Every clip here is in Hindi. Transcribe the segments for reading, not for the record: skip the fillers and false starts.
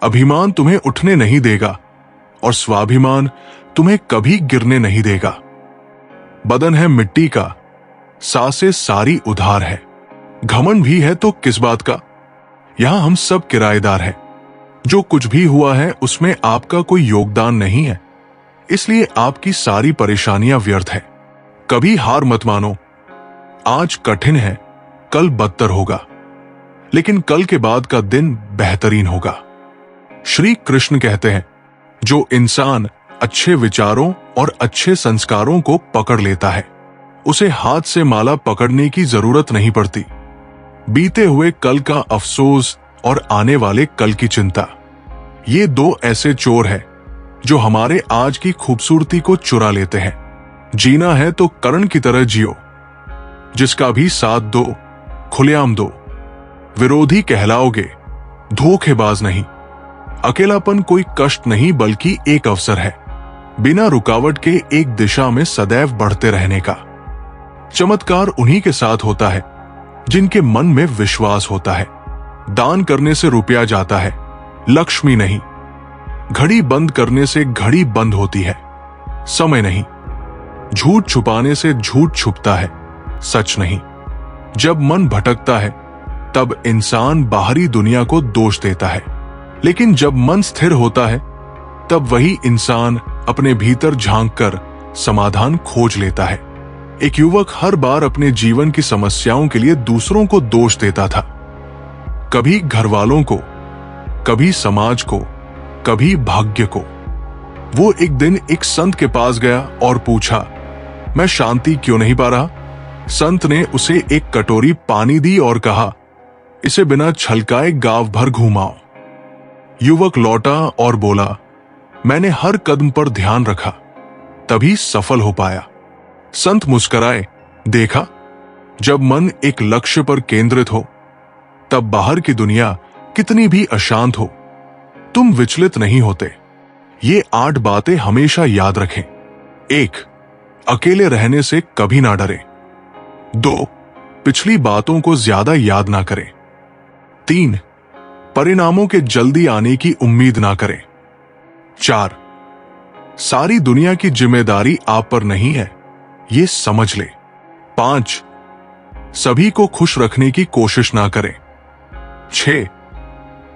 अभिमान तुम्हें उठने नहीं देगा और स्वाभिमान तुम्हें कभी गिरने नहीं देगा। बदन है मिट्टी का, सांसें सारी उधार है। घमंड भी है तो किस बात का, यहां हम सब किराएदार हैं। जो कुछ भी हुआ है उसमें आपका कोई योगदान नहीं है, इसलिए आपकी सारी परेशानियां व्यर्थ है। कभी हार मत मानो। आज कठिन है, कल बदतर होगा, लेकिन कल के बाद का दिन बेहतरीन होगा। श्री कृष्ण कहते हैं, जो इंसान अच्छे विचारों और अच्छे संस्कारों को पकड़ लेता है, उसे हाथ से माला पकड़ने की जरूरत नहीं पड़ती। बीते हुए कल का अफसोस और आने वाले कल की चिंता, ये दो ऐसे चोर हैं जो हमारे आज की खूबसूरती को चुरा लेते हैं। जीना है तो कर्ण की तरह जियो, जिसका भी साथ दो, खुलेआम दो। विरोधी कहलाओगे, धोखेबाज नहीं। अकेलापन कोई कष्ट नहीं बल्कि एक अवसर है, बिना रुकावट के एक दिशा में सदैव बढ़ते रहने का। चमत्कार उन्हीं के साथ होता है जिनके मन में विश्वास होता है। दान करने से रुपया जाता है, लक्ष्मी नहीं। घड़ी बंद करने से घड़ी बंद होती है, समय नहीं। झूठ छुपाने से झूठ छुपता है, सच नहीं। जब मन भटकता है तब इंसान बाहरी दुनिया को दोष देता है, लेकिन जब मन स्थिर होता है तब वही इंसान अपने भीतर झांककर समाधान खोज लेता है। एक युवक हर बार अपने जीवन की समस्याओं के लिए दूसरों को दोष देता था, कभी घर वालों को, कभी समाज को, कभी भाग्य को। वो एक दिन एक संत के पास गया और पूछा, मैं शांति क्यों नहीं पा रहा? संत ने उसे एक कटोरी पानी दी और कहा, इसे बिना छलकाए गांव भर घुमाओ। युवक लौटा और बोला, मैंने हर कदम पर ध्यान रखा, तभी सफल हो पाया। संत मुस्कुराए, देखा, जब मन एक लक्ष्य पर केंद्रित हो तब बाहर की दुनिया कितनी भी अशांत हो, तुम विचलित नहीं होते। ये 8 बातें हमेशा याद रखें। 1. अकेले रहने से कभी ना डरे। 2. पिछली बातों को ज्यादा याद ना करें। 3. परिणामों के जल्दी आने की उम्मीद ना करें। 4. सारी दुनिया की जिम्मेदारी आप पर नहीं है, ये समझ ले। 5. सभी को खुश रखने की कोशिश ना करें। 6.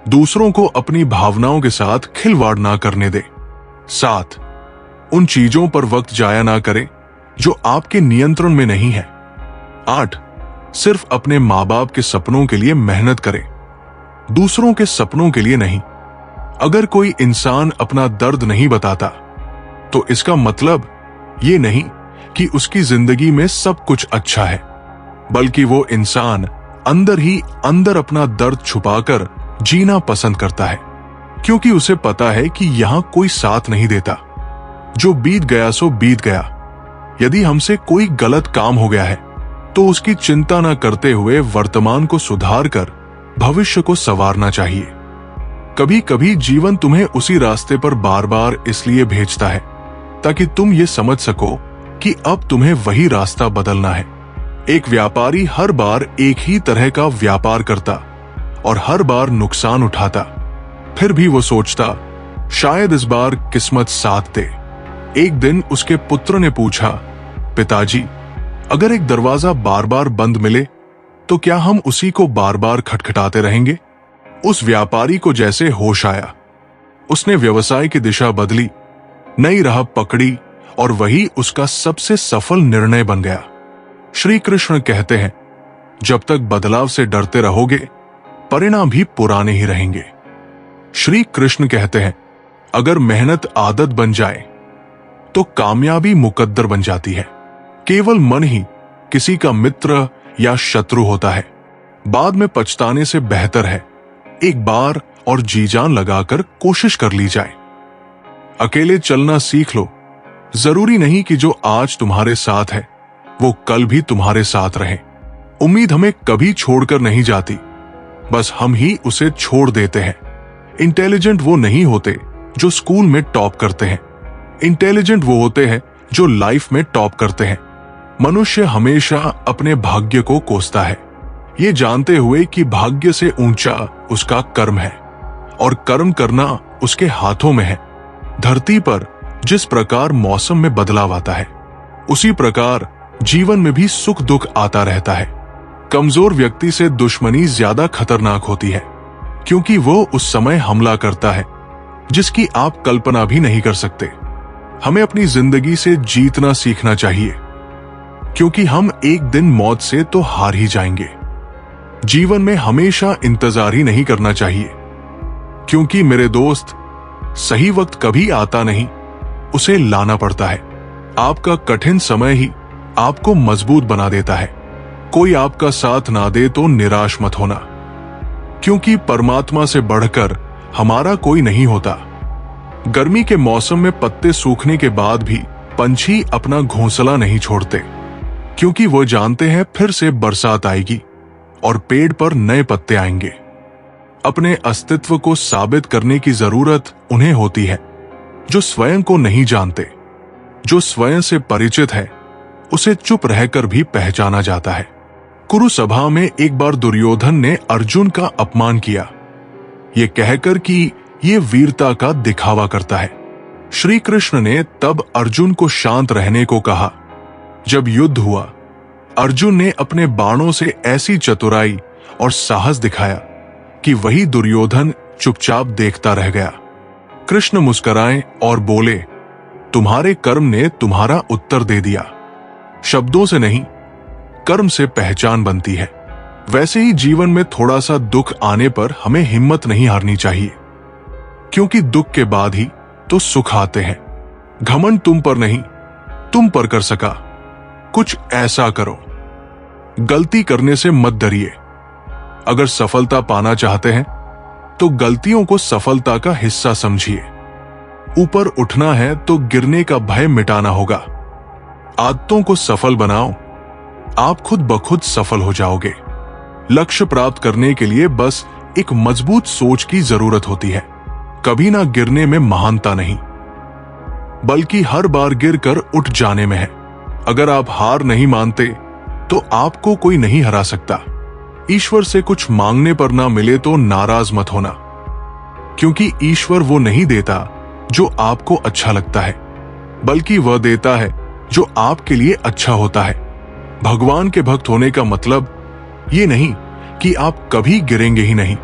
दूसरों को अपनी भावनाओं के साथ खिलवाड़ ना करने दे। 7. उन चीजों पर वक्त जाया ना करें जो आपके नियंत्रण में नहीं है। 8. सिर्फ अपने माँ बाप के सपनों के लिए मेहनत करें, दूसरों के सपनों के लिए नहीं। अगर कोई इंसान अपना दर्द नहीं बताता तो इसका मतलब ये नहीं कि उसकी जिंदगी में सब कुछ अच्छा है, बल्कि वो इंसान अंदर ही अंदर अपना दर्द छुपाकर जीना पसंद करता है, क्योंकि उसे पता है कि यहां कोई साथ नहीं देता। जो बीत गया सो बीत गया। यदि हमसे कोई गलत काम हो गया है तो उसकी चिंता न करते हुए वर्तमान को सुधार कर भविष्य को संवारना चाहिए। कभी कभी जीवन तुम्हें उसी रास्ते पर बार बार इसलिए भेजता है ताकि तुम ये समझ सको कि अब तुम्हें वही रास्ता बदलना है। एक व्यापारी हर बार एक ही तरह का व्यापार करता और हर बार नुकसान उठाता, फिर भी वो सोचता शायद इस बार किस्मत साथ दे। एक दिन उसके पुत्र ने पूछा, पिताजी, अगर एक दरवाजा बार बार बंद मिले तो क्या हम उसी को बार बार खटखटाते रहेंगे? उस व्यापारी को जैसे होश आया, उसने व्यवसाय की दिशा बदली, नई राह पकड़ी और वही उसका सबसे सफल निर्णय बन गया। श्री कृष्ण कहते हैं, जब तक बदलाव से डरते रहोगे परिणाम भी पुराने ही रहेंगे। श्री कृष्ण कहते हैं, अगर मेहनत आदत बन जाए तो कामयाबी मुकद्दर बन जाती है। केवल मन ही किसी का मित्र या शत्रु होता है। बाद में पछताने से बेहतर है एक बार और जी जान लगाकर कोशिश कर ली जाए। अकेले चलना सीख लो। जरूरी नहीं कि जो आज तुम्हारे साथ है वो कल भी तुम्हारे साथ रहे। उम्मीद हमें कभी छोड़कर नहीं जाती, बस हम ही उसे छोड़ देते हैं। इंटेलिजेंट वो नहीं होते जो स्कूल में टॉप करते हैं, इंटेलिजेंट वो होते हैं जो लाइफ में टॉप करते हैं। मनुष्य हमेशा अपने भाग्य को कोसता है, ये जानते हुए कि भाग्य से ऊंचा उसका कर्म है और कर्म करना उसके हाथों में है। धरती पर जिस प्रकार मौसम में बदलाव आता है, उसी प्रकार जीवन में भी सुख दुख आता रहता है। कमजोर व्यक्ति से दुश्मनी ज्यादा खतरनाक होती है, क्योंकि वो उस समय हमला करता है जिसकी आप कल्पना भी नहीं कर सकते। हमें अपनी जिंदगी से जीतना सीखना चाहिए, क्योंकि हम एक दिन मौत से तो हार ही जाएंगे। जीवन में हमेशा इंतजार ही नहीं करना चाहिए, क्योंकि मेरे दोस्त, सही वक्त कभी आता नहीं, उसे लाना पड़ता है। आपका कठिन समय ही आपको मजबूत बना देता है। कोई आपका साथ ना दे तो निराश मत होना, क्योंकि परमात्मा से बढ़कर हमारा कोई नहीं होता। गर्मी के मौसम में पत्ते सूखने के बाद भी पंछी अपना घोंसला नहीं छोड़ते, क्योंकि वो जानते हैं फिर से बरसात आएगी और पेड़ पर नए पत्ते आएंगे। अपने अस्तित्व को साबित करने की जरूरत उन्हें होती है जो स्वयं को नहीं जानते। जो स्वयं से परिचित है, उसे चुप रहकर भी पहचाना जाता है। कुरुसभा में एक बार दुर्योधन ने अर्जुन का अपमान किया, ये कहकर कि ये वीरता का दिखावा करता है। श्री कृष्ण ने तब अर्जुन को शांत रहने को कहा। जब युद्ध हुआ, अर्जुन ने अपने बाणों से ऐसी चतुराई और साहस दिखाया कि वही दुर्योधन चुपचाप देखता रह गया। कृष्ण मुस्कुराए और बोले, तुम्हारे कर्म ने तुम्हारा उत्तर दे दिया। शब्दों से नहीं, कर्म से पहचान बनती है। वैसे ही जीवन में थोड़ा सा दुख आने पर हमें हिम्मत नहीं हारनी चाहिए, क्योंकि दुख के बाद ही तो सुख आते हैं। घमंड तुम पर नहीं, तुम पर कर सका। कुछ ऐसा करो। गलती करने से मत डरिए। अगर सफलता पाना चाहते हैं तो गलतियों को सफलता का हिस्सा समझिए। ऊपर उठना है तो गिरने का भय मिटाना होगा। आदतों को सफल बनाओ, आप खुद ब खुद सफल हो जाओगे। लक्ष्य प्राप्त करने के लिए बस एक मजबूत सोच की जरूरत होती है। कभी ना गिरने में महानता नहीं, बल्कि हर बार गिरकर उठ जाने में है। अगर आप हार नहीं मानते तो आपको कोई नहीं हरा सकता। ईश्वर से कुछ मांगने पर ना मिले तो नाराज मत होना, क्योंकि ईश्वर वो नहीं देता जो आपको अच्छा लगता है, बल्कि वह देता है जो आपके लिए अच्छा होता है। भगवान के भक्त होने का मतलब ये नहीं कि आप कभी गिरेंगे ही नहीं,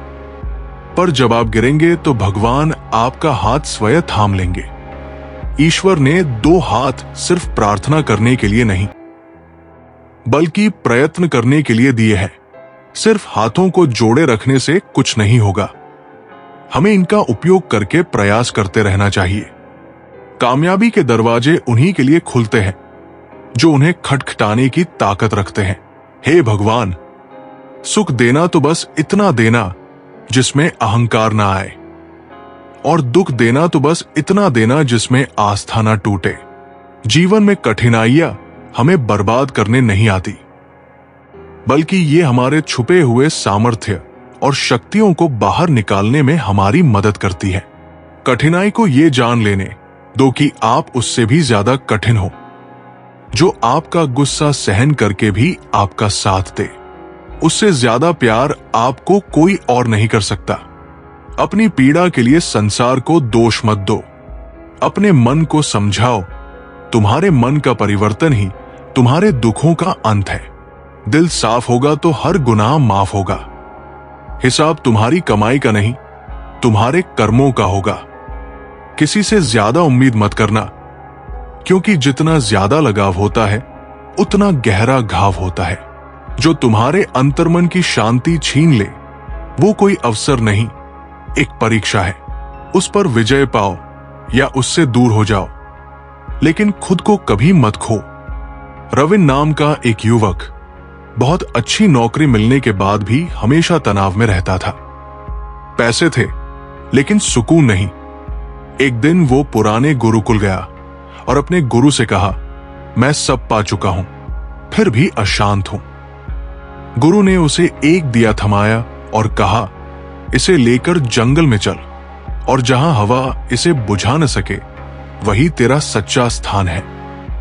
पर जब आप गिरेंगे तो भगवान आपका हाथ स्वयं थाम लेंगे। ईश्वर ने दो हाथ सिर्फ प्रार्थना करने के लिए नहीं, बल्कि प्रयत्न करने के लिए दिए हैं। सिर्फ हाथों को जोड़े रखने से कुछ नहीं होगा, हमें इनका उपयोग करके प्रयास करते रहना चाहिए। कामयाबी के दरवाजे उन्हीं के लिए खुलते हैं जो उन्हें खटखटाने की ताकत रखते हैं। हे भगवान, सुख देना तो बस इतना देना जिसमें अहंकार ना आए, और दुख देना तो बस इतना देना जिसमें आस्था ना टूटे। जीवन में कठिनाइयां हमें बर्बाद करने नहीं आती, बल्कि ये हमारे छुपे हुए सामर्थ्य और शक्तियों को बाहर निकालने में हमारी मदद करती है। कठिनाई को ये जान लेने दो कि आप उससे भी ज्यादा कठिन हो, जो आपका गुस्सा सहन करके भी आपका साथ दे। उससे ज्यादा प्यार आपको कोई और नहीं कर सकता। अपनी पीड़ा के लिए संसार को दोष मत दो, अपने मन को समझाओ। तुम्हारे मन का परिवर्तन ही तुम्हारे दुखों का अंत है। दिल साफ होगा तो हर गुनाह माफ होगा। हिसाब तुम्हारी कमाई का नहीं, तुम्हारे कर्मों का होगा। किसी से ज्यादा उम्मीद मत करना, क्योंकि जितना ज्यादा लगाव होता है उतना गहरा घाव होता है। जो तुम्हारे अंतर्मन की शांति छीन ले वो कोई अवसर नहीं, एक परीक्षा है। उस पर विजय पाओ या उससे दूर हो जाओ, लेकिन खुद को कभी मत खो। रविन नाम का एक युवक बहुत अच्छी नौकरी मिलने के बाद भी हमेशा तनाव में रहता था। पैसे थे लेकिन सुकून नहीं। एक दिन वो पुराने गुरुकुल गया और अपने गुरु से कहा, मैं सब पा चुका हूं, फिर भी अशांत हूं। गुरु ने उसे एक दिया थमाया और कहा, इसे लेकर जंगल में चल, और जहां हवा इसे बुझा न सके वही तेरा सच्चा स्थान है।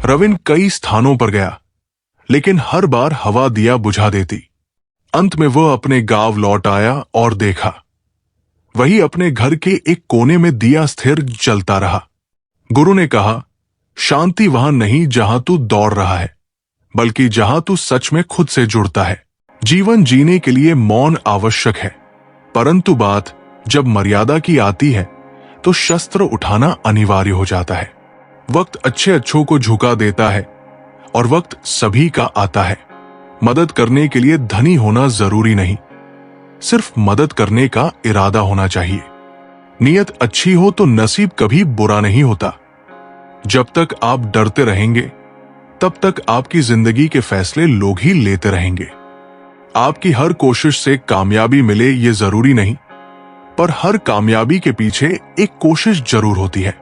रविन कई स्थानों पर गया, लेकिन हर बार हवा दिया बुझा देती। अंत में वह अपने गांव लौट आया और देखा वही अपने घर के एक कोने में दिया स्थिर जलता रहा। गुरु ने कहा, शांति वहां नहीं जहां तू दौड़ रहा है, बल्कि जहां तू सच में खुद से जुड़ता है। जीवन जीने के लिए मौन आवश्यक है, परंतु बात जब मर्यादा की आती है तो शस्त्र उठाना अनिवार्य हो जाता है। वक्त अच्छे अच्छों को झुका देता है और वक्त सभी का आता है। मदद करने के लिए धनी होना जरूरी नहीं, सिर्फ मदद करने का इरादा होना चाहिए। नीयत अच्छी हो तो नसीब कभी बुरा नहीं होता। जब तक आप डरते रहेंगे तब तक आपकी जिंदगी के फैसले लोग ही लेते रहेंगे। आपकी हर कोशिश से कामयाबी मिले ये जरूरी नहीं, पर हर कामयाबी के पीछे एक कोशिश जरूर होती है।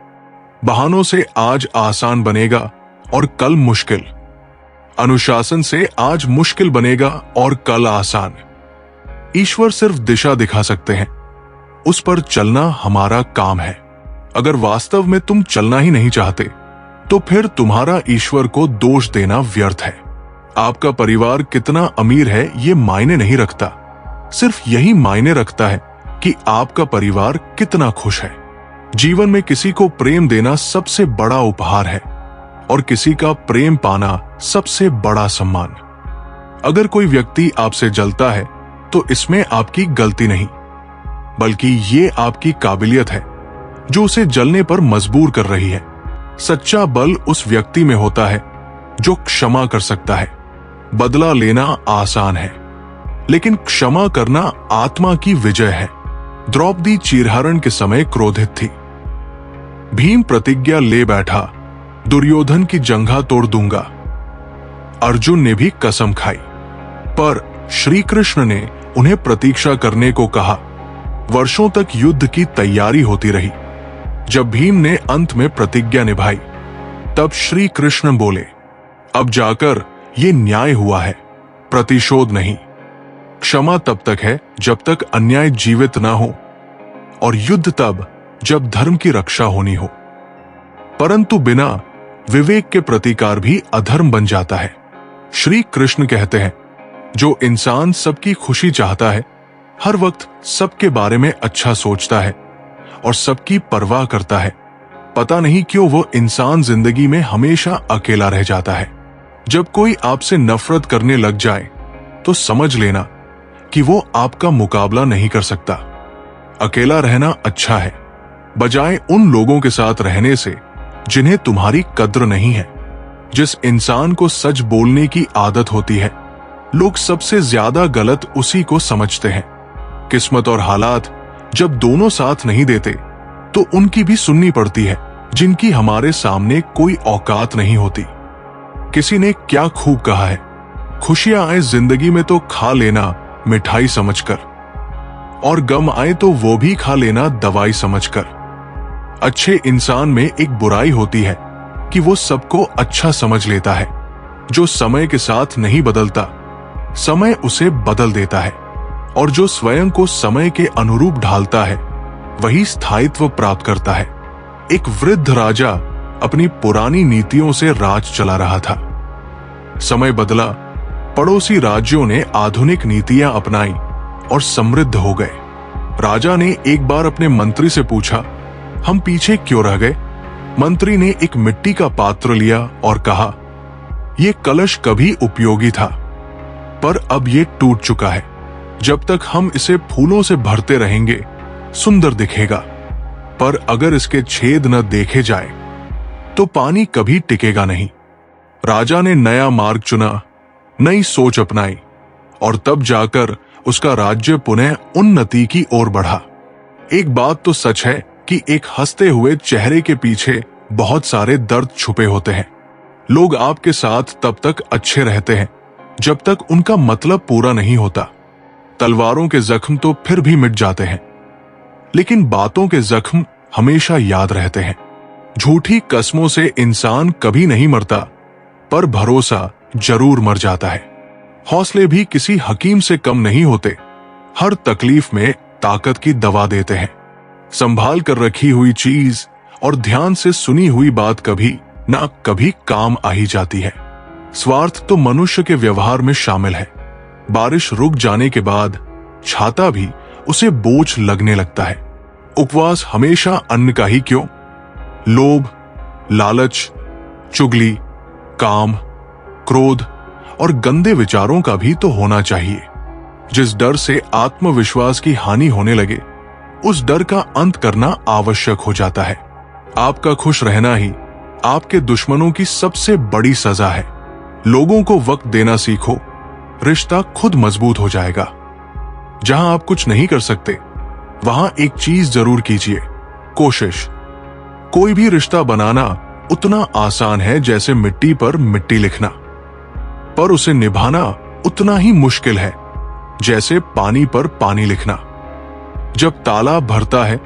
बहानों से आज आसान बनेगा और कल मुश्किल। अनुशासन से आज मुश्किल बनेगा और कल आसान। ईश्वर सिर्फ दिशा दिखा सकते हैं, उस पर चलना हमारा काम है। अगर वास्तव में तुम चलना ही नहीं चाहते तो फिर तुम्हारा ईश्वर को दोष देना व्यर्थ है। आपका परिवार कितना अमीर है ये मायने नहीं रखता, सिर्फ यही मायने रखता है कि आपका परिवार कितना खुश है। जीवन में किसी को प्रेम देना सबसे बड़ा उपहार है और किसी का प्रेम पाना सबसे बड़ा सम्मान। अगर कोई व्यक्ति आपसे जलता है तो इसमें आपकी गलती नहीं, बल्कि ये आपकी काबिलियत है जो उसे जलने पर मजबूर कर रही है। सच्चा बल उस व्यक्ति में होता है जो क्षमा कर सकता है। बदला लेना आसान है, लेकिन क्षमा करना आत्मा की विजय है। द्रौपदी चीरहरण के समय क्रोधित थी। भीम प्रतिज्ञा ले बैठा, दुर्योधन की जंघा तोड़ दूंगा। अर्जुन ने भी कसम खाई, पर श्री कृष्ण ने उन्हें प्रतीक्षा करने को कहा। वर्षों तक युद्ध की तैयारी होती रही। जब भीम ने अंत में प्रतिज्ञा निभाई, तब श्री कृष्ण बोले, अब जाकर ये न्याय हुआ है, प्रतिशोध नहीं। क्षमा तब तक है जब तक अन्याय जीवित ना हो, और युद्ध तब जब धर्म की रक्षा होनी हो। परंतु बिना विवेक के प्रतिकार भी अधर्म बन जाता है। श्री कृष्ण कहते हैं, जो इंसान सबकी खुशी चाहता है, हर वक्त सबके बारे में अच्छा सोचता है और सबकी परवाह करता है, पता नहीं क्यों वो इंसान जिंदगी में हमेशा अकेला रह जाता है। जब कोई आपसे नफरत करने लग जाए तो समझ लेना कि वो आपका मुकाबला नहीं कर सकता। अकेला रहना अच्छा है, बजाय उन लोगों के साथ रहने से जिन्हें तुम्हारी कद्र नहीं है। जिस इंसान को सच बोलने की आदत होती है, लोग सबसे ज्यादा गलत उसी को समझते हैं। किस्मत और हालात जब दोनों साथ नहीं देते तो उनकी भी सुननी पड़ती है, जिनकी हमारे सामने कोई औकात नहीं होती। किसी ने क्या खूब कहा है, खुशियां आए जिंदगी में तो खा लेना मिठाई समझकर, और गम आए तो वो भी खा लेना दवाई समझकर। अच्छे इंसान में एक बुराई होती है कि वो सबको अच्छा समझ लेता है। जो समय के साथ नहीं बदलता, समय उसे बदल देता है, और जो स्वयं को समय के अनुरूप ढालता है वही स्थायित्व प्राप्त करता है। एक वृद्ध राजा अपनी पुरानी नीतियों से राज चला रहा था। समय बदला, पड़ोसी राज्यों ने आधुनिक नीतियां अपनाई और समृद्ध हो गए। राजा ने एक बार अपने मंत्री से पूछा, हम पीछे क्यों रह गए? मंत्री ने एक मिट्टी का पात्र लिया और कहा, यह कलश कभी उपयोगी था, पर अब ये टूट चुका है। जब तक हम इसे फूलों से भरते रहेंगे सुंदर दिखेगा, पर अगर इसके छेद न देखे जाए तो पानी कभी टिकेगा नहीं। राजा ने नया मार्ग चुना, नई सोच अपनाई, और तब जाकर उसका राज्य पुनः उन्नति की ओर बढ़ा। एक बात तो सच है कि एक हंसते हुए चेहरे के पीछे बहुत सारे दर्द छुपे होते हैं। लोग आपके साथ तब तक अच्छे रहते हैं जब तक उनका मतलब पूरा नहीं होता। तलवारों के जख्म तो फिर भी मिट जाते हैं, लेकिन बातों के जख्म हमेशा याद रहते हैं। झूठी कस्मों से इंसान कभी नहीं मरता, पर भरोसा जरूर मर जाता है। हौसले भी किसी हकीम से कम नहीं होते, हर तकलीफ में ताकत की दवा देते हैं। संभाल कर रखी हुई चीज और ध्यान से सुनी हुई बात कभी ना कभी काम आ ही जाती है। स्वार्थ तो मनुष्य के व्यवहार में शामिल है। बारिश रुक जाने के बाद छाता भी उसे बोझ लगने लगता है। उपवास हमेशा अन्न का ही क्यों? लोभ, लालच, चुगली, काम, क्रोध और गंदे विचारों का भी तो होना चाहिए। जिस डर से आत्मविश्वास की हानि होने लगे, उस डर का अंत करना आवश्यक हो जाता है। आपका खुश रहना ही आपके दुश्मनों की सबसे बड़ी सजा है। लोगों को वक्त देना सीखो, रिश्ता खुद मजबूत हो जाएगा। जहां आप कुछ नहीं कर सकते, वहां एक चीज जरूर कीजिए, कोशिश। कोई भी रिश्ता बनाना उतना आसान है जैसे मिट्टी पर मिट्टी लिखना, पर उसे निभाना उतना ही मुश्किल है जैसे पानी पर पानी लिखना। जब तालाब भरता है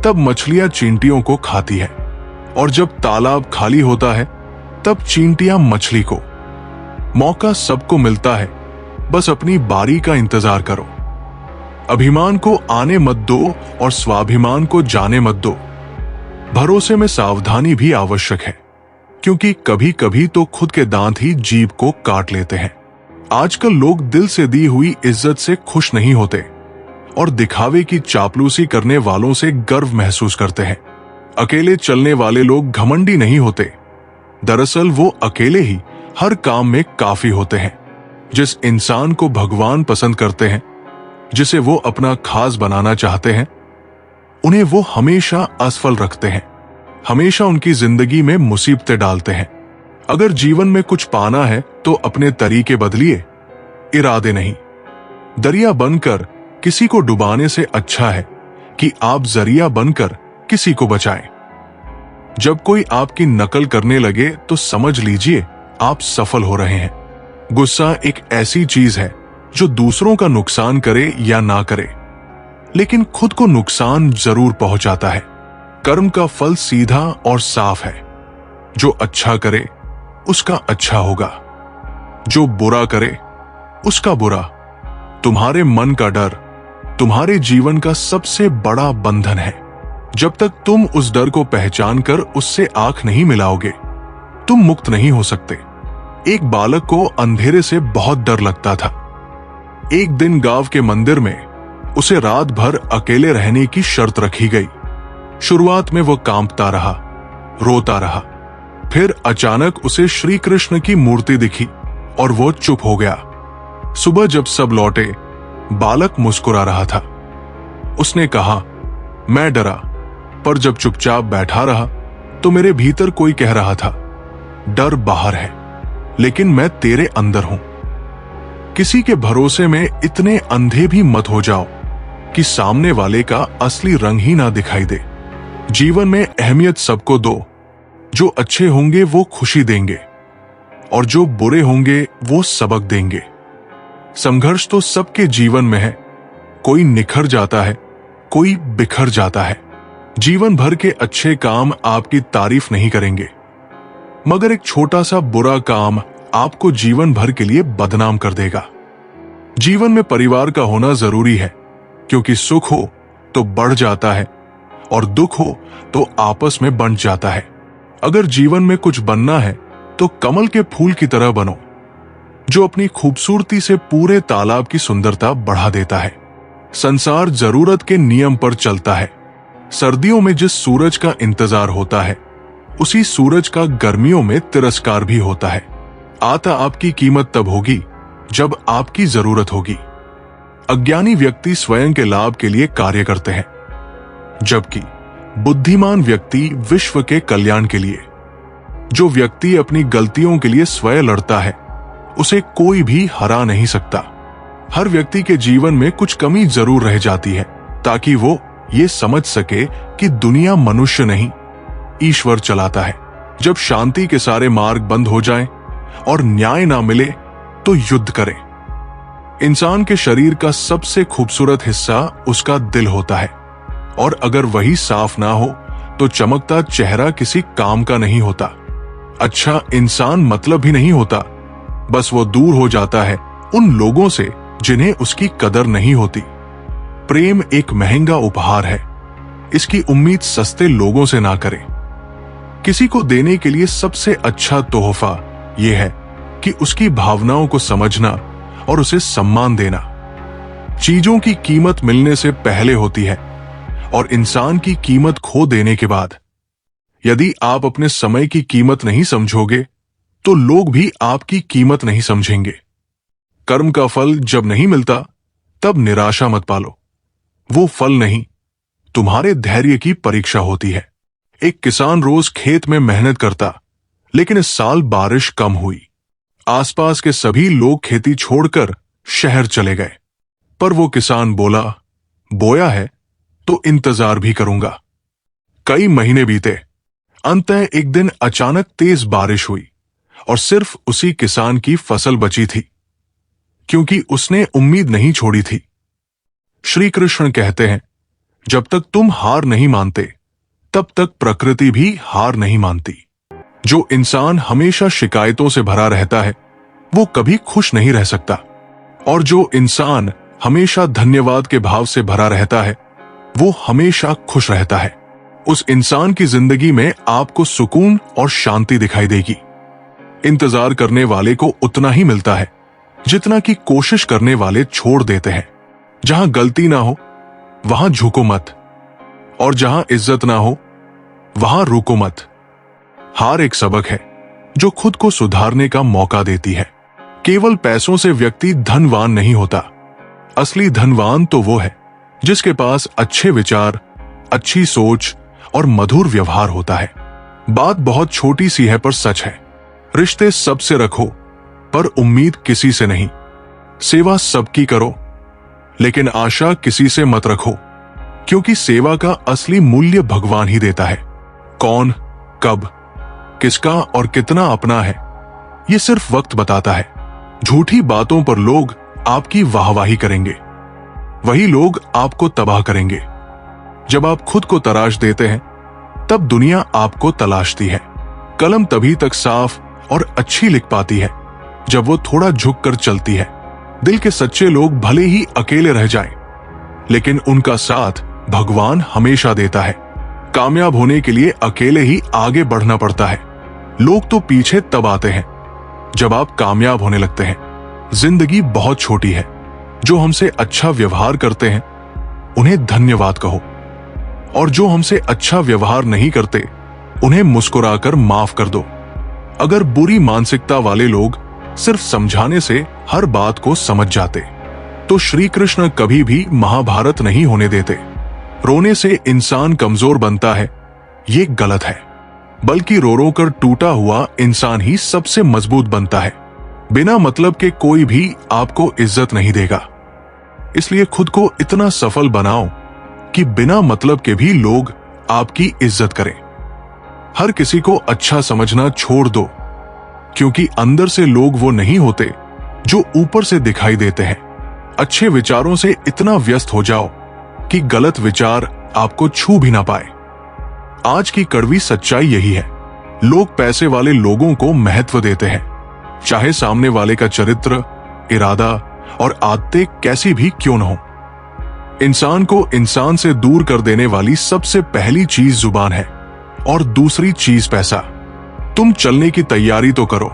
तब मछलियां चींटियों को खाती है, और जब तालाब खाली होता है तब चींटियां मछली को। मौका सबको मिलता है, बस अपनी बारी का इंतजार करो। अभिमान को आने मत दो और स्वाभिमान को जाने मत दो। भरोसे में सावधानी भी आवश्यक है, क्योंकि कभी कभी तो खुद के दांत ही जीभ को काट लेते हैं। आजकल लोग दिल से दी हुई इज्जत से खुश नहीं होते और दिखावे की चापलूसी करने वालों से गर्व महसूस करते हैं। अकेले चलने वाले लोग घमंडी नहीं होते, दरअसल वो अकेले ही हर काम में काफी होते हैं। जिस इंसान को भगवान पसंद करते हैं, जिसे वो अपना खास बनाना चाहते हैं, उन्हें वो हमेशा असफल रखते हैं, हमेशा उनकी जिंदगी में मुसीबतें डालते हैं। अगर जीवन में कुछ पाना है तो अपने तरीके बदलिए, इरादे नहीं। दरिया बनकर किसी को डुबाने से अच्छा है कि आप जरिया बनकर किसी को बचाएं। जब कोई आपकी नकल करने लगे तो समझ लीजिए आप सफल हो रहे हैं। गुस्सा एक ऐसी चीज है जो दूसरों का नुकसान करे या ना करे, लेकिन खुद को नुकसान जरूर पहुंचाता है। कर्म का फल सीधा और साफ है। जो अच्छा करे उसका अच्छा होगा, जो बुरा करे उसका बुरा। तुम्हारे मन का डर तुम्हारे जीवन का सबसे बड़ा बंधन है। जब तक तुम उस डर को पहचान कर उससे आंख नहीं मिलाओगे, तुम मुक्त नहीं हो सकते। एक बालक को अंधेरे से बहुत डर लगता था। एक दिन गांव के मंदिर में उसे रात भर अकेले रहने की शर्त रखी गई। शुरुआत में वो कांपता रहा, रोता रहा। फिर अचानक उसे श्री कृष्ण की मूर्ति दिखी और वो चुप हो गया। सुबह जब सब लौटे, बालक मुस्कुरा रहा था। उसने कहा, मैं डरा, पर जब चुपचाप बैठा रहा तो मेरे भीतर कोई कह रहा था, डर बाहर है लेकिन मैं तेरे अंदर हूं। किसी के भरोसे में इतने अंधे भी मत हो जाओ कि सामने वाले का असली रंग ही ना दिखाई दे। जीवन में अहमियत सबको दो। जो अच्छे होंगे वो खुशी देंगे और जो बुरे होंगे वो सबक देंगे। संघर्ष तो सबके जीवन में है। कोई निखर जाता है, कोई बिखर जाता है। जीवन भर के अच्छे काम आपकी तारीफ नहीं करेंगे, मगर एक छोटा सा बुरा काम आपको जीवन भर के लिए बदनाम कर देगा। जीवन में परिवार का होना जरूरी है, क्योंकि सुख हो तो बढ़ जाता है और दुख हो तो आपस में बंट जाता है। अगर जीवन में कुछ बनना है तो कमल के फूल की तरह बनो, जो अपनी खूबसूरती से पूरे तालाब की सुंदरता बढ़ा देता है। संसार जरूरत के नियम पर चलता है। सर्दियों में जिस सूरज का इंतजार होता है, उसी सूरज का गर्मियों में तिरस्कार भी होता है। आता आपकी कीमत तब होगी जब आपकी जरूरत होगी। अज्ञानी व्यक्ति स्वयं के लाभ के लिए कार्य करते हैं, जबकि बुद्धिमान व्यक्ति विश्व के कल्याण के लिए। जो व्यक्ति अपनी गलतियों के लिए स्वयं लड़ता है, उसे कोई भी हरा नहीं सकता। हर व्यक्ति के जीवन में कुछ कमी जरूर रह जाती है, ताकि वो ये समझ सके कि दुनिया मनुष्य नहीं, ईश्वर चलाता है। जब शांति के सारे मार्ग बंद हो जाएं और न्याय ना मिले तो युद्ध करें। इंसान के शरीर का सबसे खूबसूरत हिस्सा उसका दिल होता है, और अगर वही साफ ना हो तो चमकता चेहरा किसी काम का नहीं होता। अच्छा इंसान मतलब भी नहीं होता, बस वो दूर हो जाता है उन लोगों से जिन्हें उसकी कदर नहीं होती। प्रेम एक महंगा उपहार है, इसकी उम्मीद सस्ते लोगों से ना करें। किसी को देने के लिए सबसे अच्छा तोहफा यह है कि उसकी भावनाओं को समझना और उसे सम्मान देना। चीजों की कीमत मिलने से पहले होती है और इंसान की कीमत खो देने के बाद। यदि आप अपने समय की कीमत नहीं समझोगे तो लोग भी आपकी कीमत नहीं समझेंगे। कर्म का फल जब नहीं मिलता तब निराशा मत पालो। वो फल नहीं, तुम्हारे धैर्य की परीक्षा होती है। एक किसान रोज खेत में मेहनत करता, लेकिन इस साल बारिश कम हुई। आसपास के सभी लोग खेती छोड़कर शहर चले गए, पर वो किसान बोला, बोया है तो इंतजार भी करूंगा। कई महीने बीते। अंततः एक दिन अचानक तेज बारिश हुई और सिर्फ उसी किसान की फसल बची थी, क्योंकि उसने उम्मीद नहीं छोड़ी थी। श्री कृष्ण कहते हैं, जब तक तुम हार नहीं मानते तब तक प्रकृति भी हार नहीं मानती। जो इंसान हमेशा शिकायतों से भरा रहता है वो कभी खुश नहीं रह सकता, और जो इंसान हमेशा धन्यवाद के भाव से भरा रहता है वो हमेशा खुश रहता है। उस इंसान की जिंदगी में आपको सुकून और शांति दिखाई देगी। इंतजार करने वाले को उतना ही मिलता है जितना कि कोशिश करने वाले छोड़ देते हैं। जहां गलती ना हो वहां झुको मत, और जहां इज्जत ना हो वहां रुको मत। हार एक सबक है जो खुद को सुधारने का मौका देती है। केवल पैसों से व्यक्ति धनवान नहीं होता। असली धनवान तो वो है जिसके पास अच्छे विचार, अच्छी सोच और मधुर व्यवहार होता है। बात बहुत छोटी सी है पर सच है। रिश्ते सबसे रखो पर उम्मीद किसी से नहीं। सेवा सबकी करो लेकिन आशा किसी से मत रखो, क्योंकि सेवा का असली मूल्य भगवान ही देता है। कौन, कब, किसका और कितना अपना है ये सिर्फ वक्त बताता है। झूठी बातों पर लोग आपकी वाहवाही करेंगे, वही लोग आपको तबाह करेंगे। जब आप खुद को तराश देते हैं तब दुनिया आपको तलाशती है। कलम तभी तक साफ और अच्छी लिख पाती है जब वो थोड़ा झुककर चलती है। दिल के सच्चे लोग भले ही अकेले रह जाएं, लेकिन उनका साथ भगवान हमेशा देता है। कामयाब होने के लिए अकेले ही आगे बढ़ना पड़ता है। लोग तो पीछे तब आते हैं जब आप कामयाब होने लगते हैं। जिंदगी बहुत छोटी है। जो हमसे अच्छा व्यवहार करते हैं उन्हें धन्यवाद कहो, और जो हमसे अच्छा व्यवहार नहीं करते उन्हें मुस्कुराकर माफ कर दो। अगर बुरी मानसिकता वाले लोग सिर्फ समझाने से हर बात को समझ जाते तो श्री कृष्ण कभी भी महाभारत नहीं होने देते। रोने से इंसान कमजोर बनता है ये गलत है, बल्कि रो रो कर टूटा हुआ इंसान ही सबसे मजबूत बनता है। बिना मतलब के कोई भी आपको इज्जत नहीं देगा, इसलिए खुद को इतना सफल बनाओ कि बिना मतलब के भी लोग आपकी इज्जत करें। हर किसी को अच्छा समझना छोड़ दो, क्योंकि अंदर से लोग वो नहीं होते जो ऊपर से दिखाई देते हैं। अच्छे विचारों से इतना व्यस्त हो जाओ कि गलत विचार आपको छू भी ना पाए। आज की कड़वी सच्चाई यही है, लोग पैसे वाले लोगों को महत्व देते हैं, चाहे सामने वाले का चरित्र, इरादा और आदतें कैसी भी क्यों न हो। इंसान को इंसान से दूर कर देने वाली सबसे पहली चीज जुबान है और दूसरी चीज पैसा। तुम चलने की तैयारी तो करो,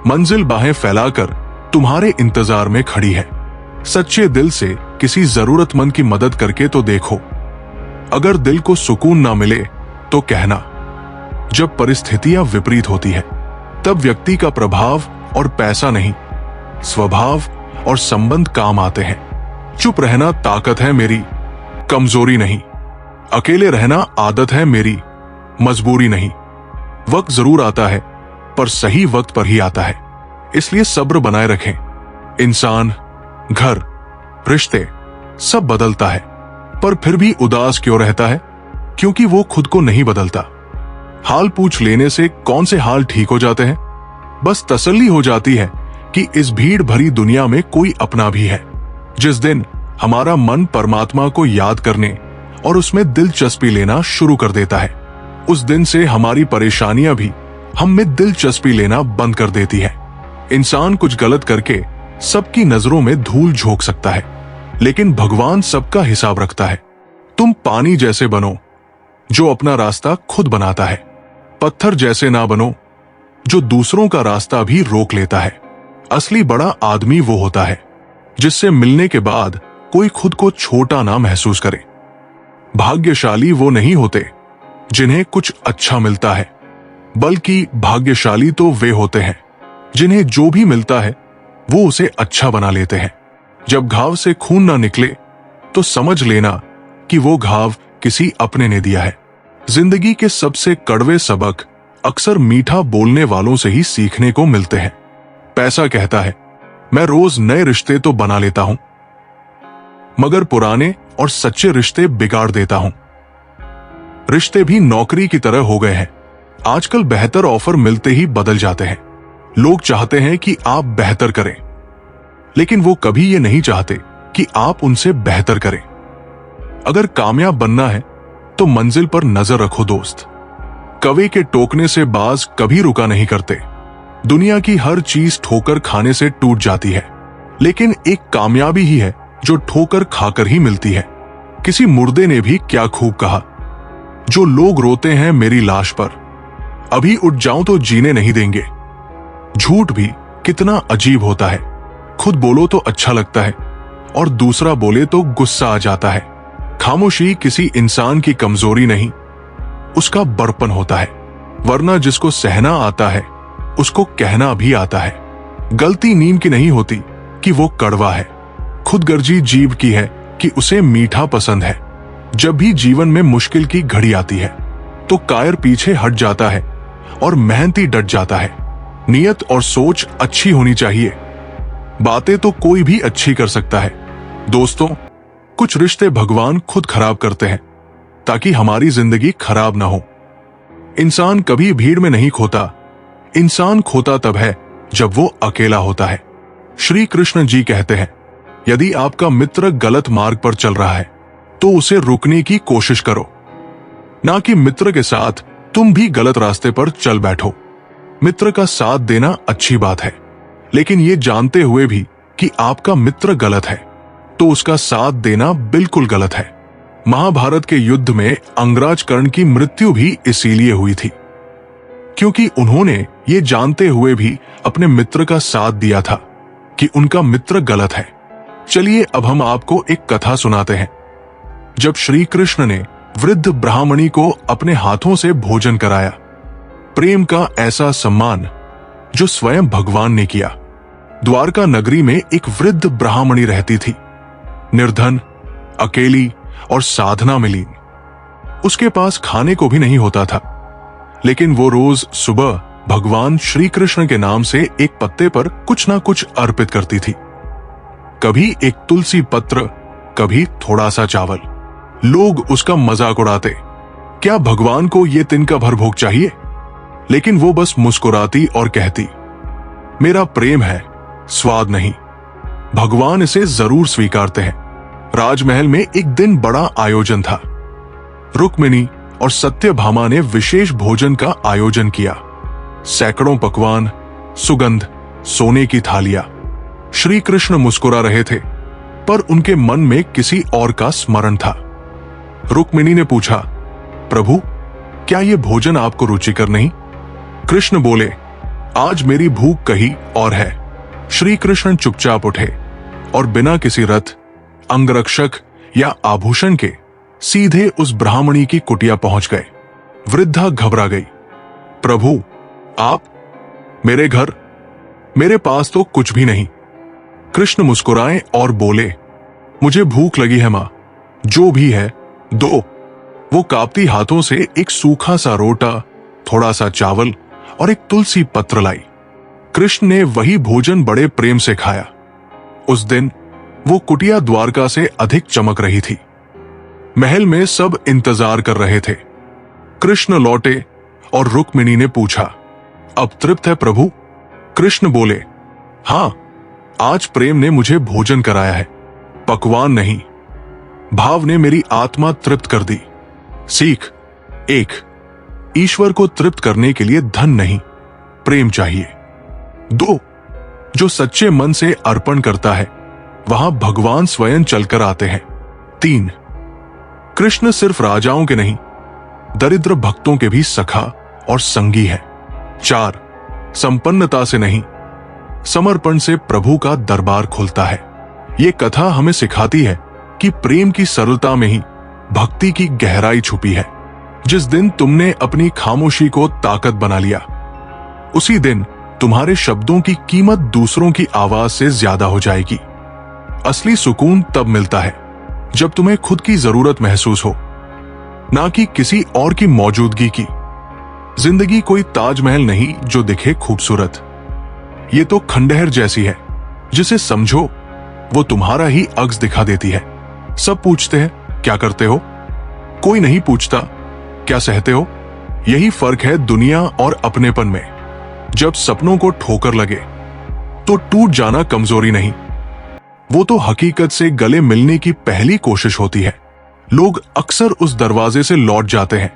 मंजिल बाहें फैलाकर तुम्हारे इंतजार में खड़ी है। सच्चे दिल से किसी जरूरतमंद की मदद करके तो देखो। अगर दिल को सुकून ना मिले तो कहना। जब परिस्थितियां विपरीत होती है तब व्यक्ति का प्रभाव और पैसा नहीं, स्वभाव और संबंध काम आते हैं। चुप रहना ताकत है मेरी, कमजोरी नहीं। अकेले रहना आदत है मेरी, मजबूरी नहीं। वक्त जरूर आता है पर सही वक्त पर ही आता है, इसलिए सब्र बनाए रखें। इंसान, घर, रिश्ते सब बदलता है, पर फिर भी उदास क्यों रहता है? क्योंकि वो खुद को नहीं बदलता। हाल पूछ लेने से कौन से हाल ठीक हो जाते हैं? बस तसल्ली हो जाती है कि इस भीड़ भरी दुनिया में कोई अपना भी है। जिस दिन हमारा मन परमात्मा को याद करने और उसमें दिलचस्पी लेना शुरू कर देता है, उस दिन से हमारी परेशानियां भी हम में दिलचस्पी लेना बंद कर देती है। इंसान कुछ गलत करके सबकी नजरों में धूल झोंक सकता है, लेकिन भगवान सबका हिसाब रखता है। तुम पानी जैसे बनो जो अपना रास्ता खुद बनाता है, पत्थर जैसे ना बनो जो दूसरों का रास्ता भी रोक लेता है। असली बड़ा आदमी वो होता है जिससे मिलने के बाद कोई खुद को छोटा ना महसूस करे। भाग्यशाली वो नहीं होते जिन्हें कुछ अच्छा मिलता है, बल्कि भाग्यशाली तो वे होते हैं जिन्हें जो भी मिलता है वो उसे अच्छा बना लेते हैं। जब घाव से खून ना निकले तो समझ लेना कि वो घाव किसी अपने ने दिया है। जिंदगी के सबसे कड़वे सबक अक्सर मीठा बोलने वालों से ही सीखने को मिलते हैं। पैसा कहता है, मैं रोज नए रिश्ते तो बना लेता हूं, मगर पुराने और सच्चे रिश्ते बिगाड़ देता हूं। रिश्ते भी नौकरी की तरह हो गए हैं। आजकल बेहतर ऑफर मिलते ही बदल जाते हैं। लोग चाहते हैं कि आप बेहतर करें, लेकिन वो कभी ये नहीं चाहते कि आप उनसे बेहतर करें। अगर कामयाब बनना है तो मंजिल पर नजर रखो दोस्त। कवे के टोकने से बाज कभी रुका नहीं करते। दुनिया की हर चीज ठोकर खाने से टूट जाती है, लेकिन एक कामयाबी ही है जो ठोकर खाकर ही मिलती है। किसी मुर्दे ने भी क्या खूब कहा, जो लोग रोते हैं मेरी लाश पर, अभी उठ जाऊं तो जीने नहीं देंगे। झूठ भी कितना अजीब होता है। खुद बोलो तो अच्छा लगता है और दूसरा बोले तो गुस्सा आ जाता है। खामोशी किसी इंसान की कमजोरी नहीं, उसका बड़पन होता है। वरना जिसको सहना आता है उसको कहना भी आता है। गलती नीम की नहीं होती कि वो कड़वा है, खुदगर्जी जीभ की है कि उसे मीठा पसंद है। जब भी जीवन में मुश्किल की घड़ी आती है तो कायर पीछे हट जाता है और मेहनती डट जाता है। नियत और सोच अच्छी होनी चाहिए। बातें तो कोई भी अच्छी कर सकता है। दोस्तों, कुछ रिश्ते भगवान खुद खराब करते हैं ताकि हमारी जिंदगी खराब ना हो। इंसान कभी भीड़ में नहीं खोता, इंसान खोता तब है जब वो अकेला होता है। श्री कृष्ण जी कहते हैं, यदि आपका मित्र गलत मार्ग पर चल रहा है तो उसे रोकने की कोशिश करो, ना कि मित्र के साथ तुम भी गलत रास्ते पर चल बैठो। मित्र का साथ देना अच्छी बात है, लेकिन ये जानते हुए भी कि आपका मित्र गलत है तो उसका साथ देना बिल्कुल गलत है। महाभारत के युद्ध में अंगराज कर्ण की मृत्यु भी इसीलिए हुई थी, क्योंकि उन्होंने ये जानते हुए भी अपने मित्र का साथ दिया था कि उनका मित्र गलत है। चलिए अब हम आपको एक कथा सुनाते हैं। जब श्री कृष्ण ने वृद्ध ब्राह्मणी को अपने हाथों से भोजन कराया, प्रेम का ऐसा सम्मान जो स्वयं भगवान ने किया। द्वारका नगरी में एक वृद्ध ब्राह्मणी रहती थी, निर्धन, अकेली और साधना में लीन। उसके पास खाने को भी नहीं होता था, लेकिन वो रोज सुबह भगवान श्री कृष्ण के नाम से एक पत्ते पर कुछ ना कुछ अर्पित करती थी। कभी एक तुलसी पत्र, कभी थोड़ा सा चावल। लोग उसका मजाक उड़ाते, क्या भगवान को ये तिनका भर भोग चाहिए? लेकिन वो बस मुस्कुराती और कहती, मेरा प्रेम है, स्वाद नहीं। भगवान इसे जरूर स्वीकारते हैं। राजमहल में एक दिन बड़ा आयोजन था। रुक्मिणी और सत्यभामा ने विशेष भोजन का आयोजन किया। सैकड़ों पकवान, सुगंध, सोने की थालियां। श्री कृष्ण मुस्कुरा रहे थे, पर उनके मन में किसी और का स्मरण था। रुक्मिणी ने पूछा, प्रभु, क्या ये भोजन आपको रुचिकर नहीं? कृष्ण बोले, आज मेरी भूख कहीं और है। श्री कृष्ण चुपचाप उठे और बिना किसी रथ, अंगरक्षक या आभूषण के सीधे उस ब्राह्मणी की कुटिया पहुंच गए। वृद्धा घबरा गई। प्रभु, आप? मेरे घर, मेरे पास तो कुछ भी नहीं। कृष्ण मुस्कुराए और बोले, मुझे भूख लगी है मां, जो भी है दो। वो कांपती हाथों से एक सूखा सा रोटा, थोड़ा सा चावल और एक तुलसी पत्र लाई। कृष्ण ने वही भोजन बड़े प्रेम से खाया। उस दिन वो कुटिया द्वारका से अधिक चमक रही थी। महल में सब इंतजार कर रहे थे। कृष्ण लौटे और रुक्मिणी ने पूछा, अब तृप्त है प्रभु? कृष्ण बोले, हां, आज प्रेम ने मुझे भोजन कराया है, पकवान नहीं। भाव ने मेरी आत्मा तृप्त कर दी। सीख एक, ईश्वर को तृप्त करने के लिए धन नहीं, प्रेम चाहिए। दो, जो सच्चे मन से अर्पण करता है वहां भगवान स्वयं चलकर आते हैं। तीन, कृष्ण सिर्फ राजाओं के नहीं, दरिद्र भक्तों के भी सखा और संगी है। चार, संपन्नता से नहीं, समर्पण से प्रभु का दरबार खुलता है। ये कथा हमें सिखाती है कि प्रेम की सरलता में ही भक्ति की गहराई छुपी है। जिस दिन तुमने अपनी खामोशी को ताकत बना लिया, उसी दिन तुम्हारे शब्दों की कीमत दूसरों की आवाज से ज्यादा हो जाएगी। असली सुकून तब मिलता है जब तुम्हें खुद की जरूरत महसूस हो, ना कि किसी और की मौजूदगी की। जिंदगी कोई ताजमहल नहीं जो दिखे खूबसूरत, ये तो खंडहर जैसी है, जिसे समझो वो तुम्हारा ही अक्स दिखा देती है। सब पूछते हैं क्या करते हो, कोई नहीं पूछता क्या सहते हो। यही फर्क है दुनिया और अपनेपन में। जब सपनों को ठोकर लगे तो टूट जाना कमजोरी नहीं, वो तो हकीकत से गले मिलने की पहली कोशिश होती है। लोग अक्सर उस दरवाजे से लौट जाते हैं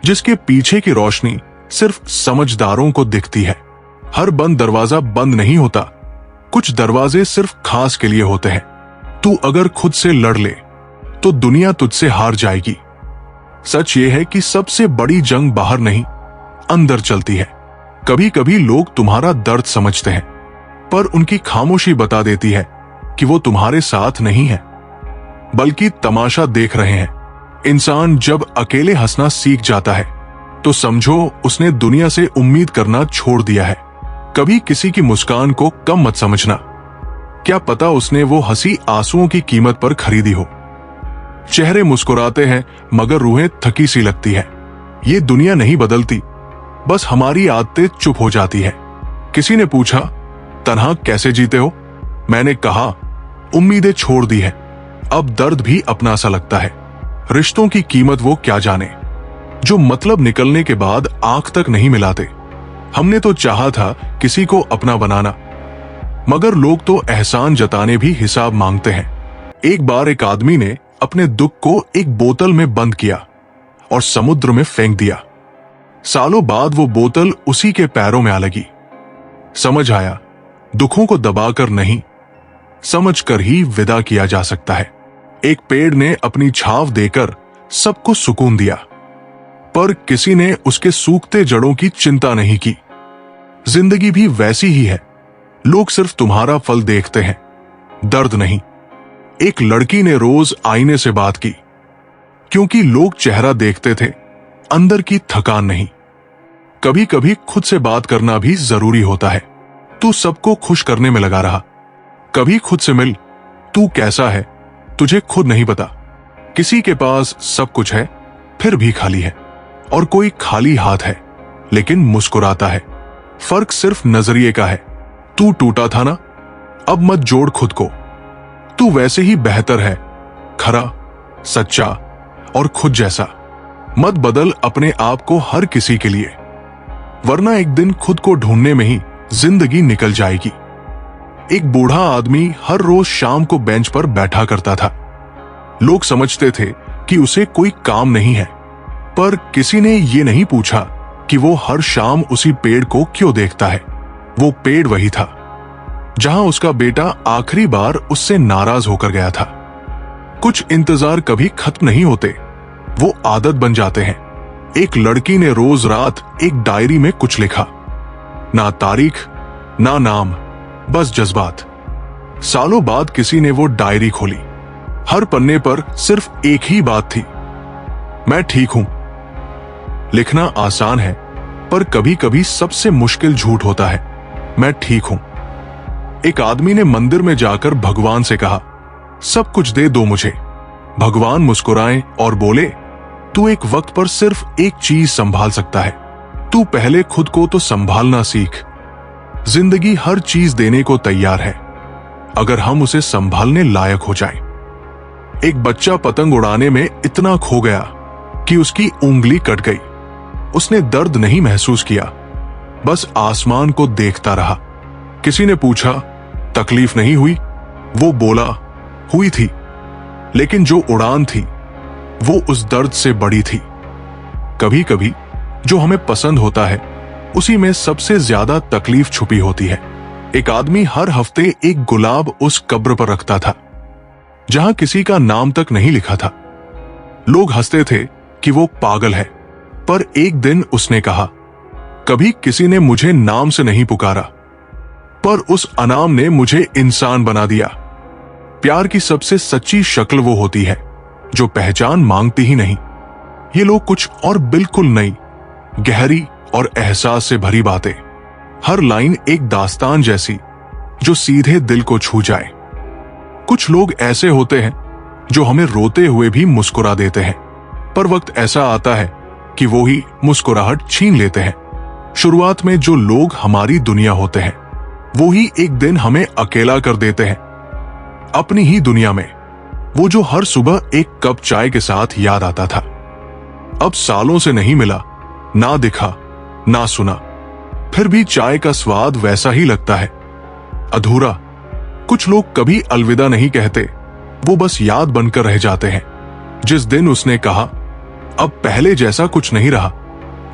जिसके पीछे की रोशनी सिर्फ समझदारों को दिखती है। हर बंद दरवाजा बंद नहीं होता, कुछ दरवाजे सिर्फ खास के लिए होते हैं। तू अगर खुद से लड़ ले तो दुनिया तुझसे हार जाएगी। सच ये है कि सबसे बड़ी जंग बाहर नहीं, अंदर चलती है। कभी कभी लोग तुम्हारा दर्द समझते हैं, पर उनकी खामोशी बता देती है कि वो तुम्हारे साथ नहीं है, बल्कि तमाशा देख रहे हैं। इंसान जब अकेले हंसना सीख जाता है तो समझो उसने दुनिया से उम्मीद करना छोड़ दिया है। कभी किसी की मुस्कान को कम मत समझना, क्या पता उसने वो हंसी आंसुओं की कीमत पर खरीदी हो। चेहरे मुस्कुराते हैं मगर रूहें थकी सी लगती है। ये दुनिया नहीं बदलती, बस हमारी आदतें चुप हो जाती है। किसी ने पूछा तन्हा कैसे जीते हो, मैंने कहा उम्मीदें छोड़ दी है, अब दर्द भी अपना सा लगता है। रिश्तों की कीमत वो क्या जाने जो मतलब निकलने के बाद आंख तक नहीं मिलाते। हमने तो चाहा था किसी को अपना बनाना, मगर लोग तो एहसान जताने भी हिसाब मांगते हैं। एक बार एक आदमी ने अपने दुख को एक बोतल में बंद किया और समुद्र में फेंक दिया। सालों बाद वो बोतल उसी के पैरों में आ लगी। समझ आया दुखों को दबाकर नहीं, समझकर ही विदा किया जा सकता है। एक पेड़ ने अपनी छाव देकर सबको सुकून दिया, पर किसी ने उसके सूखते जड़ों की चिंता नहीं की। जिंदगी भी वैसी ही है, लोग सिर्फ तुम्हारा फल देखते हैं, दर्द नहीं। एक लड़की ने रोज आईने से बात की, क्योंकि लोग चेहरा देखते थे, अंदर की थकान नहीं। कभी कभी खुद से बात करना भी जरूरी होता है। तू सबको खुश करने में लगा रहा, कभी खुद से मिल, तू कैसा है तुझे खुद नहीं पता। किसी के पास सब कुछ है फिर भी खाली है, और कोई खाली हाथ है लेकिन मुस्कुराता है। फर्क सिर्फ नजरिए का है। तू टूटा था ना, अब मत जोड़ खुद को, तू वैसे ही बेहतर है, खरा, सच्चा और खुद जैसा। मत बदल अपने आप को हर किसी के लिए, वरना एक दिन खुद को ढूंढने में ही जिंदगी निकल जाएगी। एक बूढ़ा आदमी हर रोज शाम को बेंच पर बैठा करता था। लोग समझते थे कि उसे कोई काम नहीं है, पर किसी ने ये नहीं पूछा कि वो हर शाम उसी पेड़ को क्यों देखता है। वो पेड़ वही था जहां उसका बेटा आखिरी बार उससे नाराज होकर गया था। कुछ इंतजार कभी खत्म नहीं होते, वो आदत बन जाते हैं। एक लड़की ने रोज रात एक डायरी में कुछ लिखा, ना तारीख ना नाम, बस जज्बात। सालों बाद किसी ने वो डायरी खोली, हर पन्ने पर सिर्फ एक ही बात थी, मैं ठीक हूं। लिखना आसान है, पर कभी कभी सबसे मुश्किल झूठ होता है, मैं ठीक हूं। एक आदमी ने मंदिर में जाकर भगवान से कहा, सब कुछ दे दो मुझे। भगवान मुस्कुराए और बोले, तू एक वक्त पर सिर्फ एक चीज संभाल सकता है, तू पहले खुद को तो संभालना सीख। जिंदगी हर चीज देने को तैयार है, अगर हम उसे संभालने लायक हो जाएं। एक बच्चा पतंग उड़ाने में इतना खो गया कि उसकी उंगली कट गई। उसने दर्द नहीं महसूस किया, बस आसमान को देखता रहा। किसी ने पूछा, तकलीफ नहीं हुई? वो बोला, हुई थी, लेकिन जो उड़ान थी वो उस दर्द से बड़ी थी। कभी कभी जो हमें पसंद होता है उसी में सबसे ज्यादा तकलीफ छुपी होती है। एक आदमी हर हफ्ते एक गुलाब उस कब्र पर रखता था जहां किसी का नाम तक नहीं लिखा था। लोग हंसते थे कि वो पागल है, पर एक दिन उसने कहा, कभी किसी ने मुझे नाम से नहीं पुकारा, पर उस अनाम ने मुझे इंसान बना दिया। प्यार की सबसे सच्ची शक्ल वो होती है जो पहचान मांगती ही नहीं। ये लोग कुछ और बिल्कुल नई, गहरी और एहसास से भरी बातें, हर लाइन एक दास्तान जैसी जो सीधे दिल को छू जाए। कुछ लोग ऐसे होते हैं जो हमें रोते हुए भी मुस्कुरा देते हैं, पर वक्त ऐसा आता है कि वो ही मुस्कुराहट छीन लेते हैं। शुरुआत में जो लोग हमारी दुनिया होते हैं वो ही एक दिन हमें अकेला कर देते हैं अपनी ही दुनिया में। वो जो हर सुबह एक कप चाय के साथ याद आता था, अब सालों से नहीं मिला, ना दिखा ना सुना, फिर भी चाय का स्वाद वैसा ही लगता है, अधूरा। कुछ लोग कभी अलविदा नहीं कहते, वो बस याद बनकर रह जाते हैं। जिस दिन उसने कहा अब पहले जैसा कुछ नहीं रहा,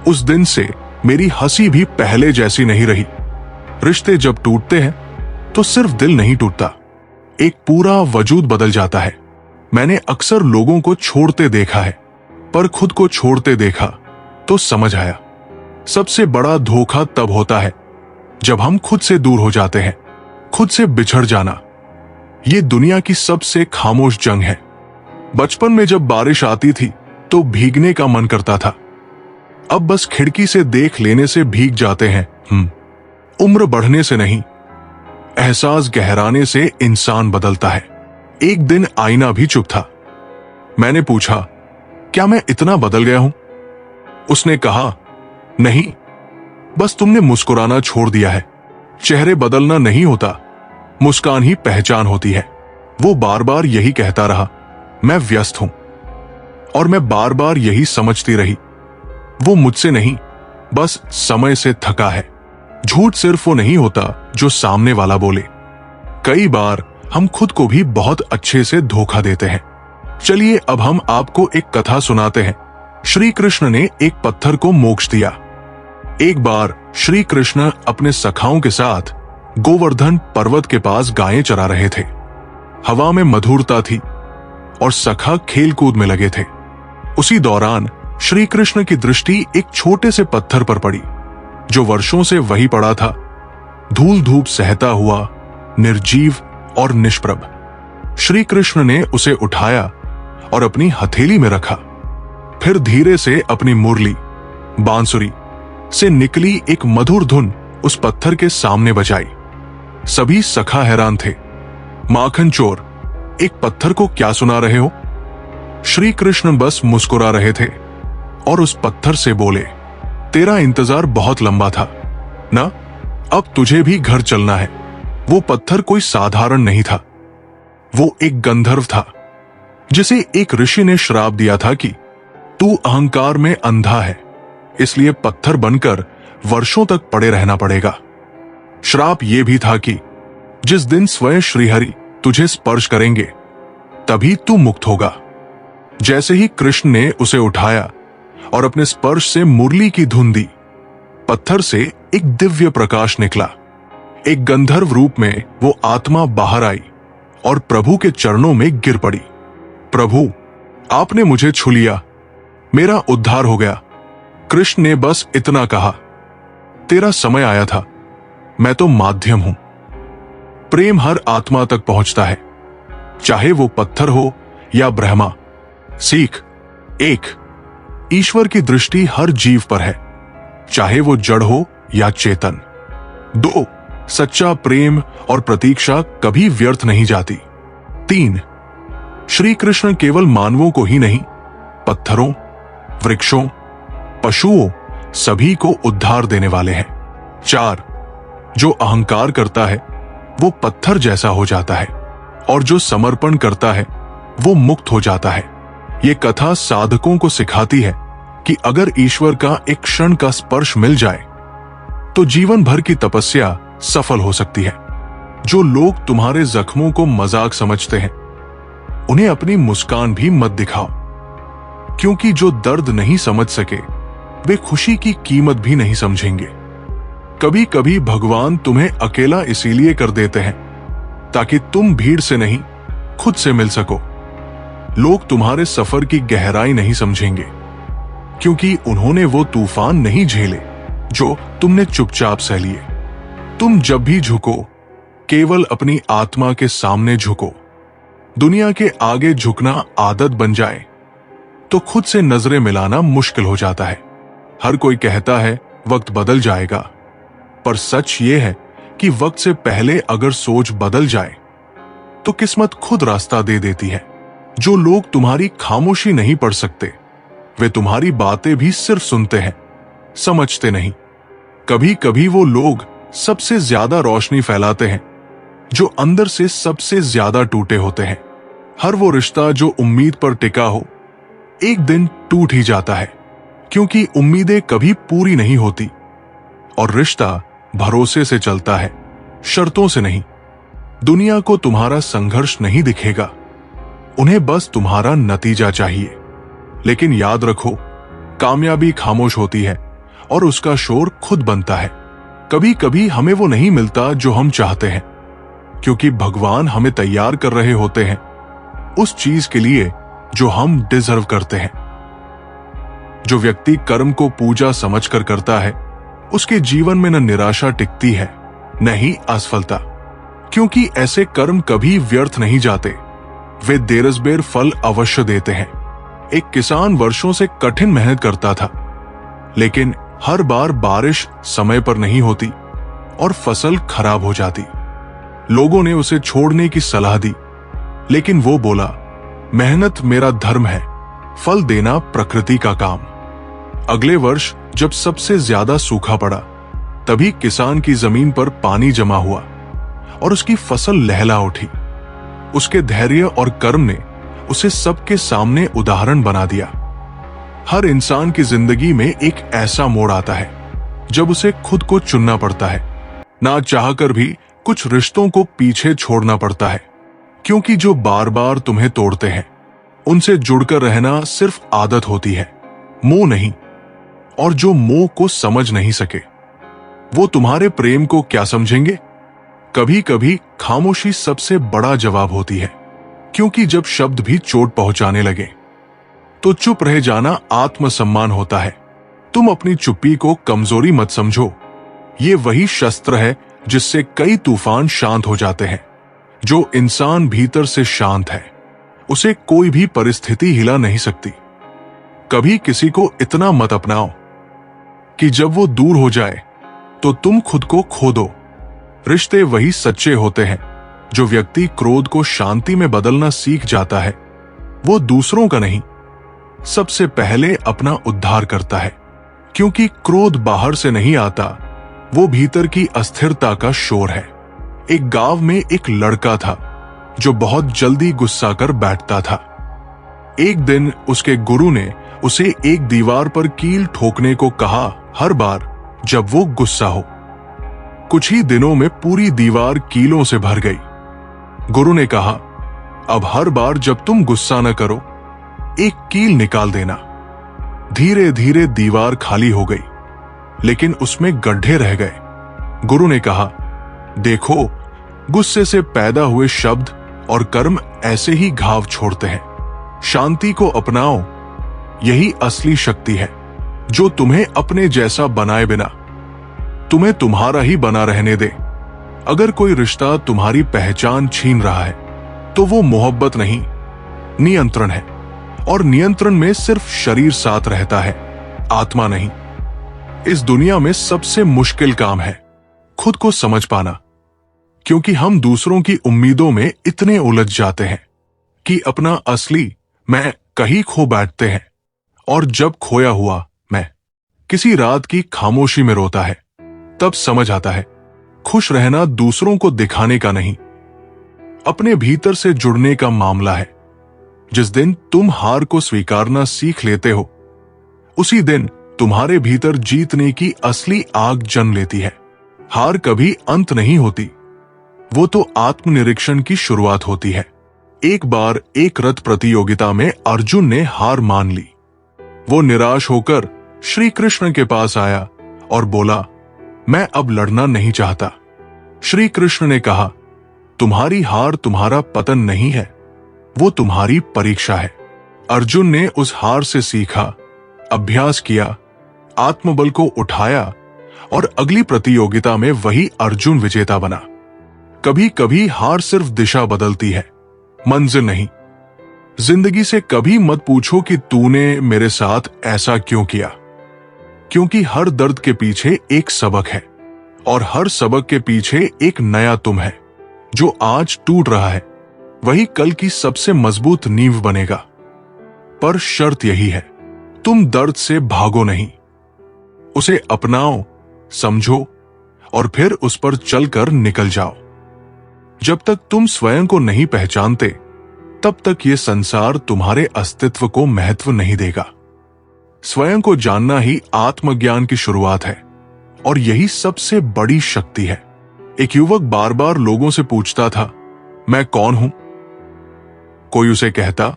उस दिन से मेरी हंसी भी पहले जैसी नहीं रही। रिश्ते जब टूटते हैं तो सिर्फ दिल नहीं टूटता, एक पूरा वजूद बदल जाता है। मैंने अक्सर लोगों को छोड़ते देखा है, पर खुद को छोड़ते देखा तो समझ आया, सबसे बड़ा धोखा तब होता है जब हम खुद से दूर हो जाते हैं। खुद से बिछड़ जाना ये दुनिया की सबसे खामोश जंग है। बचपन में जब बारिश आती थी तो भीगने का मन करता था, अब बस खिड़की से देख लेने से भीग जाते हैं। उम्र बढ़ने से नहीं, एहसास गहराने से इंसान बदलता है। एक दिन आईना भी चुप था। मैंने पूछा, क्या मैं इतना बदल गया हूं? उसने कहा, नहीं, बस तुमने मुस्कुराना छोड़ दिया है। चेहरे बदलना नहीं होता, मुस्कान ही पहचान होती है। वो बार बार यही कहता रहा, मैं व्यस्त हूं, और मैं बार बार यही समझती रही, वो मुझसे नहीं, बस समय से थका है। झूठ सिर्फ वो नहीं होता जो सामने वाला बोले, कई बार हम खुद को भी बहुत अच्छे से धोखा देते हैं। चलिए अब हम आपको एक कथा सुनाते हैं। श्री कृष्ण ने एक पत्थर को मोक्ष दिया। एक बार श्री कृष्ण अपने सखाओं के साथ गोवर्धन पर्वत के पास गायें चरा रहे थे। हवा में मधुरता थी और सखा खेल कूद में लगे थे। उसी दौरान श्री कृष्ण की दृष्टि एक छोटे से पत्थर पर पड़ी जो वर्षों से वही पड़ा था, धूल धूप सहता हुआ, निर्जीव और निष्प्रभ। श्री कृष्ण ने उसे उठाया और अपनी हथेली में रखा, फिर धीरे से अपनी मुरली बांसुरी से निकली एक मधुर धुन उस पत्थर के सामने बजाई। सभी सखा हैरान थे। माखन चोर, एक पत्थर को क्या सुना रहे हो? श्री कृष्ण बस मुस्कुरा रहे थे और उस पत्थर से बोले, तेरा इंतजार बहुत लंबा था ना, अब तुझे भी घर चलना है। वो पत्थर कोई साधारण नहीं था, वो एक गंधर्व था जिसे एक ऋषि ने श्राप दिया था कि तू अहंकार में अंधा है, इसलिए पत्थर बनकर वर्षों तक पड़े रहना पड़ेगा। श्राप यह भी था कि जिस दिन स्वयं श्रीहरि तुझे स्पर्श करेंगे तभी तू मुक्त होगा। जैसे ही कृष्ण ने उसे उठाया और अपने स्पर्श से मुरली की धुन दी, पत्थर से एक दिव्य प्रकाश निकला। एक गंधर्व रूप में वो आत्मा बाहर आई और प्रभु के चरणों में गिर पड़ी। प्रभु, आपने मुझे छू लिया, मेरा उद्धार हो गया। कृष्ण ने बस इतना कहा, तेरा समय आया था, मैं तो माध्यम हूं। प्रेम हर आत्मा तक पहुंचता है, चाहे वो पत्थर हो या ब्रह्मा। सीख एक, ईश्वर की दृष्टि हर जीव पर है, चाहे वो जड़ हो या चेतन। दो, सच्चा प्रेम और प्रतीक्षा कभी व्यर्थ नहीं जाती। तीन, श्री कृष्ण केवल मानवों को ही नहीं, पत्थरों, वृक्षों, पशुओं सभी को उद्धार देने वाले हैं। चार, जो अहंकार करता है वो पत्थर जैसा हो जाता है और जो समर्पण करता है वो मुक्त हो जाता है। ये कथा साधकों को सिखाती है कि अगर ईश्वर का एक क्षण का स्पर्श मिल जाए तो जीवन भर की तपस्या सफल हो सकती है। जो लोग तुम्हारे जख्मों को मजाक समझते हैं उन्हें अपनी मुस्कान भी मत दिखाओ, क्योंकि जो दर्द नहीं समझ सके वे खुशी की कीमत भी नहीं समझेंगे। कभी कभी भगवान तुम्हें अकेला इसीलिए कर देते हैं ताकि तुम भीड़ से नहीं, खुद से मिल सको। लोग तुम्हारे सफर की गहराई नहीं समझेंगे क्योंकि उन्होंने वो तूफान नहीं झेले जो तुमने चुपचाप सह लिए। तुम जब भी झुको केवल अपनी आत्मा के सामने झुको, दुनिया के आगे झुकना आदत बन जाए तो खुद से नजरें मिलाना मुश्किल हो जाता है। हर कोई कहता है वक्त बदल जाएगा, पर सच ये है कि वक्त से पहले अगर सोच बदल जाए तो किस्मत खुद रास्ता दे देती है। जो लोग तुम्हारी खामोशी नहीं पढ़ सकते, वे तुम्हारी बातें भी सिर्फ सुनते हैं, समझते नहीं। कभी कभी वो लोग सबसे ज्यादा रोशनी फैलाते हैं जो अंदर से सबसे ज्यादा टूटे होते हैं। हर वो रिश्ता जो उम्मीद पर टिका हो एक दिन टूट ही जाता है, क्योंकि उम्मीदें कभी पूरी नहीं होती और रिश्ता भरोसे से चलता है, शर्तों से नहीं। दुनिया को तुम्हारा संघर्ष नहीं दिखेगा, उन्हें बस तुम्हारा नतीजा चाहिए। लेकिन याद रखो, कामयाबी खामोश होती है और उसका शोर खुद बनता है। कभी कभी हमें वो नहीं मिलता जो हम चाहते हैं, क्योंकि भगवान हमें तैयार कर रहे होते हैं उस चीज के लिए जो हम डिजर्व करते हैं। जो व्यक्ति कर्म को पूजा समझकर करता है, उसके जीवन में न निराशा टिकती है न ही असफलता, क्योंकि ऐसे कर्म कभी व्यर्थ नहीं जाते, वे देरसबेर फल अवश्य देते हैं। एक किसान वर्षों से कठिन मेहनत करता था, लेकिन हर बार बारिश समय पर नहीं होती और फसल खराब हो जाती। लोगों ने उसे छोड़ने की सलाह दी, लेकिन वो बोला, मेहनत मेरा धर्म है, फल देना प्रकृति का काम। अगले वर्ष जब सबसे ज्यादा सूखा पड़ा, तभी किसान की जमीन पर पानी जमा हुआ और उसकी फसल लहला उठी। उसके धैर्य और कर्म ने उसे सबके सामने उदाहरण बना दिया। हर इंसान की जिंदगी में एक ऐसा मोड़ आता है जब उसे खुद को चुनना पड़ता है। ना चाहकर भी कुछ रिश्तों को पीछे छोड़ना पड़ता है, क्योंकि जो बार बार तुम्हें तोड़ते हैं उनसे जुड़कर रहना सिर्फ आदत होती है, मोह नहीं। और जो मोह को समझ नहीं सके वो तुम्हारे प्रेम को क्या समझेंगे। कभी कभी खामोशी सबसे बड़ा जवाब होती है, क्योंकि जब शब्द भी चोट पहुंचाने लगे तो चुप रह जाना आत्मसम्मान होता है। तुम अपनी चुप्पी को कमजोरी मत समझो, ये वही शस्त्र है जिससे कई तूफान शांत हो जाते हैं। जो इंसान भीतर से शांत है, उसे कोई भी परिस्थिति हिला नहीं सकती। कभी किसी को इतना मत अपनाओ कि जब वो दूर हो जाए तो तुम खुद को खो दो। रिश्ते वही सच्चे होते हैं जो व्यक्ति क्रोध को शांति में बदलना सीख जाता है। वो दूसरों का नहीं, सबसे पहले अपना उद्धार करता है, क्योंकि क्रोध बाहर से नहीं आता, वो भीतर की अस्थिरता का शोर है। एक गांव में एक लड़का था जो बहुत जल्दी गुस्सा कर बैठता था। एक दिन उसके गुरु ने उसे एक दीवार पर कील ठोकने को कहा हर बार जब वो गुस्सा हो। कुछ ही दिनों में पूरी दीवार कीलों से भर गई। गुरु ने कहा, अब हर बार जब तुम गुस्सा न करो, एक कील निकाल देना। धीरे धीरे दीवार खाली हो गई, लेकिन उसमें गड्ढे रह गए। गुरु ने कहा, देखो, गुस्से से पैदा हुए शब्द और कर्म ऐसे ही घाव छोड़ते हैं। शांति को अपनाओ, यही असली शक्ति है जो तुम्हें अपने जैसा बनाए बिना तुम्हें तुम्हारा ही बना रहने दे। अगर कोई रिश्ता तुम्हारी पहचान छीन रहा है तो वो मोहब्बत नहीं, नियंत्रण है। और नियंत्रण में सिर्फ शरीर साथ रहता है, आत्मा नहीं। इस दुनिया में सबसे मुश्किल काम है खुद को समझ पाना, क्योंकि हम दूसरों की उम्मीदों में इतने उलझ जाते हैं कि अपना असली मैं कहीं खो बैठते हैं। और जब खोया हुआ मैं किसी रात की खामोशी में रोता है, तब समझ आता है खुश रहना दूसरों को दिखाने का नहीं, अपने भीतर से जुड़ने का मामला है। जिस दिन तुम हार को स्वीकारना सीख लेते हो, उसी दिन तुम्हारे भीतर जीतने की असली आग जन्म लेती है। हार कभी अंत नहीं होती, वो तो आत्मनिरीक्षण की शुरुआत होती है। एक बार एक रथ प्रतियोगिता में अर्जुन ने हार मान ली। वो निराश होकर श्री कृष्ण के पास आया और बोला, मैं अब लड़ना नहीं चाहता। श्री कृष्ण ने कहा, तुम्हारी हार तुम्हारा पतन नहीं है, वो तुम्हारी परीक्षा है। अर्जुन ने उस हार से सीखा, अभ्यास किया, आत्मबल को उठाया और अगली प्रतियोगिता में वही अर्जुन विजेता बना। कभी कभी हार सिर्फ दिशा बदलती है, मंजिल नहीं। जिंदगी से कभी मत पूछो कि तूने मेरे साथ ऐसा क्यों किया, क्योंकि हर दर्द के पीछे एक सबक है और हर सबक के पीछे एक नया तुम है। जो आज टूट रहा है वही कल की सबसे मजबूत नींव बनेगा। पर शर्त यही है, तुम दर्द से भागो नहीं, उसे अपनाओ, समझो और फिर उस पर चलकर निकल जाओ। जब तक तुम स्वयं को नहीं पहचानते तब तक ये संसार तुम्हारे अस्तित्व को महत्व नहीं देगा। स्वयं को जानना ही आत्मज्ञान की शुरुआत है और यही सबसे बड़ी शक्ति है। एक युवक बार बार लोगों से पूछता था, मैं कौन हूं? कोई उसे कहता,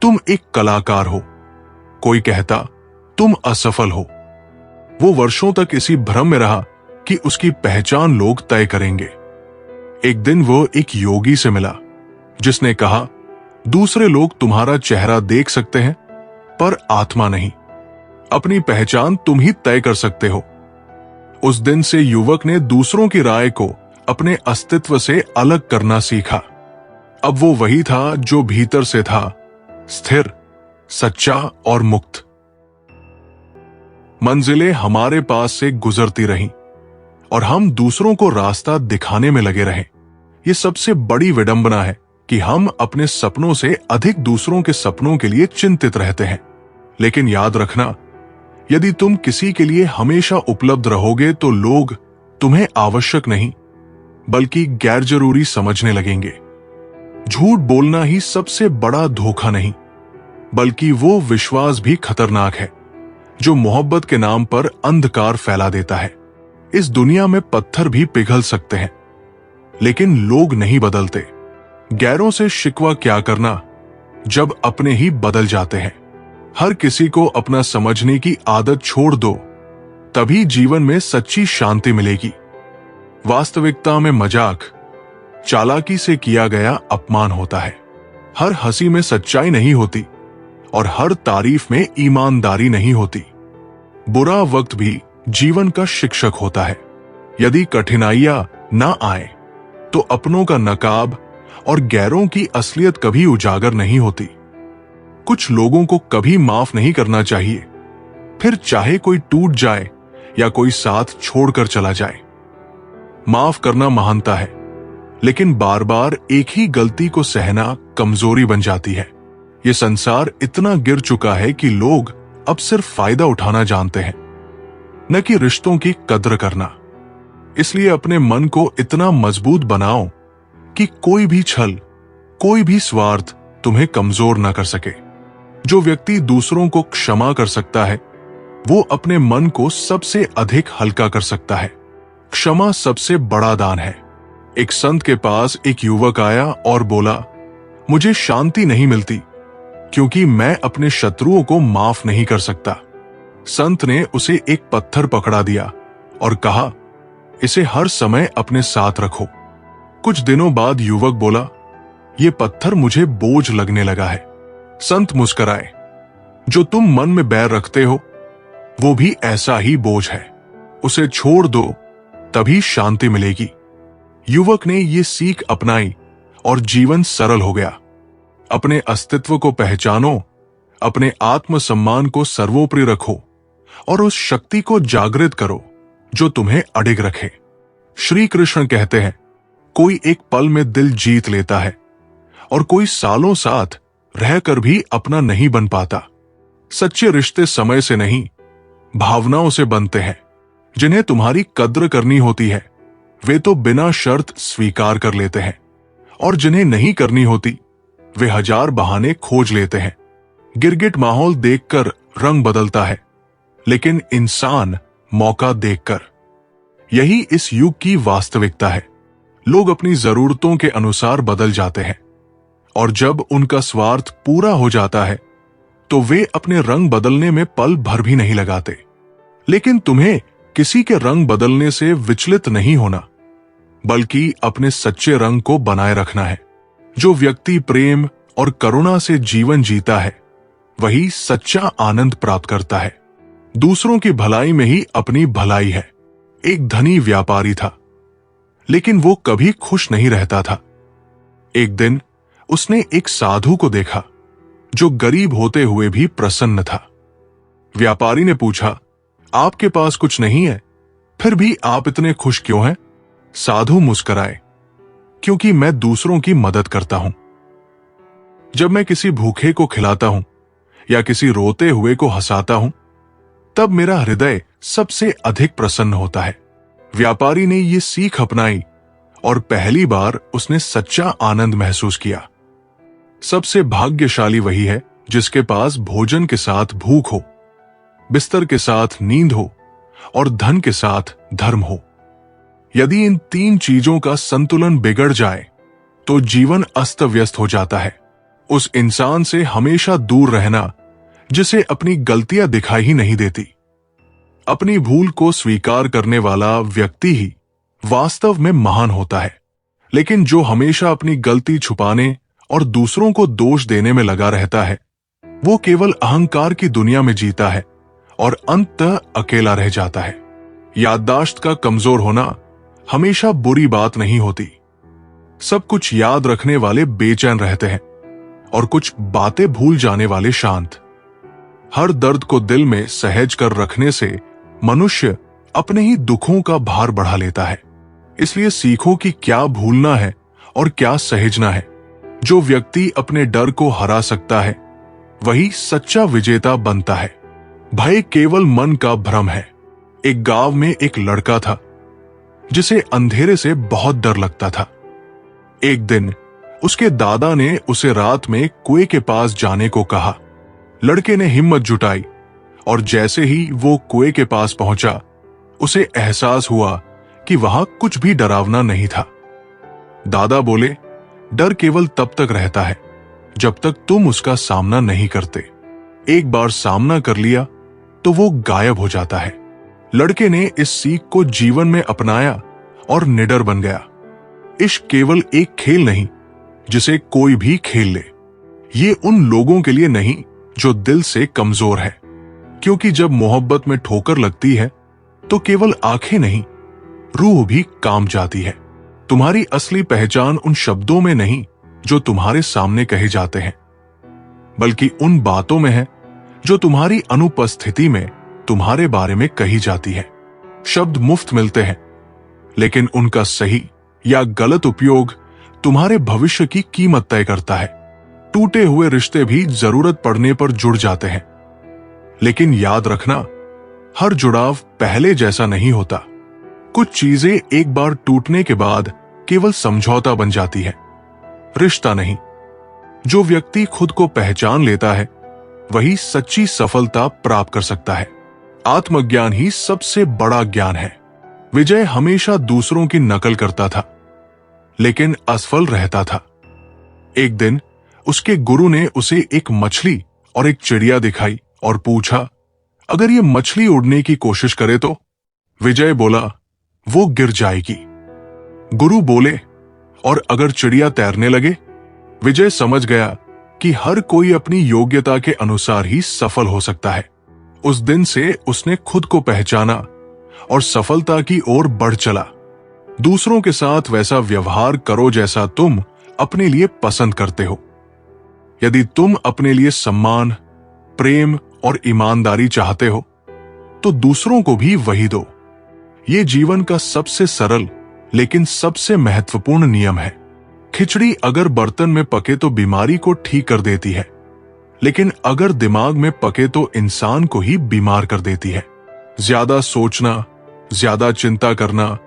तुम एक कलाकार हो। कोई कहता, तुम असफल हो। वो वर्षों तक इसी भ्रम में रहा कि उसकी पहचान लोग तय करेंगे। एक दिन वो एक योगी से मिला जिसने कहा, दूसरे लोग तुम्हारा चेहरा देख सकते हैं पर आत्मा नहीं। अपनी पहचान तुम ही तय कर सकते हो। उस दिन से युवक ने दूसरों की राय को अपने अस्तित्व से अलग करना सीखा। अब वो वही था जो भीतर से था, स्थिर, सच्चा और मुक्त। मंजिलें हमारे पास से गुजरती रहीं और हम दूसरों को रास्ता दिखाने में लगे रहे। ये सबसे बड़ी विडंबना है कि हम अपने सपनों से अधिक दूसरों के सपनों के लिए चिंतित रहते हैं। लेकिन याद रखना, यदि तुम किसी के लिए हमेशा उपलब्ध रहोगे तो लोग तुम्हें आवश्यक नहीं बल्कि गैर जरूरी समझने लगेंगे। झूठ बोलना ही सबसे बड़ा धोखा नहीं बल्कि वो विश्वास भी खतरनाक है जो मोहब्बत के नाम पर अंधकार फैला देता है। इस दुनिया में पत्थर भी पिघल सकते हैं लेकिन लोग नहीं बदलते। गैरों से शिकवा क्या करना जब अपने ही बदल जाते हैं। हर किसी को अपना समझने की आदत छोड़ दो, तभी जीवन में सच्ची शांति मिलेगी। वास्तविकता में मजाक, चालाकी से किया गया अपमान होता है। हर हंसी में सच्चाई नहीं होती और हर तारीफ में ईमानदारी नहीं होती। बुरा वक्त भी जीवन का शिक्षक होता है। यदि कठिनाइयां ना आए तो अपनों का नकाब और गैरों की असलियत कभी उजागर नहीं होती। कुछ लोगों को कभी माफ नहीं करना चाहिए, फिर चाहे कोई टूट जाए या कोई साथ छोड़कर चला जाए। माफ करना महानता है, लेकिन बार बार एक ही गलती को सहना कमजोरी बन जाती है। ये संसार इतना गिर चुका है कि लोग अब सिर्फ फायदा उठाना जानते हैं, न कि रिश्तों की कद्र करना। इसलिए अपने मन को इतना मजबूत बनाओ कि कोई भी छल, कोई भी स्वार्थ तुम्हें कमजोर न कर सके। जो व्यक्ति दूसरों को क्षमा कर सकता है वो अपने मन को सबसे अधिक हल्का कर सकता है। क्षमा सबसे बड़ा दान है। एक संत के पास एक युवक आया और बोला, मुझे शांति नहीं मिलती क्योंकि मैं अपने शत्रुओं को माफ नहीं कर सकता। संत ने उसे एक पत्थर पकड़ा दिया और कहा, इसे हर समय अपने साथ रखो। कुछ दिनों बाद युवक बोला, ये पत्थर मुझे बोझ लगने लगा है। संत मुस्कुराए, जो तुम मन में बैर रखते हो वो भी ऐसा ही बोझ है, उसे छोड़ दो, तभी शांति मिलेगी। युवक ने ये सीख अपनाई और जीवन सरल हो गया। अपने अस्तित्व को पहचानो, अपने आत्मसम्मान को सर्वोपरि रखो और उस शक्ति को जागृत करो जो तुम्हें अडिग रखे। श्री कृष्ण कहते हैं, कोई एक पल में दिल जीत लेता है और कोई सालों साथ रहकर भी अपना नहीं बन पाता। सच्चे रिश्ते समय से नहीं, भावनाओं से बनते हैं। जिन्हें तुम्हारी कद्र करनी होती है वे तो बिना शर्त स्वीकार कर लेते हैं और जिन्हें नहीं करनी होती वे हजार बहाने खोज लेते हैं। गिरगिट माहौल देखकर रंग बदलता है, लेकिन इंसान मौका देखकर। यही इस युग की वास्तविकता है। लोग अपनी जरूरतों के अनुसार बदल जाते हैं और जब उनका स्वार्थ पूरा हो जाता है तो वे अपने रंग बदलने में पल भर भी नहीं लगाते। लेकिन तुम्हें किसी के रंग बदलने से विचलित नहीं होना, बल्कि अपने सच्चे रंग को बनाए रखना है। जो व्यक्ति प्रेम और करुणा से जीवन जीता है वही सच्चा आनंद प्राप्त करता है। दूसरों की भलाई में ही अपनी भलाई है। एक धनी व्यापारी था, लेकिन वो कभी खुश नहीं रहता था। एक दिन उसने एक साधु को देखा जो गरीब होते हुए भी प्रसन्न था। व्यापारी ने पूछा, आपके पास कुछ नहीं है, फिर भी आप इतने खुश क्यों हैं? साधु मुस्कुराए, क्योंकि मैं दूसरों की मदद करता हूं। जब मैं किसी भूखे को खिलाता हूं या किसी रोते हुए को हंसाता हूं, तब मेरा हृदय सबसे अधिक प्रसन्न होता है। व्यापारी ने यह सीख अपनाई और पहली बार उसने सच्चा आनंद महसूस किया। सबसे भाग्यशाली वही है जिसके पास भोजन के साथ भूख हो, बिस्तर के साथ नींद हो और धन के साथ धर्म हो। यदि इन तीन चीजों का संतुलन बिगड़ जाए तो जीवन अस्त व्यस्त हो जाता है। उस इंसान से हमेशा दूर रहना जिसे अपनी गलतियां दिखाई ही नहीं देती। अपनी भूल को स्वीकार करने वाला व्यक्ति ही वास्तव में महान होता है। लेकिन जो हमेशा अपनी गलती छुपाने और दूसरों को दोष देने में लगा रहता है, वो केवल अहंकार की दुनिया में जीता है और अंततः अकेला रह जाता है। याददाश्त का कमजोर होना हमेशा बुरी बात नहीं होती। सब कुछ याद रखने वाले बेचैन रहते हैं और कुछ बातें भूल जाने वाले शांत। हर दर्द को दिल में सहज कर रखने से मनुष्य अपने ही दुखों का भार बढ़ा लेता है। इसलिए सीखो कि क्या भूलना है और क्या सहेजना है। जो व्यक्ति अपने डर को हरा सकता है वही सच्चा विजेता बनता है। भय केवल मन का भ्रम है। एक गांव में एक लड़का था जिसे अंधेरे से बहुत डर लगता था। एक दिन उसके दादा ने उसे रात में कुएं के पास जाने को कहा। लड़के ने हिम्मत जुटाई और जैसे ही वो कुएं के पास पहुंचा, उसे एहसास हुआ कि वहां कुछ भी डरावना नहीं था। दादा बोले, डर केवल तब तक रहता है जब तक तुम उसका सामना नहीं करते। एक बार सामना कर लिया तो वो गायब हो जाता है। लड़के ने इस सीख को जीवन में अपनाया और निडर बन गया। इश्क केवल एक खेल नहीं जिसे कोई भी खेल ले। ये उन लोगों के लिए नहीं जो दिल से कमजोर है, क्योंकि जब मोहब्बत में ठोकर लगती है तो केवल आंखें नहीं, रूह भी काम जाती है। तुम्हारी असली पहचान उन शब्दों में नहीं जो तुम्हारे सामने कहे जाते हैं, बल्कि उन बातों में है जो तुम्हारी अनुपस्थिति में तुम्हारे बारे में कही जाती है। शब्द मुफ्त मिलते हैं, लेकिन उनका सही या गलत उपयोग तुम्हारे भविष्य की कीमत तय करता है। टूटे हुए रिश्ते भी जरूरत पड़ने पर जुड़ जाते हैं, लेकिन याद रखना, हर जुड़ाव पहले जैसा नहीं होता। कुछ चीजें एक बार टूटने के बाद केवल समझौता बन जाती है, रिश्ता नहीं। जो व्यक्ति खुद को पहचान लेता है वही सच्ची सफलता प्राप्त कर सकता है। आत्मज्ञान ही सबसे बड़ा ज्ञान है। विजय हमेशा दूसरों की नकल करता था, लेकिन असफल रहता था। एक दिन उसके गुरु ने उसे एक मछली और एक चिड़िया दिखाई और पूछा, अगर ये मछली उड़ने की कोशिश करे तो? विजय बोला, वो गिर जाएगी। गुरु बोले, और अगर चिड़िया तैरने लगे? विजय समझ गया कि हर कोई अपनी योग्यता के अनुसार ही सफल हो सकता है। उस दिन से उसने खुद को पहचाना और सफलता की ओर बढ़ चला। दूसरों के साथ वैसा व्यवहार करो जैसा तुम अपने लिए पसंद करते हो। यदि तुम अपने लिए सम्मान, प्रेम और ईमानदारी चाहते हो तो दूसरों को भी वही दो। ये जीवन का सबसे सरल लेकिन सबसे महत्वपूर्ण नियम है। खिचड़ी अगर बर्तन में पके तो बीमारी को ठीक कर देती है, लेकिन अगर दिमाग में पके तो इंसान को ही बीमार कर देती है। ज्यादा सोचना, ज्यादा चिंता करना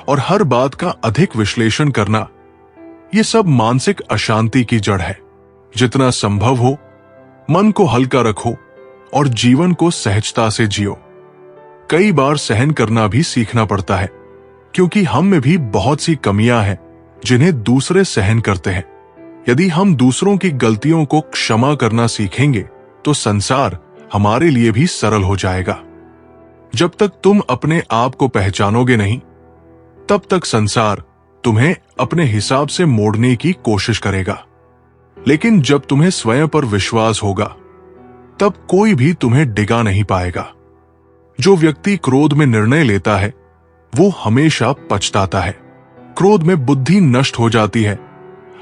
और हर बात का अधिक विश्लेषण करना, ये सब मानसिक अशांति की जड़ है। जितना संभव हो मन को हल्का रखो और जीवन को सहजता से जियो। कई बार सहन करना भी सीखना पड़ता है, क्योंकि हम में भी बहुत सी कमियां हैं जिन्हें दूसरे सहन करते हैं। यदि हम दूसरों की गलतियों को क्षमा करना सीखेंगे तो संसार हमारे लिए भी सरल हो जाएगा। जब तक तुम अपने आप को पहचानोगे नहीं, तब तक संसार तुम्हें अपने हिसाब से मोड़ने की कोशिश करेगा। लेकिन जब तुम्हें स्वयं पर विश्वास होगा, तब कोई भी तुम्हें डिगा नहीं पाएगा। जो व्यक्ति क्रोध में निर्णय लेता है वो हमेशा पछताता है। क्रोध में बुद्धि नष्ट हो जाती है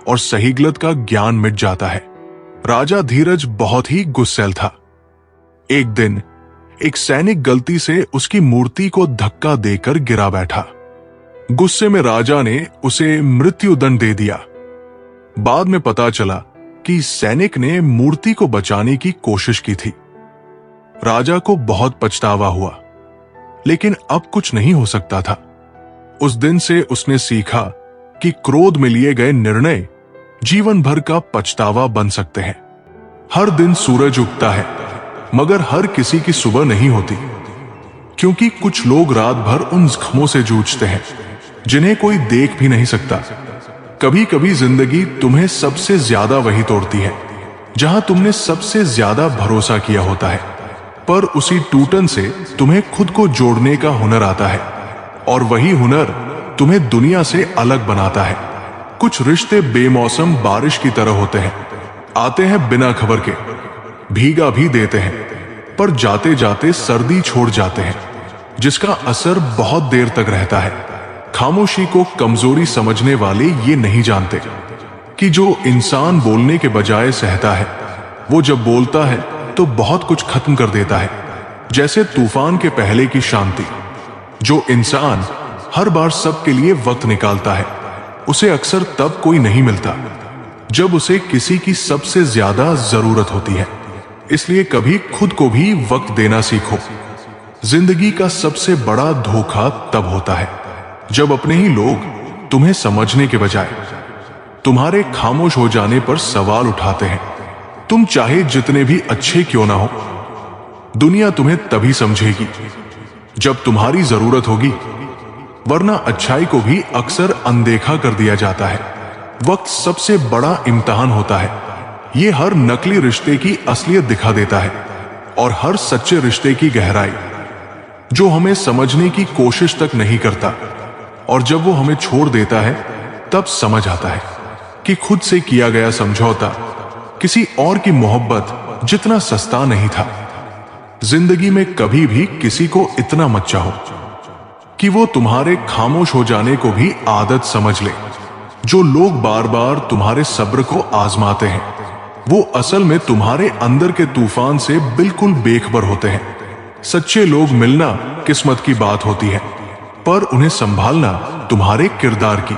और सही गलत का ज्ञान मिट जाता है। राजा धीरज बहुत ही गुस्सैल था। एक दिन एक सैनिक गलती से उसकी मूर्ति को धक्का देकर गिरा बैठा। गुस्से में राजा ने उसे मृत्युदंड दे दिया। बाद में पता चला कि सैनिक ने मूर्ति को बचाने की कोशिश की थी। राजा को बहुत पछतावा हुआ, लेकिन अब कुछ नहीं हो सकता था। उस दिन से उसने सीखा कि क्रोध में लिए गए निर्णय जीवन भर का पछतावा बन सकते हैं। हर दिन सूरज उगता है, मगर हर किसी की सुबह नहीं होती, क्योंकि कुछ लोग रात भर उन जख्मों से जूझते हैं जिन्हें कोई देख भी नहीं सकता। कभी कभी जिंदगी तुम्हें सबसे ज्यादा वही तोड़ती है जहां तुमने सबसे ज्यादा भरोसा किया होता है, पर उसी टूटन से तुम्हें खुद को जोड़ने का हुनर आता है, और वही हुनर तुम्हें दुनिया से अलग बनाता है। कुछ रिश्ते बेमौसम बारिश की तरह होते हैं, आते हैं बिना खबर के, भीगा भी देते हैं, पर जाते जाते सर्दी छोड़ जाते हैं, जिसका असर बहुत देर तक रहता है। खामोशी को कमजोरी समझने वाले ये नहीं जानते कि जो इंसान बोलने के बजाय सहता है, वो जब बोलता है तो बहुत कुछ खत्म कर देता है, जैसे तूफान के पहले की शांति। जो इंसान हर बार सबके लिए वक्त निकालता है, उसे अक्सर तब कोई नहीं मिलता जब उसे किसी की सबसे ज्यादा जरूरत होती है। इसलिए कभी खुद को भी वक्त देना सीखो। जिंदगी का सबसे बड़ा धोखा तब होता है जब अपने ही लोग तुम्हें समझने के बजाय तुम्हारे खामोश हो जाने पर सवाल उठाते हैं। तुम चाहे जितने भी अच्छे क्यों ना हो, दुनिया तुम्हें तभी समझेगी जब तुम्हारी जरूरत होगी, वरना अच्छाई को भी अक्सर अनदेखा कर दिया जाता है। वक्त सबसे बड़ा इम्तिहान होता है। ये हर नकली रिश्ते की असलियत दिखा देता है और हर सच्चे रिश्ते की गहराई, जो हमें समझने की कोशिश तक नहीं करता। और जब वो हमें छोड़ देता है, तब समझ आता है कि खुद से किया गया समझौता किसी और की मोहब्बत जितना सस्ता नहीं था। जिंदगी में कभी भी किसी को इतना मत चाहो कि वो तुम्हारे खामोश हो जाने को भी आदत समझ ले। जो लोग बार बार तुम्हारे सब्र को आजमाते हैं, वो असल में तुम्हारे अंदर के तूफान से बिल्कुल बेखबर होते हैं। सच्चे लोग मिलना किस्मत की बात होती है, पर उन्हें संभालना तुम्हारे किरदार की,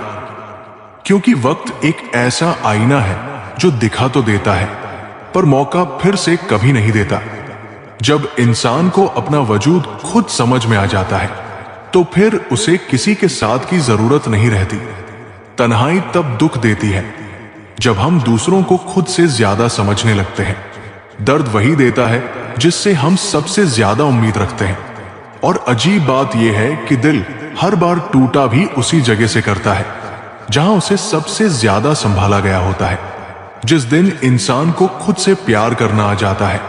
क्योंकि वक्त एक ऐसा आईना है जो दिखा तो देता है, पर मौका फिर से कभी नहीं देता। जब इंसान को अपना वजूद खुद समझ में आ जाता है, तो फिर उसे किसी के साथ की जरूरत नहीं रहती। तन्हाई तब दुख देती है जब हम दूसरों को खुद से ज्यादा समझने लगते हैं। दर्द वही देता है जिससे हम सबसे ज्यादा उम्मीद रखते हैं। और अजीब बात यह है कि दिल हर बार टूटा भी उसी जगह से करता है जहां उसे सबसे ज्यादा संभाला गया होता है। जिस दिन इंसान को खुद से प्यार करना आ जाता है,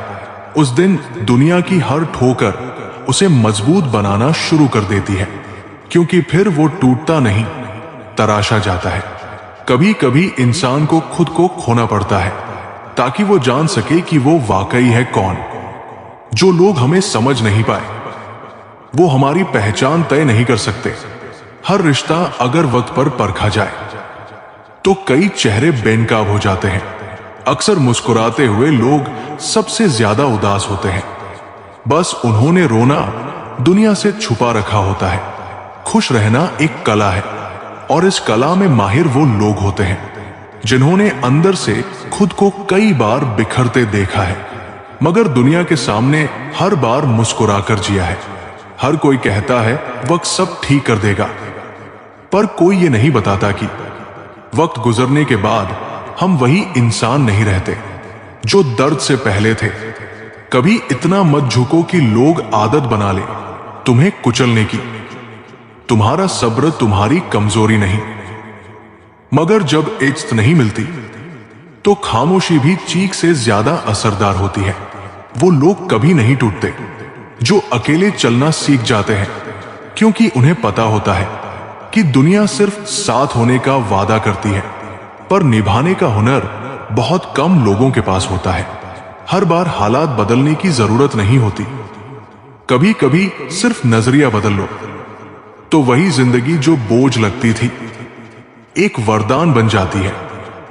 उस दिन दुनिया की हर ठोकर उसे मजबूत बनाना शुरू कर देती है, क्योंकि फिर वो टूटता नहीं, तराशा जाता है। कभी कभी इंसान को खुद को खोना पड़ता है ताकि वो जान सके कि वो वाकई है कौन। जो लोग हमें समझ नहीं पाए, वो हमारी पहचान तय नहीं कर सकते। हर रिश्ता अगर वक्त पर परखा जाए तो कई चेहरे बेनकाब हो जाते हैं। अक्सर मुस्कुराते हुए लोग सबसे ज्यादा उदास होते हैं। बस उन्होंने रोना दुनिया से छुपा रखा होता है। खुश रहना एक कला है, और इस कला में माहिर वो लोग होते हैं जिन्होंने अंदर से खुद को कई बार बिखरते देखा है, मगर दुनिया के सामने हर बार मुस्कुराकर जिया है। हर कोई कहता है वक्त सब ठीक कर देगा, पर कोई ये नहीं बताता कि वक्त गुजरने के बाद हम वही इंसान नहीं रहते जो दर्द से पहले थे। कभी इतना मत झुको कि लोग आदत बना ले तुम्हें कुचलने की। तुम्हारा सब्र तुम्हारी कमजोरी नहीं, मगर जब इज्जत नहीं मिलती तो खामोशी भी चीख से ज्यादा असरदार होती है। वो लोग कभी नहीं टूटते जो अकेले चलना सीख जाते हैं, क्योंकि उन्हें पता होता है कि दुनिया सिर्फ साथ होने का वादा करती है, पर निभाने का हुनर बहुत कम लोगों के पास होता है। हर बार हालात बदलने की जरूरत नहीं होती, कभी कभी सिर्फ नजरिया बदल लो तो वही जिंदगी जो बोझ लगती थी एक वरदान बन जाती है।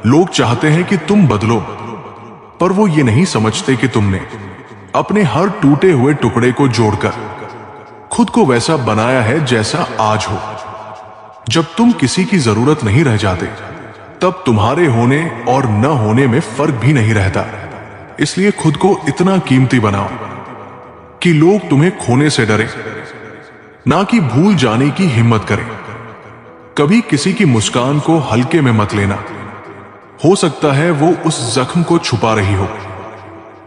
लोग चाहते हैं कि तुम बदलो, पर वो ये नहीं समझते कि तुमने अपने हर टूटे हुए टुकड़े को जोड़कर खुद को वैसा बनाया है जैसा आज हो। जब तुम किसी की जरूरत नहीं रह जाते, तब तुम्हारे होने और न होने में फर्क भी नहीं रहता। इसलिए खुद को इतना कीमती बनाओ कि लोग तुम्हें खोने से डरे, ना कि भूल जाने की हिम्मत करें। कभी किसी की मुस्कान को हल्के में मत लेना। हो सकता है वो उस जख्म को छुपा रही हो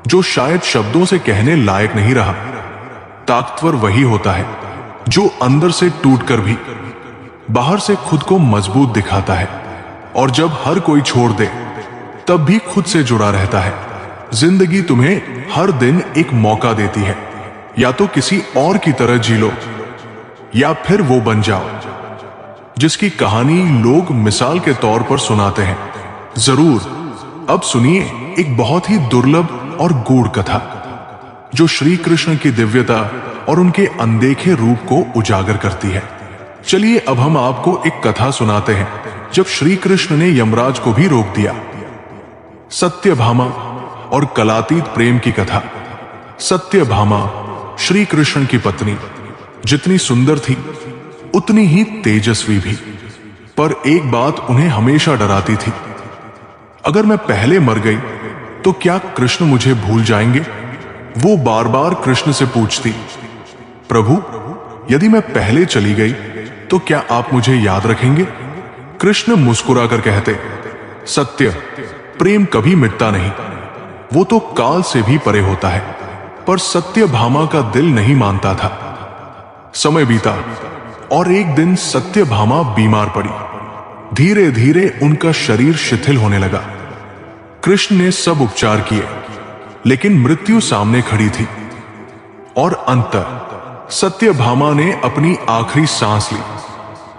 जो शायद शब्दों से कहने लायक नहीं रहा। ताकतवर वही होता है जो अंदर से टूटकर भी बाहर से खुद को मजबूत दिखाता है। और जब हर कोई छोड़ दे, तब भी खुद से जुड़ा रहता है। जिंदगी तुम्हें हर दिन एक मौका देती है। या तो किसी और की तरह जी लो, या फिर वो बन जाओ जिसकी कहानी लोग मिसाल के तौर पर सुनाते हैं। जरूर। अब सुनिए एक बहुत ही दुर्लभ और गूढ़ कथा जो श्री कृष्ण की दिव्यता और उनके अनदेखे रूप को उजागर करती है। चलिए अब हम आपको एक कथा सुनाते हैं जब श्री कृष्ण ने यमराज को भी रोक दिया। सत्यभामा और कलातीत प्रेम की कथा। सत्यभामा श्री कृष्ण की पत्नी जितनी सुंदर थी, उतनी ही तेजस्वी भी। पर एक बात उन्हें हमेशा डराती थी, अगर मैं पहले मर गई तो क्या कृष्ण मुझे भूल जाएंगे? वो बार बार कृष्ण से पूछती, प्रभु, यदि मैं पहले चली गई तो क्या आप मुझे याद रखेंगे? कृष्ण मुस्कुराकर कहते, सत्य, प्रेम कभी मिटता नहीं, वो तो काल से भी परे होता है। पर सत्यभामा का दिल नहीं मानता था। समय बीता और एक दिन सत्यभामा बीमार पड़ी। धीरे धीरे उनका शरीर शिथिल होने लगा। कृष्ण ने सब उपचार किए, लेकिन मृत्यु सामने खड़ी थी। और अंततः सत्यभामा ने अपनी आखिरी सांस ली।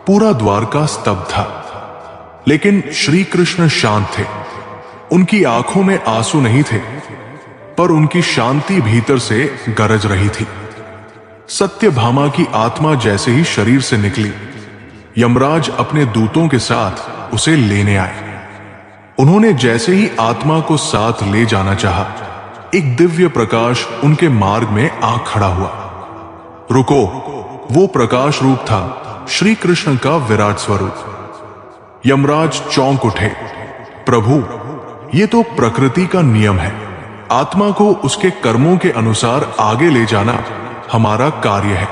पूरा द्वारका स्तब्ध था, लेकिन श्री कृष्ण शांत थे। उनकी आंखों में आंसू नहीं थे, पर उनकी शांति भीतर से गरज रही थी। सत्यभामा की आत्मा जैसे ही शरीर से निकली, यमराज अपने दूतों के साथ उसे लेने आए। उन्होंने जैसे ही आत्मा को साथ ले जाना चाहा, एक दिव्य प्रकाश उनके मार्ग में आ खड़ा हुआ। रुको, वो प्रकाश रूप था श्री कृष्ण का विराट स्वरूप। यमराज चौंक उठे। प्रभु, ये तो प्रकृति का नियम है। आत्मा को उसके कर्मों के अनुसार आगे ले जाना हमारा कार्य है।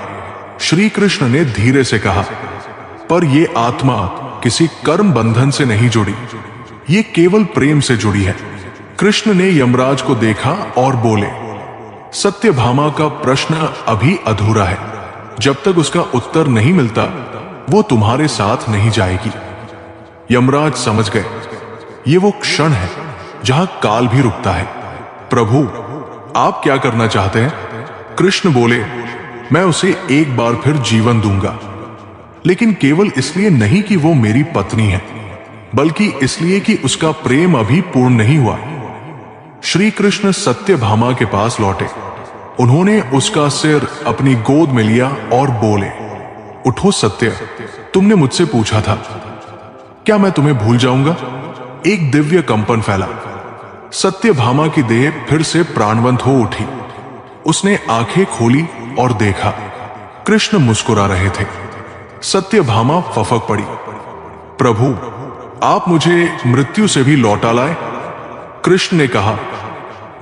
श्री कृष्ण ने धीरे से कहा, पर यह आत्मा किसी कर्म बंधन से नहीं जुड़ी, ये केवल प्रेम से जुड़ी है। कृष्ण ने यमराज को देखा और बोले, सत्यभामा का प्रश्न अभी अधूरा है। जब तक उसका उत्तर नहीं मिलता, वो तुम्हारे साथ नहीं जाएगी। यमराज समझ गए, ये वो क्षण है जहां काल भी रुकता है। प्रभु, आप क्या करना चाहते हैं? कृष्ण बोले, मैं उसे एक बार फिर जीवन दूंगा, लेकिन केवल इसलिए नहीं कि वो मेरी पत्नी है, बल्कि इसलिए कि उसका प्रेम अभी पूर्ण नहीं हुआ। श्री कृष्ण सत्यभामा के पास लौटे। उन्होंने उसका सिर अपनी गोद में लिया और बोले, उठो सत्य, तुमने मुझसे पूछा था, क्या मैं तुम्हें भूल जाऊंगा? एक दिव्य कंपन फैला। सत्यभामा की देह फिर से प्राणवंत हो उठी। उसने आंखें खोली और देखा, कृष्ण मुस्कुरा रहे थे। सत्यभामा फफक पड़ी। प्रभु, आप मुझे मृत्यु से भी लौटा लाए। कृष्ण ने कहा,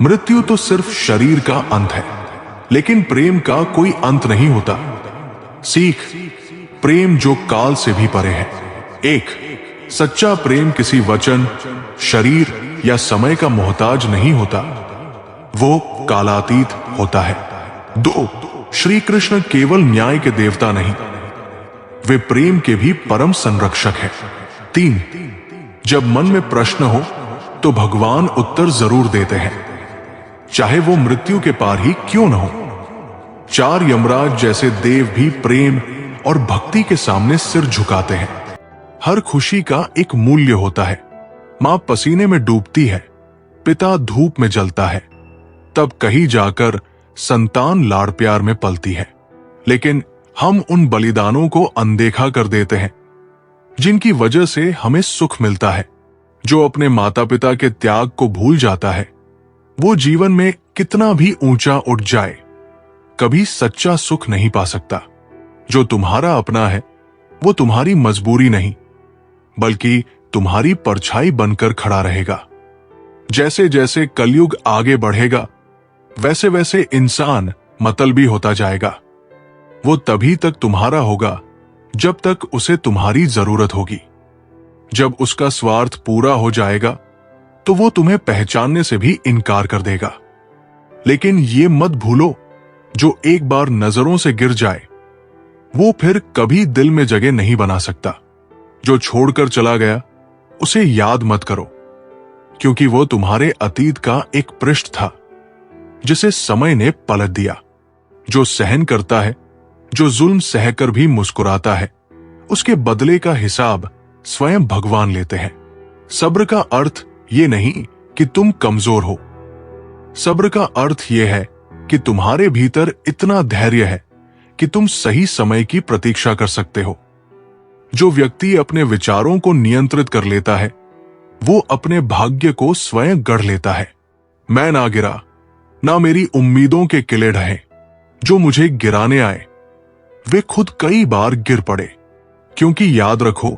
मृत्यु तो सिर्फ शरीर का अंत है, लेकिन प्रेम का कोई अंत नहीं होता। सीख, प्रेम जो काल से भी परे है। एक, सच्चा प्रेम किसी वचन, शरीर या समय का मोहताज नहीं होता, वो कालातीत होता है। दो, श्री कृष्ण केवल न्याय के देवता नहीं, वे प्रेम के भी परम संरक्षक हैं। तीन, जब मन में प्रश्न हो तो भगवान उत्तर जरूर देते हैं, चाहे वो मृत्यु के पार ही क्यों न हो। चार, यमराज जैसे देव भी प्रेम और भक्ति के सामने सिर झुकाते हैं। हर खुशी का एक मूल्य होता है। मां पसीने में डूबती है, पिता धूप में जलता है, तब कहीं जाकर संतान लाड़ प्यार में पलती है। लेकिन हम उन बलिदानों को अनदेखा कर देते हैं जिनकी वजह से हमें सुख मिलता है, जो अपने माता पिता के त्याग को भूल जाता है, वो जीवन में कितना भी ऊंचा उठ जाए, कभी सच्चा सुख नहीं पा सकता। जो तुम्हारा अपना है, वो तुम्हारी मजबूरी नहीं, बल्कि तुम्हारी परछाई बनकर खड़ा रहेगा। जैसे जैसे कलयुग आगे बढ़ेगा, वैसे वैसे इंसान मतलबी होता जाएगा। वो तभी तक तुम्हारा होगा जब तक उसे तुम्हारी जरूरत होगी। जब उसका स्वार्थ पूरा हो जाएगा, तो वो तुम्हें पहचानने से भी इनकार कर देगा। लेकिन ये मत भूलो, जो एक बार नजरों से गिर जाए, वो फिर कभी दिल में जगह नहीं बना सकता। जो छोड़कर चला गया, उसे याद मत करो, क्योंकि वो तुम्हारे अतीत का एक पृष्ठ था जिसे समय ने पलट दिया। जो सहन करता है, जो जुल्म सहकर भी मुस्कुराता है, उसके बदले का हिसाब स्वयं भगवान लेते हैं। सब्र का अर्थ ये नहीं कि तुम कमजोर हो। सब्र का अर्थ यह है कि तुम्हारे भीतर इतना धैर्य है कि तुम सही समय की प्रतीक्षा कर सकते हो। जो व्यक्ति अपने विचारों को नियंत्रित कर लेता है, वो अपने भाग्य को स्वयं गढ़ लेता है। मैं ना गिरा, ना मेरी उम्मीदों के किले ढहे। जो मुझे गिराने आए, वे खुद कई बार गिर पड़े। क्योंकि याद रखो,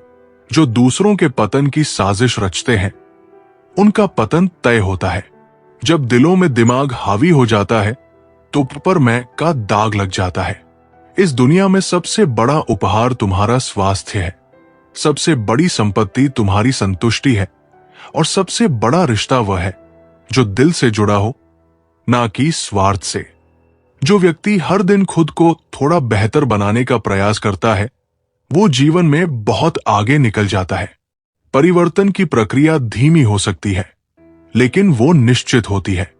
जो दूसरों के पतन की साजिश रचते हैं, उनका पतन तय होता है। जब दिलों में दिमाग हावी हो जाता है, तो पर मैं का दाग लग जाता है। इस दुनिया में सबसे बड़ा उपहार तुम्हारा स्वास्थ्य है, सबसे बड़ी संपत्ति तुम्हारी संतुष्टि है, और सबसे बड़ा रिश्ता वह है जो दिल से जुड़ा हो, ना कि स्वार्थ से। जो व्यक्ति हर दिन खुद को थोड़ा बेहतर बनाने का प्रयास करता है, वो जीवन में बहुत आगे निकल जाता है। परिवर्तन की प्रक्रिया धीमी हो सकती है, लेकिन वो निश्चित होती है।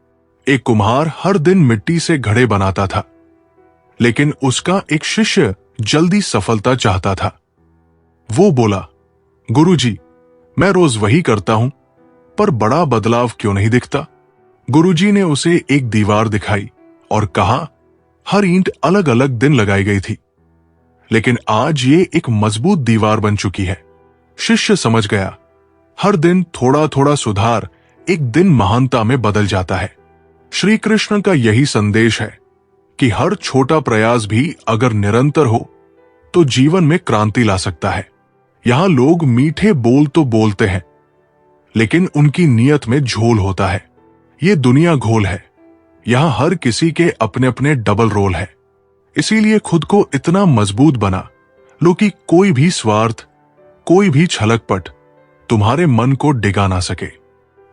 एक कुम्हार हर दिन मिट्टी से घड़े बनाता था, लेकिन उसका एक शिष्य जल्दी सफलता चाहता था। वो बोला, गुरुजी, मैं रोज वही करता हूं, पर बड़ा बदलाव क्यों नहीं दिखता? गुरुजी ने उसे एक दीवार दिखाई और कहा, हर ईंट अलग अलग दिन लगाई गई थी, लेकिन आज ये एक मजबूत दीवार बन चुकी है। शिष्य समझ गया, हर दिन थोड़ा थोड़ा सुधार एक दिन महानता में बदल जाता है। श्री कृष्ण का यही संदेश है कि हर छोटा प्रयास भी अगर निरंतर हो, तो जीवन में क्रांति ला सकता है। यहां लोग मीठे बोल तो बोलते हैं, लेकिन उनकी नीयत में झोल होता है। ये दुनिया घोल है, यहां हर किसी के अपने अपने डबल रोल है। इसीलिए खुद को इतना मजबूत बना लो कि कोई भी स्वार्थ, कोई भी छलकपट तुम्हारे मन को डिगा ना सके।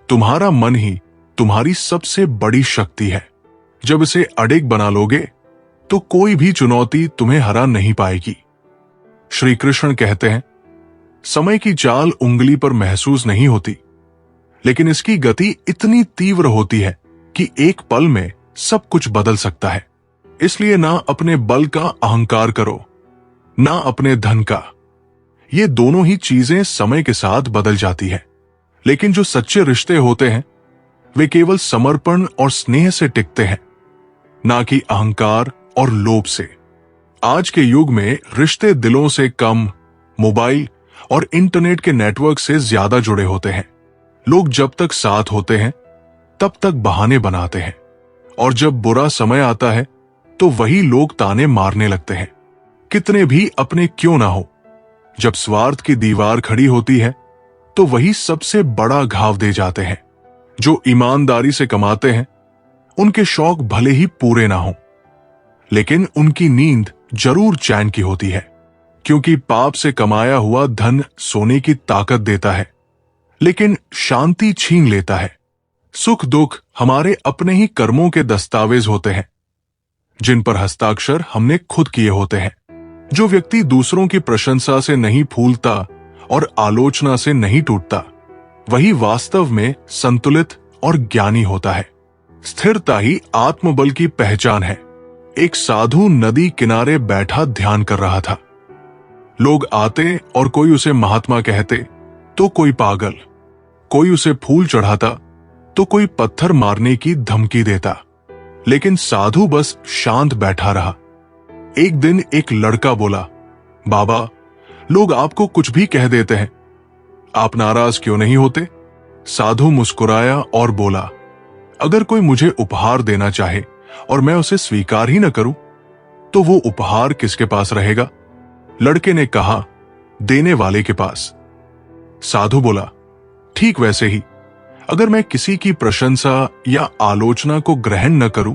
तुम्हारा मन ही तुम्हारी सबसे बड़ी शक्ति है। जब इसे अडिग बना लोगे, तो कोई भी चुनौती तुम्हें हरा नहीं पाएगी। श्री कृष्ण कहते हैं, समय की चाल उंगली पर महसूस नहीं होती, लेकिन इसकी गति इतनी तीव्र होती है कि एक पल में सब कुछ बदल सकता है। इसलिए ना अपने बल का अहंकार करो, ना अपने धन का। ये दोनों ही चीजें समय के साथ बदल जाती है, लेकिन जो सच्चे रिश्ते होते हैं, वे केवल समर्पण और स्नेह से टिकते हैं, ना कि अहंकार और लोभ से। आज के युग में रिश्ते दिलों से कम मोबाइल और इंटरनेट के नेटवर्क से ज्यादा जुड़े होते हैं। लोग जब तक साथ होते हैं, तब तक बहाने बनाते हैं, और जब बुरा समय आता है, तो वही लोग ताने मारने लगते हैं। कितने भी अपने क्यों ना हो, जब स्वार्थ की दीवार खड़ी होती है, तो वही सबसे बड़ा घाव दे जाते हैं। जो ईमानदारी से कमाते हैं, उनके शौक भले ही पूरे ना हो, लेकिन उनकी नींद जरूर चैन की होती है। क्योंकि पाप से कमाया हुआ धन सोने की ताकत देता है, लेकिन शांति छीन लेता है। सुख दुख हमारे अपने ही कर्मों के दस्तावेज होते हैं, जिन पर हस्ताक्षर हमने खुद किए होते हैं। जो व्यक्ति दूसरों की प्रशंसा से नहीं फूलता और आलोचना से नहीं टूटता, वही वास्तव में संतुलित और ज्ञानी होता है। स्थिरता ही आत्मबल की पहचान है। एक साधु नदी किनारे बैठा ध्यान कर रहा था। लोग आते और कोई उसे महात्मा कहते, तो कोई पागल। कोई उसे फूल चढ़ाता, तो कोई पत्थर मारने की धमकी देता, लेकिन साधु बस शांत बैठा रहा। एक दिन एक लड़का बोला, बाबा, लोग आपको कुछ भी कह देते हैं, आप नाराज क्यों नहीं होते? साधु मुस्कुराया और बोला, अगर कोई मुझे उपहार देना चाहे और मैं उसे स्वीकार ही न करूं, तो वो उपहार किसके पास रहेगा? लड़के ने कहा, देने वाले के पास। साधु बोला, ठीक वैसे ही अगर मैं किसी की प्रशंसा या आलोचना को ग्रहण न करूं,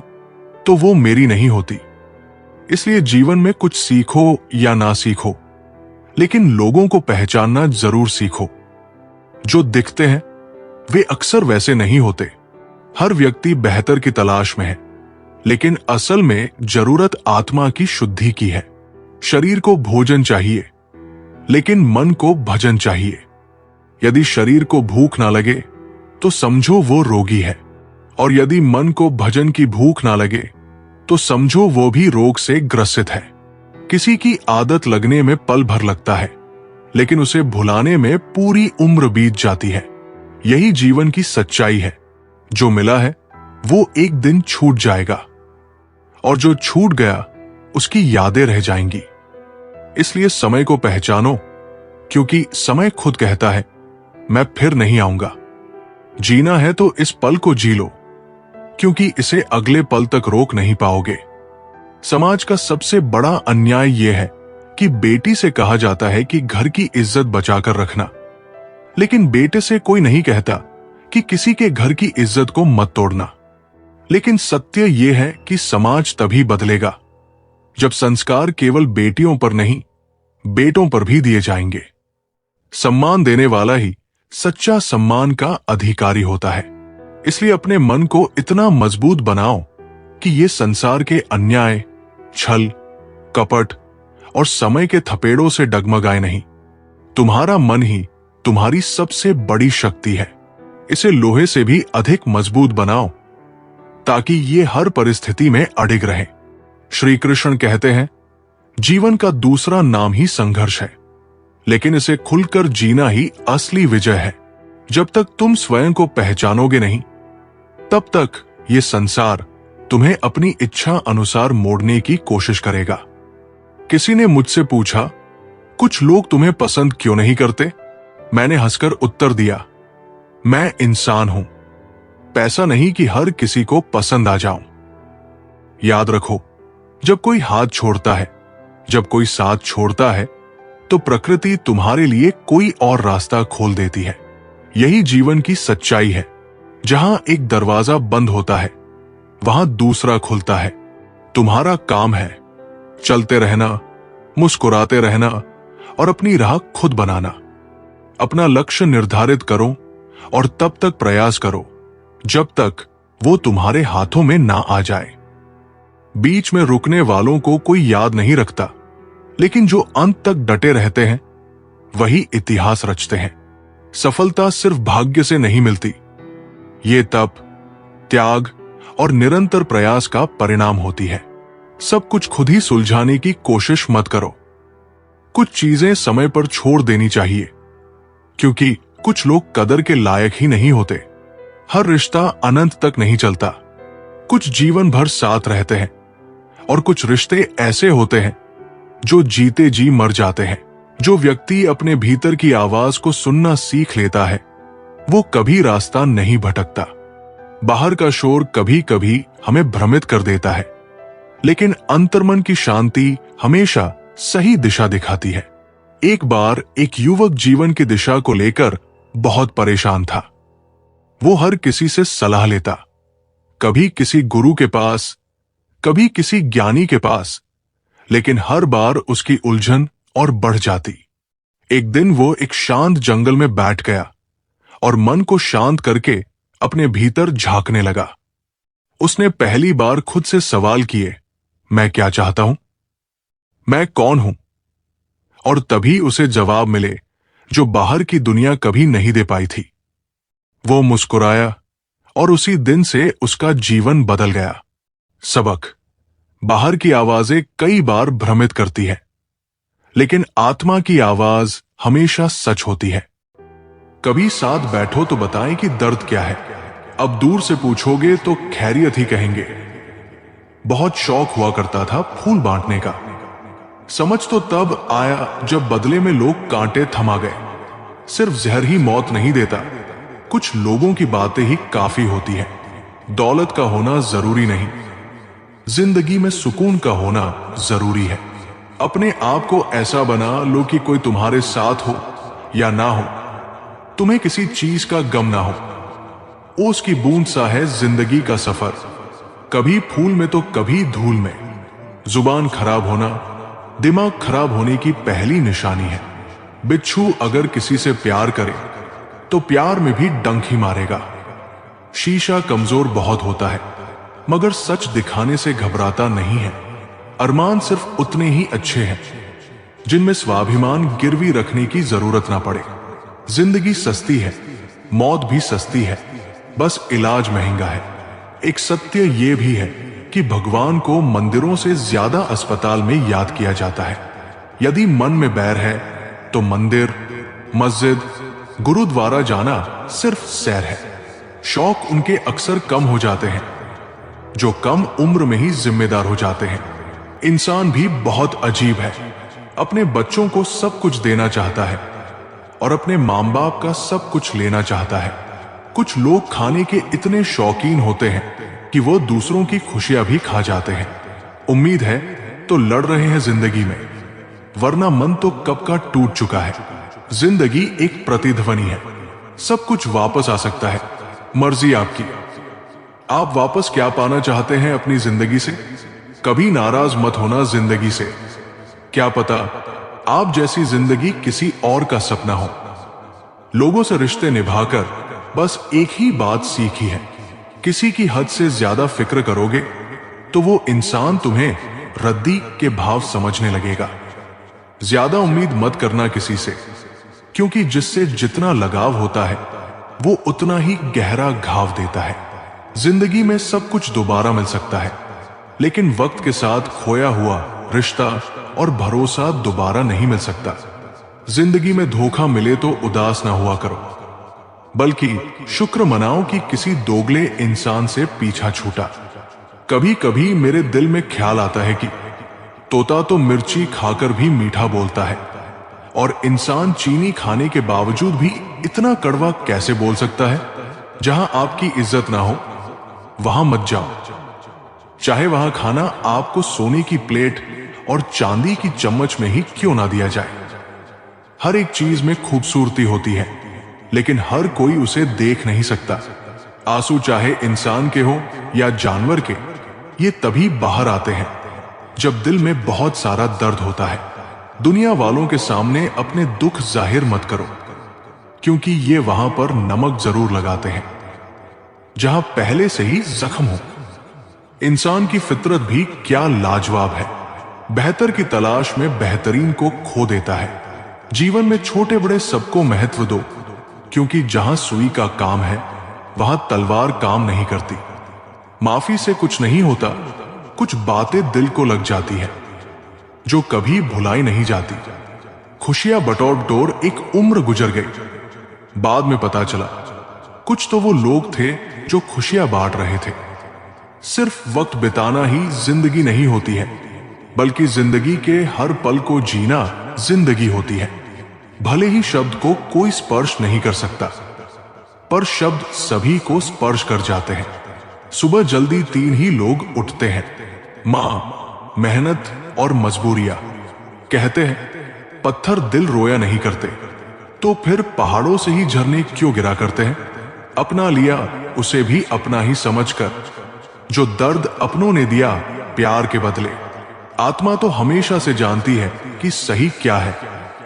तो वो मेरी नहीं होती। इसलिए जीवन में कुछ सीखो या ना सीखो, लेकिन लोगों को पहचानना जरूर सीखो। जो दिखते हैं वे अक्सर वैसे नहीं होते। हर व्यक्ति बेहतर की तलाश में है, लेकिन असल में जरूरत आत्मा की शुद्धि की है। शरीर को भोजन चाहिए, लेकिन मन को भजन चाहिए। यदि शरीर को भूख ना लगे तो समझो वो रोगी है, और यदि मन को भजन की भूख ना लगे तो समझो वो भी रोग से ग्रसित है। किसी की आदत लगने में पल भर लगता है, लेकिन उसे भुलाने में पूरी उम्र बीत जाती है। यही जीवन की सच्चाई है। जो मिला है वो एक दिन छूट जाएगा, और जो छूट गया उसकी यादें रह जाएंगी। इसलिए समय को पहचानो, क्योंकि समय खुद कहता है, मैं फिर नहीं आऊंगा। जीना है तो इस पल को जी लो, क्योंकि इसे अगले पल तक रोक नहीं पाओगे। समाज का सबसे बड़ा अन्याय यह है कि बेटी से कहा जाता है कि घर की इज्जत बचाकर रखना, लेकिन बेटे से कोई नहीं कहता कि किसी के घर की इज्जत को मत तोड़ना। लेकिन सत्य यह है कि समाज तभी बदलेगा जब संस्कार केवल बेटियों पर नहीं, बेटों पर भी दिए जाएंगे। सम्मान देने वाला ही सच्चा सम्मान का अधिकारी होता है। इसलिए अपने मन को इतना मजबूत बनाओ कि ये संसार के अन्याय, छल, कपट और समय के थपेड़ों से डगमगाए नहीं। तुम्हारा मन ही तुम्हारी सबसे बड़ी शक्ति है। इसे लोहे से भी अधिक मजबूत बनाओ, ताकि ये हर परिस्थिति में अडिग रहे। श्री कृष्ण कहते हैं, जीवन का दूसरा नाम ही संघर्ष है, लेकिन इसे खुलकर जीना ही असली विजय है। जब तक तुम स्वयं को पहचानोगे नहीं, तब तक ये संसार तुम्हें अपनी इच्छा अनुसार मोड़ने की कोशिश करेगा। किसी ने मुझसे पूछा, कुछ लोग तुम्हें पसंद क्यों नहीं करते? मैंने हंसकर उत्तर दिया, मैं इंसान हूं, पैसा नहीं कि हर किसी को पसंद आ जाऊं। याद रखो, जब कोई हाथ छोड़ता है, जब कोई साथ छोड़ता है, तो प्रकृति तुम्हारे लिए कोई और रास्ता खोल देती है। यही जीवन की सच्चाई है। जहां एक दरवाजा बंद होता है, वहां दूसरा खुलता है। तुम्हारा काम है चलते रहना, मुस्कुराते रहना और अपनी राह खुद बनाना। अपना लक्ष्य निर्धारित करो और तब तक प्रयास करो जब तक वो तुम्हारे हाथों में ना आ जाए। बीच में रुकने वालों को कोई याद नहीं रखता, लेकिन जो अंत तक डटे रहते हैं वही इतिहास रचते हैं। सफलता सिर्फ भाग्य से नहीं मिलती, ये तप, त्याग और निरंतर प्रयास का परिणाम होती है। सब कुछ खुद ही सुलझाने की कोशिश मत करो। कुछ चीजें समय पर छोड़ देनी चाहिए, क्योंकि कुछ लोग कदर के लायक ही नहीं होते। हर रिश्ता अनंत तक नहीं चलता। कुछ जीवन भर साथ रहते हैं, और कुछ रिश्ते ऐसे होते हैं जो जीते जी मर जाते हैं। जो व्यक्ति अपने भीतर की आवाज को सुनना सीख लेता है, वो कभी रास्ता नहीं भटकता। बाहर का शोर कभी कभी हमें भ्रमित कर देता है, लेकिन अंतर्मन की शांति हमेशा सही दिशा दिखाती है। एक बार एक युवक जीवन की दिशा को लेकर बहुत परेशान था। वो हर किसी से सलाह लेता, कभी किसी गुरु के पास, कभी किसी ज्ञानी के पास, लेकिन हर बार उसकी उलझन और बढ़ जाती। एक दिन वो एक शांत जंगल में बैठ गया और मन को शांत करके अपने भीतर झांकने लगा। उसने पहली बार खुद से सवाल किए, मैं क्या चाहता हूं? मैं कौन हूं? और तभी उसे जवाब मिले जो बाहर की दुनिया कभी नहीं दे पाई थी। वो मुस्कुराया और उसी दिन से उसका जीवन बदल गया। सबक: बाहर की आवाजें कई बार भ्रमित करती है, लेकिन आत्मा की आवाज हमेशा सच होती है। कभी साथ बैठो तो बताएं कि दर्द क्या है। अब दूर से पूछोगे तो खैरियत ही कहेंगे। बहुत शौक हुआ करता था फूल बांटने का। समझ तो तब आया जब बदले में लोग कांटे थमा गए। सिर्फ जहर ही मौत नहीं देता, कुछ लोगों की बातें ही काफी होती है। दौलत का होना जरूरी नहीं, जिंदगी में सुकून का होना जरूरी है। अपने आप को ऐसा बना लो कि कोई तुम्हारे साथ हो या ना हो, तुम्हें किसी चीज का गम ना हो। ओस की बूंद सा है जिंदगी का सफर, कभी फूल में तो कभी धूल में। जुबान खराब होना दिमाग खराब होने की पहली निशानी है। बिच्छू अगर किसी से प्यार करे तो प्यार में भी डंक ही मारेगा। शीशा कमजोर बहुत होता है, मगर सच दिखाने से घबराता नहीं है। अरमान सिर्फ उतने ही अच्छे हैं जिनमें स्वाभिमान गिरवी रखने की जरूरत ना पड़े। जिंदगी सस्ती है, मौत भी सस्ती है, बस इलाज महंगा है। एक सत्य यह भी है कि भगवान को मंदिरों से ज्यादा अस्पताल में याद किया जाता है। यदि मन में बैर है तो मंदिर, मस्जिद, गुरुद्वारा जाना सिर्फ सैर है। शौक उनके अक्सर कम हो जाते हैं जो कम उम्र में ही जिम्मेदार हो जाते हैं। इंसान भी बहुत अजीब है, अपने बच्चों को सब कुछ देना चाहता है और अपने मां बाप का सब कुछ लेना चाहता है। कुछ लोग खाने के इतने शौकीन होते हैं कि वो दूसरों की खुशियां भी खा जाते हैं। उम्मीद है तो लड़ रहे हैं जिंदगी में, वरना मन तो कब का टूट चुका है। जिंदगी एक प्रतिध्वनि है, सब कुछ वापस आ सकता है, मर्जी आपकी। आप वापस क्या पाना चाहते हैं अपनी जिंदगी से? कभी नाराज मत होना जिंदगी से, क्या पता आप जैसी जिंदगी किसी और का सपना हो। लोगों से रिश्ते निभाकर बस एक ही बात सीखी है, किसी की हद से ज्यादा फिक्र करोगे तो वो इंसान तुम्हें रद्दी के भाव समझने लगेगा। ज्यादा उम्मीद मत करना किसी से, क्योंकि जिससे जितना लगाव होता है वो उतना ही गहरा घाव देता है। जिंदगी में सब कुछ दोबारा मिल सकता है, लेकिन वक्त के साथ खोया हुआ रिश्ता और भरोसा दोबारा नहीं मिल सकता। जिंदगी में धोखा मिले तो उदास ना हुआ करो, बल्कि शुक्र मनाओ कि किसी दोगले इंसान से पीछा छूटा। कभी कभी मेरे दिल में ख्याल आता है कि तोता तो मिर्ची खाकर भी मीठा बोलता है, और इंसान चीनी खाने के बावजूद भी इतना कड़वा कैसे बोल सकता है? जहां आपकी इज्जत ना हो वहां मत जाओ, चाहे वहां खाना आपको सोने की प्लेट और चांदी की चम्मच में ही क्यों ना दिया जाए। हर एक चीज में खूबसूरती होती है, लेकिन हर कोई उसे देख नहीं सकता। आंसू चाहे इंसान के हो या जानवर के, ये तभी बाहर आते हैं जब दिल में बहुत सारा दर्द होता है। दुनिया वालों के सामने अपने दुख जाहिर मत करो, क्योंकि ये वहां पर नमक जरूर लगाते हैं जहां पहले से ही जख्म हो। इंसान की फितरत भी क्या लाजवाब है, बेहतर की तलाश में बेहतरीन को खो देता है। जीवन में छोटे बड़े सबको महत्व दो, क्योंकि जहां सुई का काम है वहां तलवार काम नहीं करती। माफी से कुछ नहीं होता, कुछ बातें दिल को लग जाती है जो कभी भुलाई नहीं जाती। खुशियां बटोर बटोर एक उम्र गुजर गई, बाद में पता चला कुछ तो वो लोग थे जो खुशियां बांट रहे थे। सिर्फ वक्त बिताना ही जिंदगी नहीं होती है, बल्कि जिंदगी के हर पल को जीना जिंदगी होती है। भले ही शब्द को कोई स्पर्श नहीं कर सकता, पर शब्द सभी को स्पर्श कर जाते हैं। सुबह जल्दी 3 ही लोग उठते हैं, मां, मेहनत और मजबूरियां। कहते हैं पत्थर दिल रोया नहीं करते, तो फिर पहाड़ों से ही झरने क्यों गिरा करते हैं? अपना लिया उसे भी अपना ही समझकर, जो दर्द अपनों ने दिया प्यार के बदले। आत्मा तो हमेशा से जानती है कि सही क्या है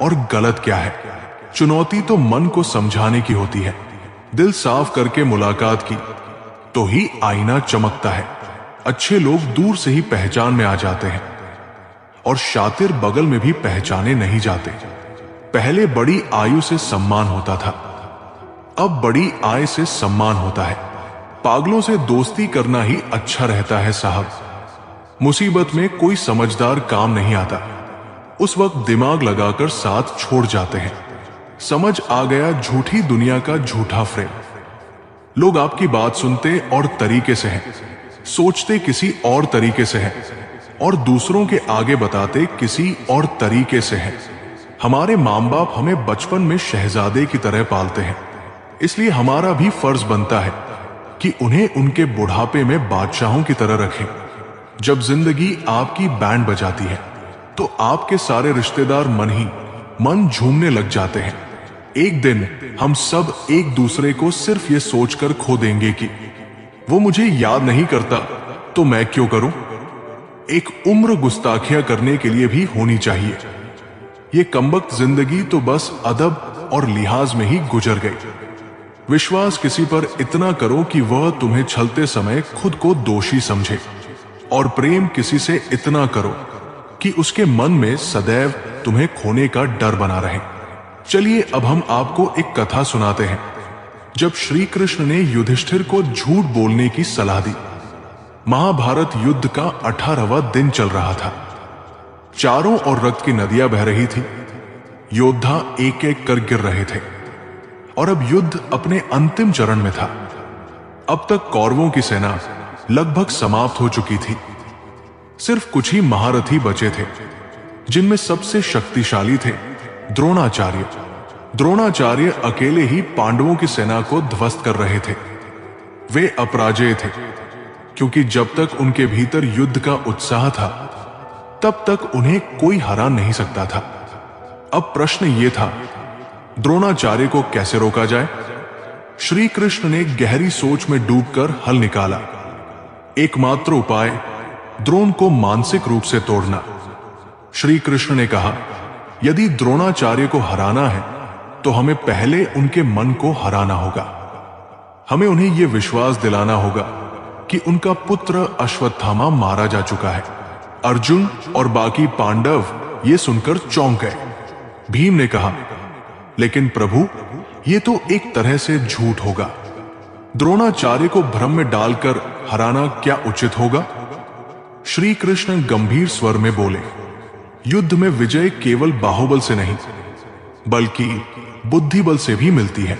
और गलत क्या है। चुनौती तो मन को समझाने की होती है। दिल साफ करके मुलाकात की तो ही आईना चमकता है। अच्छे लोग दूर से ही पहचान में आ जाते हैं, और शातिर बगल में भी पहचाने नहीं जाते। पहले बड़ी आयु से सम्मान होता था, अब बड़ी आय से सम्मान होता है। पागलों से दोस्ती करना ही अच्छा रहता है साहब। मुसीबत में कोई समझदार काम नहीं आता, उस वक्त दिमाग लगाकर साथ छोड़ जाते हैं। समझ आ गया झूठी दुनिया का झूठा फ्रेम। लोग आपकी बात सुनते और तरीके से हैं, सोचते किसी और तरीके से हैं, और दूसरों के आगे बताते किसी और तरीके से हैं। हमारे मां बाप हमें बचपन में शहजादे की तरह पालते हैं, इसलिए हमारा भी फर्ज बनता है कि उन्हें उनके बुढ़ापे में बादशाहों की तरह रखें। जब जिंदगी आपकी बैंड बजाती है तो आपके सारे रिश्तेदार मन झूमने लग जाते हैं। एक दिन हम सब एक दूसरे को सिर्फ ये सोचकर खो देंगे कि वो मुझे याद नहीं करता तो मैं क्यों करूं। एक उम्र गुस्ताखियां करने के लिए भी होनी चाहिए। ये कमबख्त जिंदगी तो बस अदब और लिहाज में ही गुजर गई। विश्वास किसी पर इतना करो कि वह तुम्हें छलते समय खुद को दोषी समझे, और प्रेम किसी से इतना करो कि उसके मन में सदैव तुम्हें खोने का डर बना रहे। चलिए अब हम आपको एक कथा सुनाते हैं। जब श्री कृष्ण ने युधिष्ठिर को झूठ बोलने की सलाह दी। महाभारत युद्ध का 18वां दिन चल रहा था। चारों ओर रक्त की नदियां बह रही थी। योद्धा एक एक कर गिर रहे थे और अब युद्ध अपने अंतिम चरण में था। अब तक कौरवों की सेना लगभग समाप्त हो चुकी थी। सिर्फ कुछ ही महारथी बचे थे, जिनमें सबसे शक्तिशाली थे द्रोणाचार्य। द्रोणाचार्य अकेले ही पांडवों की सेना को ध्वस्त कर रहे थे। वे अपराजेय थे, क्योंकि जब तक उनके भीतर युद्ध का उत्साह था तब तक उन्हें कोई हरा नहीं सकता था। अब प्रश्न यह था, द्रोणाचार्य को कैसे रोका जाए। श्री कृष्ण ने गहरी सोच में डूबकर हल निकाला। एकमात्र उपाय द्रोण को मानसिक रूप से तोड़ना। श्री कृष्ण ने कहा, यदि द्रोणाचार्य को हराना है तो हमें पहले उनके मन को हराना होगा। हमें उन्हें यह विश्वास दिलाना होगा कि उनका पुत्र अश्वत्थामा मारा जा चुका है। अर्जुन और बाकी पांडव ये सुनकर चौंक गए। भीम ने कहा, लेकिन प्रभु, ये तो एक तरह से झूठ होगा। द्रोणाचार्य को भ्रम में डालकर हराना क्या उचित होगा। श्री कृष्ण गंभीर स्वर में बोले, युद्ध में विजय केवल बाहुबल से नहीं बल्कि बुद्धि बल से भी मिलती है।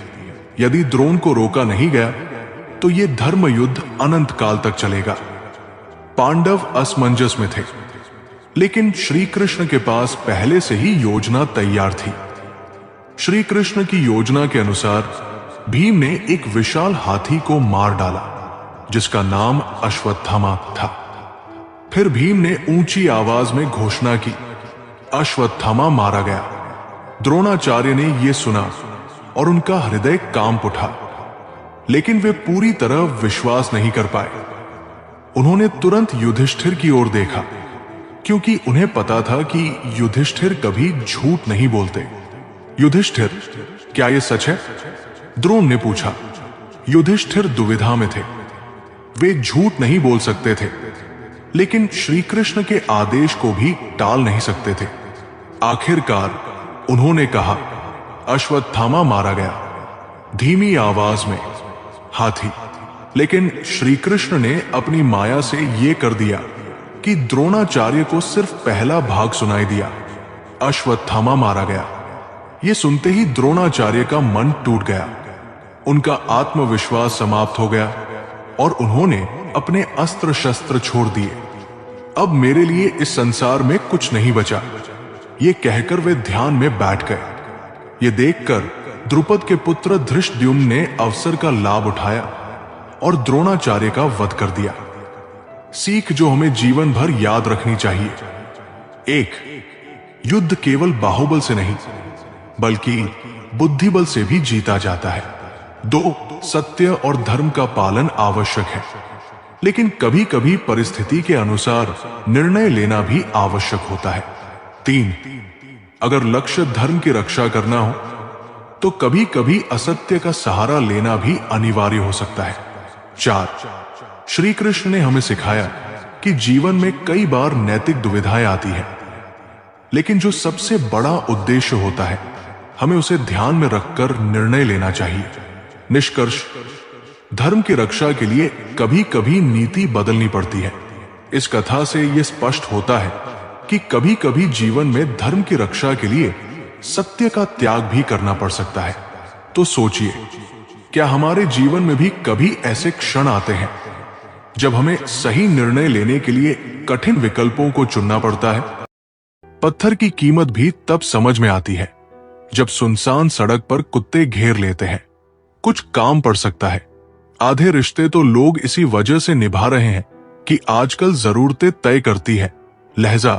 यदि द्रोण को रोका नहीं गया तो यह धर्म युद्ध अनंत काल तक चलेगा। पांडव असमंजस में थे, लेकिन श्री कृष्ण के पास पहले से ही योजना तैयार थी। श्री कृष्ण की योजना के अनुसार भीम ने एक विशाल हाथी को मार डाला, जिसका नाम अश्वत्थामा था। फिर भीम ने ऊंची आवाज में घोषणा की, अश्वत्थामा मारा गया। द्रोणाचार्य ने यह सुना और उनका हृदय कांप उठा, लेकिन वे पूरी तरह विश्वास नहीं कर पाए। उन्होंने तुरंत युधिष्ठिर की ओर देखा, क्योंकि उन्हें पता था कि युधिष्ठिर कभी झूठ नहीं बोलते। युधिष्ठिर, क्या यह सच है? द्रोण ने पूछा। युधिष्ठिर दुविधा में थे। वे झूठ नहीं बोल सकते थे, लेकिन श्री कृष्ण के आदेश को भी टाल नहीं सकते थे। आखिरकार उन्होंने कहा, अश्वत्थामा मारा गया। धीमी आवाज में, हाथी। लेकिन श्री कृष्ण ने अपनी माया से यह कर दिया कि द्रोणाचार्य को सिर्फ पहला भाग सुनाई दिया, अश्वत्थामा मारा गया। यह सुनते ही द्रोणाचार्य का मन टूट गया। उनका आत्मविश्वास समाप्त हो गया और उन्होंने अपने अस्त्र शस्त्र छोड़ दिए। अब मेरे लिए इस संसार में कुछ नहीं बचा, ये कहकर वे ध्यान में बैठ गए। ये देखकर द्रुपद के पुत्र धृष्टद्युम्न ने अवसर का लाभ उठाया और द्रोणाचार्य का वध कर दिया। सीख जो हमें जीवन भर याद रखनी चाहिए। 1. युद्ध केवल बाहुबल से नहीं बल्कि बुद्धिबल से भी जीता जाता है। 2. सत्य और धर्म का पालन आवश्यक है, लेकिन कभी कभी परिस्थिति के अनुसार निर्णय लेना भी आवश्यक होता है। 3. अगर लक्ष्य धर्म की रक्षा करना हो तो कभी कभी असत्य का सहारा लेना भी अनिवार्य हो सकता है। 4. श्री कृष्ण ने हमें सिखाया कि जीवन में कई बार नैतिक दुविधाएं आती हैं, लेकिन जो सबसे बड़ा उद्देश्य होता है हमें उसे ध्यान में रखकर निर्णय लेना चाहिए। निष्कर्ष, धर्म की रक्षा के लिए कभी कभी नीति बदलनी पड़ती है। इस कथा से यह स्पष्ट होता है कि कभी कभी जीवन में धर्म की रक्षा के लिए सत्य का त्याग भी करना पड़ सकता है। तो सोचिए, क्या हमारे जीवन में भी कभी ऐसे क्षण आते हैं जब हमें सही निर्णय लेने के लिए कठिन विकल्पों को चुनना पड़ता है? पत्थर की कीमत भी तब समझ में आती है जब सुनसान सड़क पर कुत्ते घेर लेते हैं। कुछ काम पड़ सकता है। आधे रिश्ते तो लोग इसी वजह से निभा रहे हैं कि आजकल जरूरतें तय करती है लहजा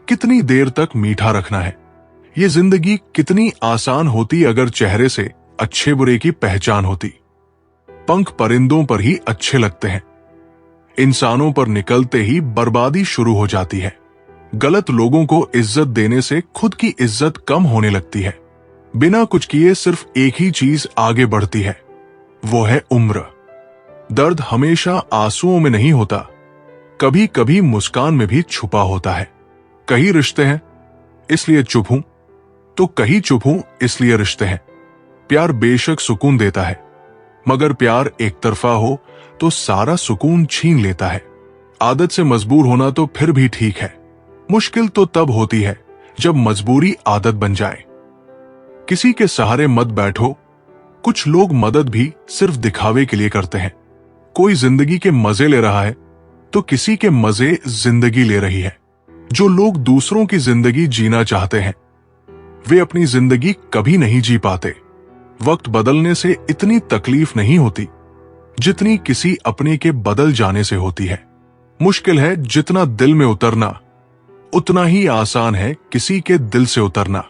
कितनी देर तक मीठा रखना है। ये जिंदगी कितनी आसान होती अगर चेहरे से अच्छे बुरे की पहचान होती। पंख परिंदों पर ही अच्छे लगते हैं, इंसानों पर निकलते ही बर्बादी शुरू हो जाती है। गलत लोगों को इज्जत देने से खुद की इज्जत कम होने लगती है। बिना कुछ किए सिर्फ एक ही चीज आगे बढ़ती है, वो है उम्र। दर्द हमेशा आंसुओं में नहीं होता, कभी कभी मुस्कान में भी छुपा होता है। कहीं रिश्ते हैं इसलिए चुप हूं, तो कहीं चुप हूं इसलिए रिश्ते हैं। प्यार बेशक सुकून देता है, मगर प्यार एक तरफा हो तो सारा सुकून छीन लेता है। आदत से मजबूर होना तो फिर भी ठीक है, मुश्किल तो तब होती है जब मजबूरी आदत बन जाए। किसी के सहारे मत बैठो, कुछ लोग मदद भी सिर्फ दिखावे के लिए करते हैं। कोई जिंदगी के मजे ले रहा है तो किसी के मजे जिंदगी ले रही है। जो लोग दूसरों की जिंदगी जीना चाहते हैं वे अपनी जिंदगी कभी नहीं जी पाते। वक्त बदलने से इतनी तकलीफ नहीं होती जितनी किसी अपने के बदल जाने से होती है। मुश्किल है जितना दिल में उतरना, उतना ही आसान है किसी के दिल से उतरना।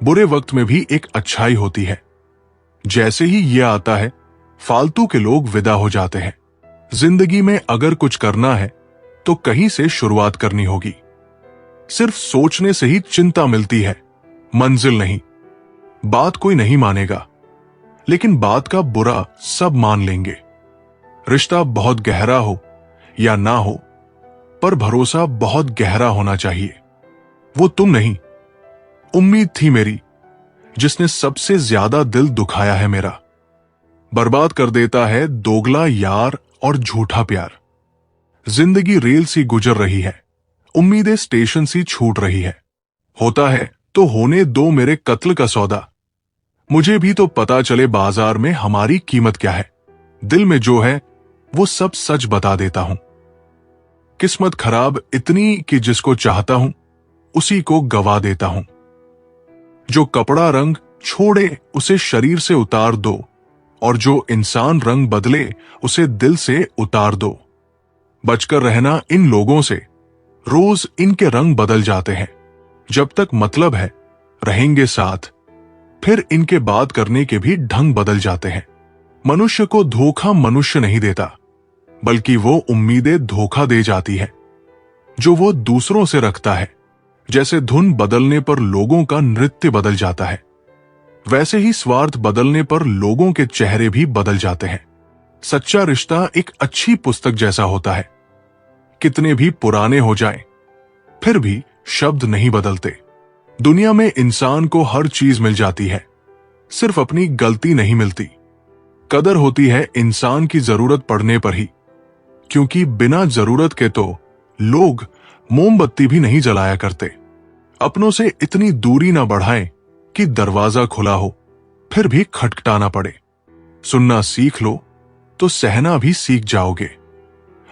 बुरे वक्त में भी एक अच्छाई होती है, जैसे ही यह आता है फालतू के लोग विदा हो जाते हैं। जिंदगी में अगर कुछ करना है तो कहीं से शुरुआत करनी होगी। सिर्फ सोचने से ही चिंता मिलती है, मंजिल नहीं। बात कोई नहीं मानेगा, लेकिन बात का बुरा सब मान लेंगे। रिश्ता बहुत गहरा हो या ना हो, पर भरोसा बहुत गहरा होना चाहिए। वो तुम नहीं, उम्मीद थी मेरी, जिसने सबसे ज्यादा दिल दुखाया है मेरा। बर्बाद कर देता है दोगला यार और झूठा प्यार। जिंदगी रेल सी गुजर रही है, उम्मीदें स्टेशन सी छूट रही है। होता है तो होने दो मेरे कत्ल का सौदा, मुझे भी तो पता चले बाजार में हमारी कीमत क्या है। दिल में जो है वो सब सच बता देता हूं। किस्मत खराब इतनी कि जिसको चाहता हूं उसी को गवा देता हूं। जो कपड़ा रंग छोड़े उसे शरीर से उतार दो, और जो इंसान रंग बदले उसे दिल से उतार दो। बचकर रहना इन लोगों से, रोज इनके रंग बदल जाते हैं। जब तक मतलब है रहेंगे साथ, फिर इनके बात करने के भी ढंग बदल जाते हैं। मनुष्य को धोखा मनुष्य नहीं देता, बल्कि वो उम्मीदें धोखा दे जाती है जो वो दूसरों से रखता है। जैसे धुन बदलने पर लोगों का नृत्य बदल जाता है, वैसे ही स्वार्थ बदलने पर लोगों के चेहरे भी बदल जाते हैं। सच्चा रिश्ता एक अच्छी पुस्तक जैसा होता है, कितने भी पुराने हो जाएं, फिर भी शब्द नहीं बदलते। दुनिया में इंसान को हर चीज मिल जाती है, सिर्फ अपनी गलती नहीं मिलती। कदर होती है इंसान की जरूरत पड़ने पर ही, क्योंकि बिना जरूरत के तो लोग मोमबत्ती भी नहीं जलाया करते। अपनों से इतनी दूरी ना बढ़ाएं कि दरवाजा खुला हो फिर भी खटखटाना पड़े। सुनना सीख लो तो सहना भी सीख जाओगे,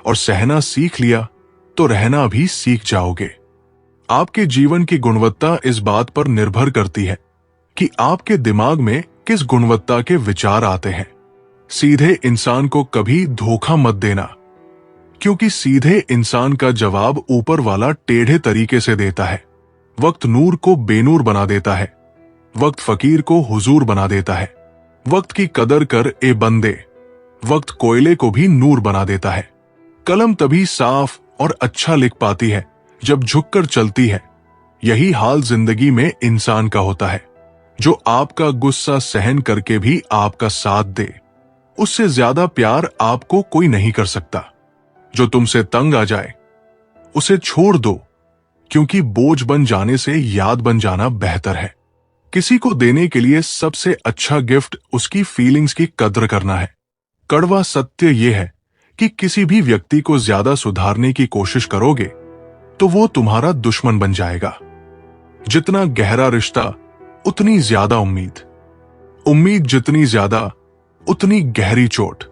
और सहना सीख लिया तो रहना भी सीख जाओगे। आपके जीवन की गुणवत्ता इस बात पर निर्भर करती है कि आपके दिमाग में किस गुणवत्ता के विचार आते हैं। सीधे इंसान को कभी धोखा मत देना, क्योंकि सीधे इंसान का जवाब ऊपर वाला टेढ़े तरीके से देता है। वक्त नूर को बेनूर बना देता है, वक्त फकीर को हुजूर बना देता है। वक्त की कदर कर ए बंदे, वक्त कोयले को भी नूर बना देता है। कलम तभी साफ और अच्छा लिख पाती है जब झुककर चलती है। यही हाल जिंदगी में इंसान का होता है। जो आपका गुस्सा सहन करके भी आपका साथ दे, उससे ज्यादा प्यार आपको कोई नहीं कर सकता। जो तुमसे तंग आ जाए उसे छोड़ दो, क्योंकि बोझ बन जाने से याद बन जाना बेहतर है। किसी को देने के लिए सबसे अच्छा गिफ्ट उसकी फीलिंग्स की कद्र करना है। कड़वा सत्य यह है कि किसी भी व्यक्ति को ज्यादा सुधारने की कोशिश करोगे तो वो तुम्हारा दुश्मन बन जाएगा। जितना गहरा रिश्ता उतनी ज्यादा उम्मीद, उम्मीद जितनी ज्यादा उतनी गहरी चोट।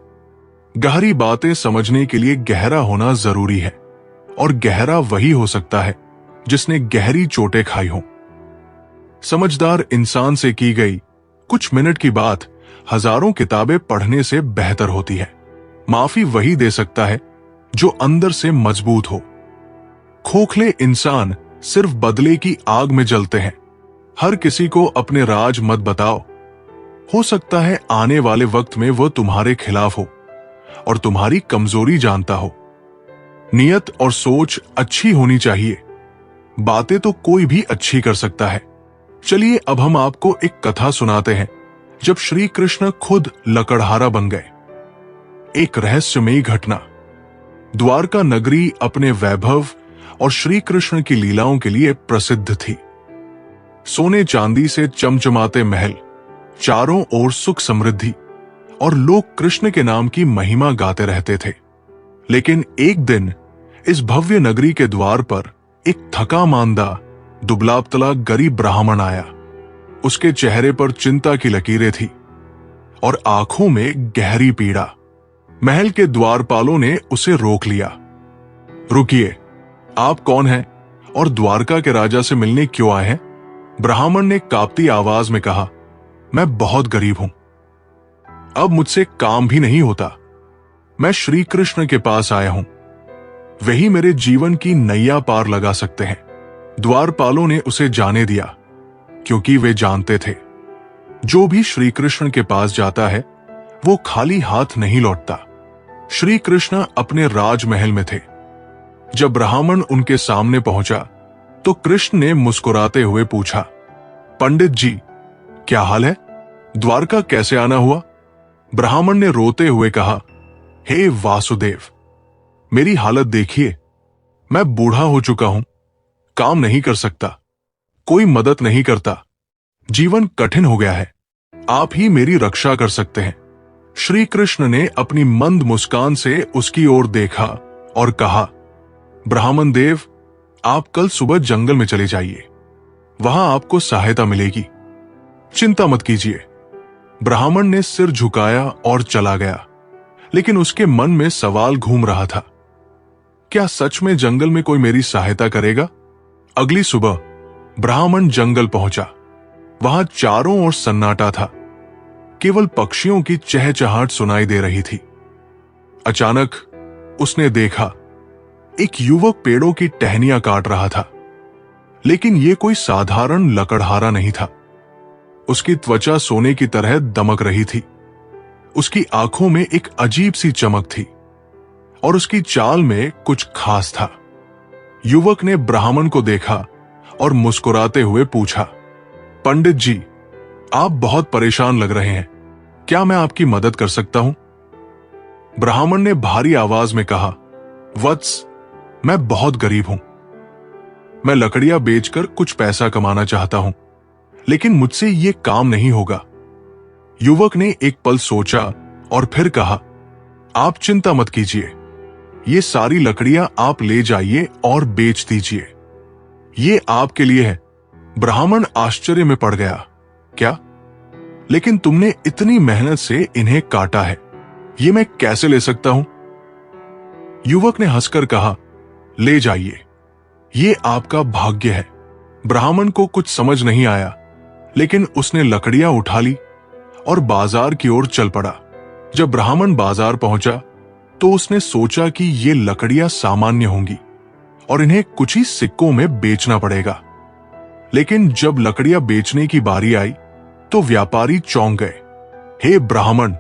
गहरी बातें समझने के लिए गहरा होना जरूरी है, और गहरा वही हो सकता है जिसने गहरी चोटें खाई हों। समझदार इंसान से की गई कुछ मिनट की बात हजारों किताबें पढ़ने से बेहतर होती है। माफी वही दे सकता है जो अंदर से मजबूत हो। खोखले इंसान सिर्फ बदले की आग में जलते हैं। हर किसी को अपने राज मत बताओ। हो सकता है आने वाले वक्त में वो तुम्हारे खिलाफ हो और तुम्हारी कमजोरी जानता हो। नियत और सोच अच्छी होनी चाहिए। बातें तो कोई भी अच्छी कर सकता है। चलिए अब हम आपको एक कथा सुनाते हैं जब श्री कृष्ण खुद लकड़हारा बन गए। एक रहस्यमयी घटना। द्वारका नगरी अपने वैभव और श्री कृष्ण की लीलाओं के लिए प्रसिद्ध थी। सोने चांदी से चमचमाते महल, चारों ओर सुख समृद्धि और लोग कृष्ण के नाम की महिमा गाते रहते थे। लेकिन एक दिन इस भव्य नगरी के द्वार पर एक थका मांदा दुबला पतला गरीब ब्राह्मण आया। उसके चेहरे पर चिंता की लकीरें थी और आंखों में गहरी पीड़ा। महल के द्वारपालों ने उसे रोक लिया। रुकिए, आप कौन हैं और द्वारका के राजा से मिलने क्यों आए हैं? ब्राह्मण ने कांपती आवाज में कहा, मैं बहुत गरीब हूं। अब मुझसे काम भी नहीं होता। मैं श्री कृष्ण के पास आया हूं। वही मेरे जीवन की नैया पार लगा सकते हैं। द्वारपालों ने उसे जाने दिया क्योंकि वे जानते थे जो भी श्री कृष्ण के पास जाता है वो खाली हाथ नहीं लौटता। श्री कृष्ण अपने राजमहल में थे। जब ब्राह्मण उनके सामने पहुंचा तो कृष्ण ने मुस्कुराते हुए पूछा, पंडित जी, क्या हाल है? द्वारका कैसे आना हुआ? ब्राह्मण ने रोते हुए कहा, हे वासुदेव, मेरी हालत देखिए। मैं बूढ़ा हो चुका हूं, काम नहीं कर सकता, कोई मदद नहीं करता, जीवन कठिन हो गया है। आप ही मेरी रक्षा कर सकते हैं। श्री कृष्ण ने अपनी मंद मुस्कान से उसकी ओर देखा और कहा, ब्राह्मण देव, आप कल सुबह जंगल में चले जाइए, वहां आपको सहायता मिलेगी। चिंता मत कीजिए। ब्राह्मण ने सिर झुकाया और चला गया, लेकिन उसके मन में सवाल घूम रहा था, क्या सच में जंगल में कोई मेरी सहायता करेगा? अगली सुबह ब्राह्मण जंगल पहुंचा। वहां चारों ओर सन्नाटा था, केवल पक्षियों की चहचहाट सुनाई दे रही थी। अचानक उसने देखा एक युवक पेड़ों की टहनियां काट रहा था, लेकिन यह कोई साधारण लकड़हारा नहीं था। उसकी त्वचा सोने की तरह दमक रही थी। उसकी आंखों में एक अजीब सी चमक थी और उसकी चाल में कुछ खास था। युवक ने ब्राह्मण को देखा और मुस्कुराते हुए पूछा, पंडित जी, आप बहुत परेशान लग रहे हैं, क्या मैं आपकी मदद कर सकता हूं? ब्राह्मण ने भारी आवाज में कहा, वत्स, मैं बहुत गरीब हूं। मैं लकड़ियां बेचकर कुछ पैसा कमाना चाहता हूं, लेकिन मुझसे यह काम नहीं होगा। युवक ने एक पल सोचा और फिर कहा, आप चिंता मत कीजिए, ये सारी लकड़ियां आप ले जाइए और बेच दीजिए, ये आपके लिए है। ब्राह्मण आश्चर्य में पड़ गया, क्या? लेकिन तुमने इतनी मेहनत से इन्हें काटा है, ये मैं कैसे ले सकता हूं? युवक ने हंसकर कहा, ले जाइए, ये आपका भाग्य है। ब्राह्मण को कुछ समझ नहीं आया, लेकिन उसने लकड़ियां उठा ली और बाजार की ओर चल पड़ा। जब ब्राह्मण बाजार पहुंचा तो उसने सोचा कि ये लकड़ियां सामान्य होंगी और इन्हें कुछ ही सिक्कों में बेचना पड़ेगा। लेकिन जब लकड़ियां बेचने की बारी आई तो व्यापारी चौंक गए। हे ब्राह्मण,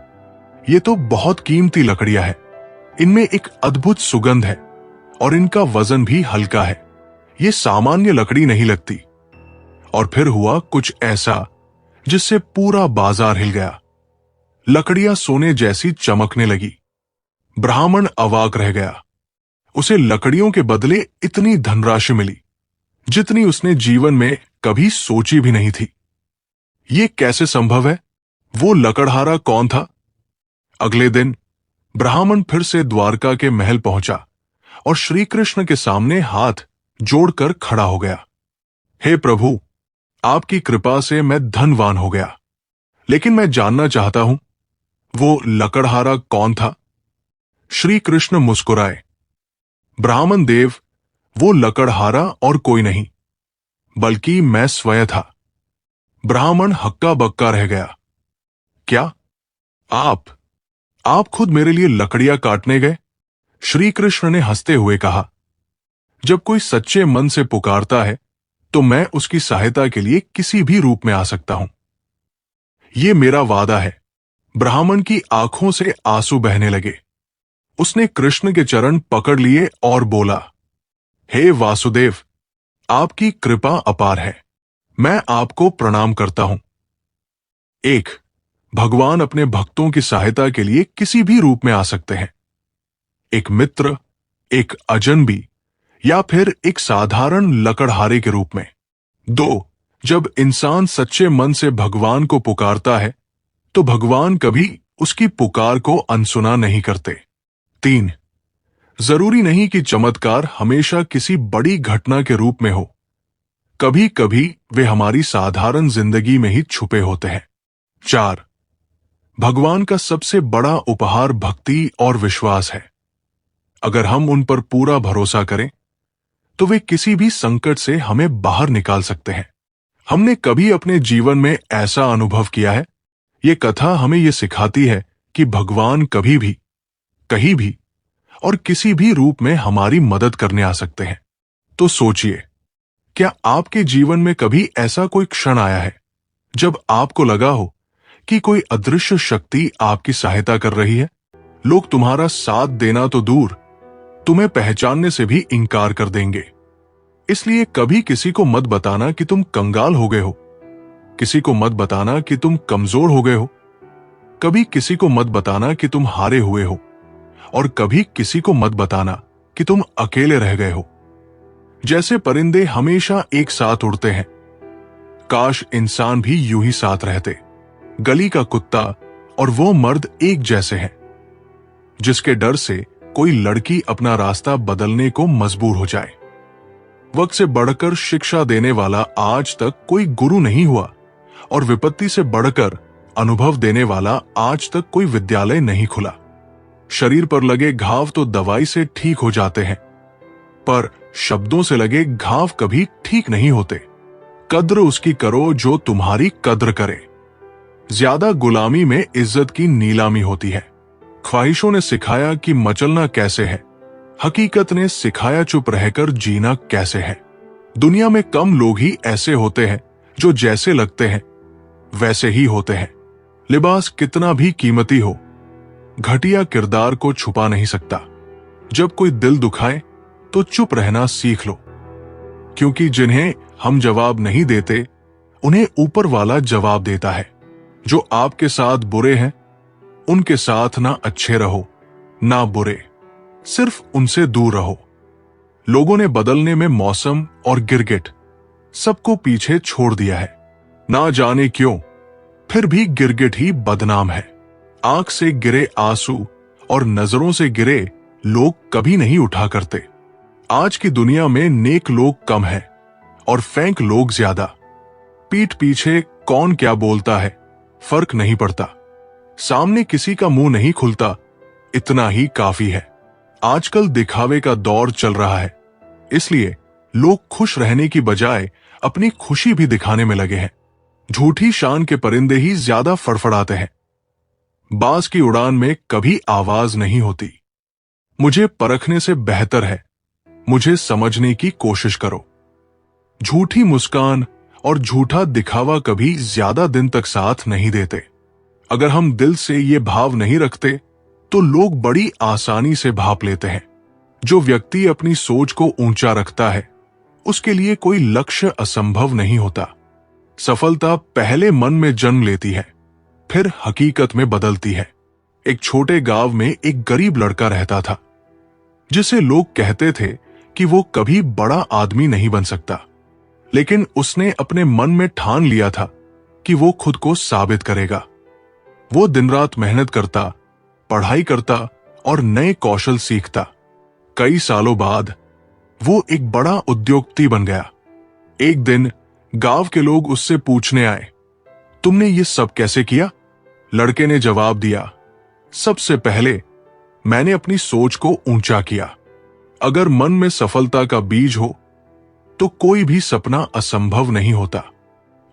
ये तो बहुत कीमती लकड़ियां हैं, इनमें एक अद्भुत सुगंध है और इनका वजन भी हल्का है, ये सामान्य लकड़ी नहीं लगती। और फिर हुआ कुछ ऐसा जिससे पूरा बाजार हिल गया। लकड़ियां सोने जैसी चमकने लगी। ब्राह्मण अवाक रह गया। उसे लकड़ियों के बदले इतनी धनराशि मिली जितनी उसने जीवन में कभी सोची भी नहीं थी। ये कैसे संभव है? वो लकड़हारा कौन था? अगले दिन ब्राह्मण फिर से द्वारका के महल पहुंचा और श्री कृष्ण के सामने हाथ जोड़कर खड़ा हो गया। हे प्रभु, आपकी कृपा से मैं धनवान हो गया, लेकिन मैं जानना चाहता हूं, वो लकड़हारा कौन था? श्री कृष्ण मुस्कुराए, ब्राह्मण देव, वो लकड़हारा और कोई नहीं बल्कि मैं स्वयं था। ब्राह्मण हक्का बक्का रह गया। क्या आप आप खुद मेरे लिए लकड़ियां काटने गए? श्री कृष्ण ने हंसते हुए कहा। जब कोई सच्चे मन से पुकारता है तो मैं उसकी सहायता के लिए किसी भी रूप में आ सकता हूं। ये मेरा वादा है। ब्राह्मण की आंखों से आंसू बहने लगे। उसने कृष्ण के चरण पकड़ लिए और बोला, हे वासुदेव, आपकी कृपा अपार है। मैं आपको प्रणाम करता हूं। एक, भगवान अपने भक्तों की सहायता के लिए किसी भी रूप में आ सकते हैं। एक मित्र, एक अजनबी, या फिर एक साधारण लकड़हारे के रूप में। दो, जब इंसान सच्चे मन से भगवान को पुकारता है तो भगवान कभी उसकी पुकार को अनसुना नहीं करते। तीन, जरूरी नहीं कि चमत्कार हमेशा किसी बड़ी घटना के रूप में हो। कभी कभी वे हमारी साधारण जिंदगी में ही छुपे होते हैं। चार, भगवान का सबसे बड़ा उपहार भक्ति और विश्वास है। अगर हम उन पर पूरा भरोसा करें तो वे किसी भी संकट से हमें बाहर निकाल सकते हैं। हमने कभी अपने जीवन में ऐसा अनुभव किया है? ये कथा हमें ये सिखाती है कि भगवान कभी भी, कहीं भी और किसी भी रूप में हमारी मदद करने आ सकते हैं। तो सोचिए, क्या आपके जीवन में कभी ऐसा कोई क्षण आया है जब आपको लगा हो कि कोई अदृश्य शक्ति आपकी सहायता कर रही है? लोग तुम्हारा साथ देना तो दूर, तुम्हें पहचानने से भी इनकार कर देंगे। इसलिए कभी किसी को मत बताना कि तुम कंगाल हो गए हो। किसी को मत बताना कि तुम कमजोर हो गए हो। कभी किसी को मत बताना कि तुम हारे हुए हो। और कभी किसी को मत बताना कि तुम अकेले रह गए हो। जैसे परिंदे हमेशा एक साथ उड़ते हैं, काश इंसान भी यूं ही साथ रहते। गली का कुत्ता और वो मर्द एक जैसे हैं, जिसके डर से कोई लड़की अपना रास्ता बदलने को मजबूर हो जाए। वक्त से बढ़कर शिक्षा देने वाला आज तक कोई गुरु नहीं हुआ, और विपत्ति से बढ़कर अनुभव देने वाला आज तक कोई विद्यालय नहीं खुला। शरीर पर लगे घाव तो दवाई से ठीक हो जाते हैं, पर शब्दों से लगे घाव कभी ठीक नहीं होते। कद्र उसकी करो जो तुम्हारी कद्र करे। ज्यादा गुलामी में इज्जत की नीलामी होती है। ख्वाहिशों ने सिखाया कि मचलना कैसे है, हकीकत ने सिखाया चुप रहकर जीना कैसे है। दुनिया में कम लोग ही ऐसे होते हैं जो जैसे लगते हैं वैसे ही होते हैं। लिबास कितना भी कीमती हो, घटिया किरदार को छुपा नहीं सकता। जब कोई दिल दुखाए तो चुप रहना सीख लो, क्योंकि जिन्हें हम जवाब नहीं देते उन्हें ऊपर वाला जवाब देता है। जो आपके साथ बुरे हैं उनके साथ ना अच्छे रहो ना बुरे, सिर्फ उनसे दूर रहो। लोगों ने बदलने में मौसम और गिरगिट सबको पीछे छोड़ दिया है। ना जाने क्यों, फिर भी गिरगिट ही बदनाम है। आंख से गिरे आंसू और नजरों से गिरे लोग कभी नहीं उठा करते। आज की दुनिया में नेक लोग कम हैं और फेंक लोग ज्यादा। पीठ पीछे कौन क्या बोलता है फर्क नहीं पड़ता। सामने किसी का मुंह नहीं खुलता, इतना ही काफी है। आजकल दिखावे का दौर चल रहा है, इसलिए लोग खुश रहने की बजाय अपनी खुशी भी दिखाने में लगे हैं। झूठी शान के परिंदे ही ज्यादा फड़फड़ाते हैं। बाज की उड़ान में कभी आवाज नहीं होती। मुझे परखने से बेहतर है मुझे समझने की कोशिश करो। झूठी मुस्कान और झूठा दिखावा कभी ज्यादा दिन तक साथ नहीं देते। अगर हम दिल से ये भाव नहीं रखते तो लोग बड़ी आसानी से भाप लेते हैं। जो व्यक्ति अपनी सोच को ऊंचा रखता है उसके लिए कोई लक्ष्य असंभव नहीं होता। सफलता पहले मन में जन्म लेती है, फिर हकीकत में बदलती है। एक छोटे गांव में एक गरीब लड़का रहता था, जिसे लोग कहते थे कि वो कभी बड़ा आदमी नहीं बन सकता। लेकिन उसने अपने मन में ठान लिया था कि वो खुद को साबित करेगा। वो दिन रात मेहनत करता, पढ़ाई करता और नए कौशल सीखता। कई सालों बाद वो एक बड़ा उद्योगपति बन गया। एक दिन गांव के लोग उससे पूछने आए, तुमने ये सब कैसे किया? लड़के ने जवाब दिया, सबसे पहले मैंने अपनी सोच को ऊंचा किया। अगर मन में सफलता का बीज हो तो कोई भी सपना असंभव नहीं होता।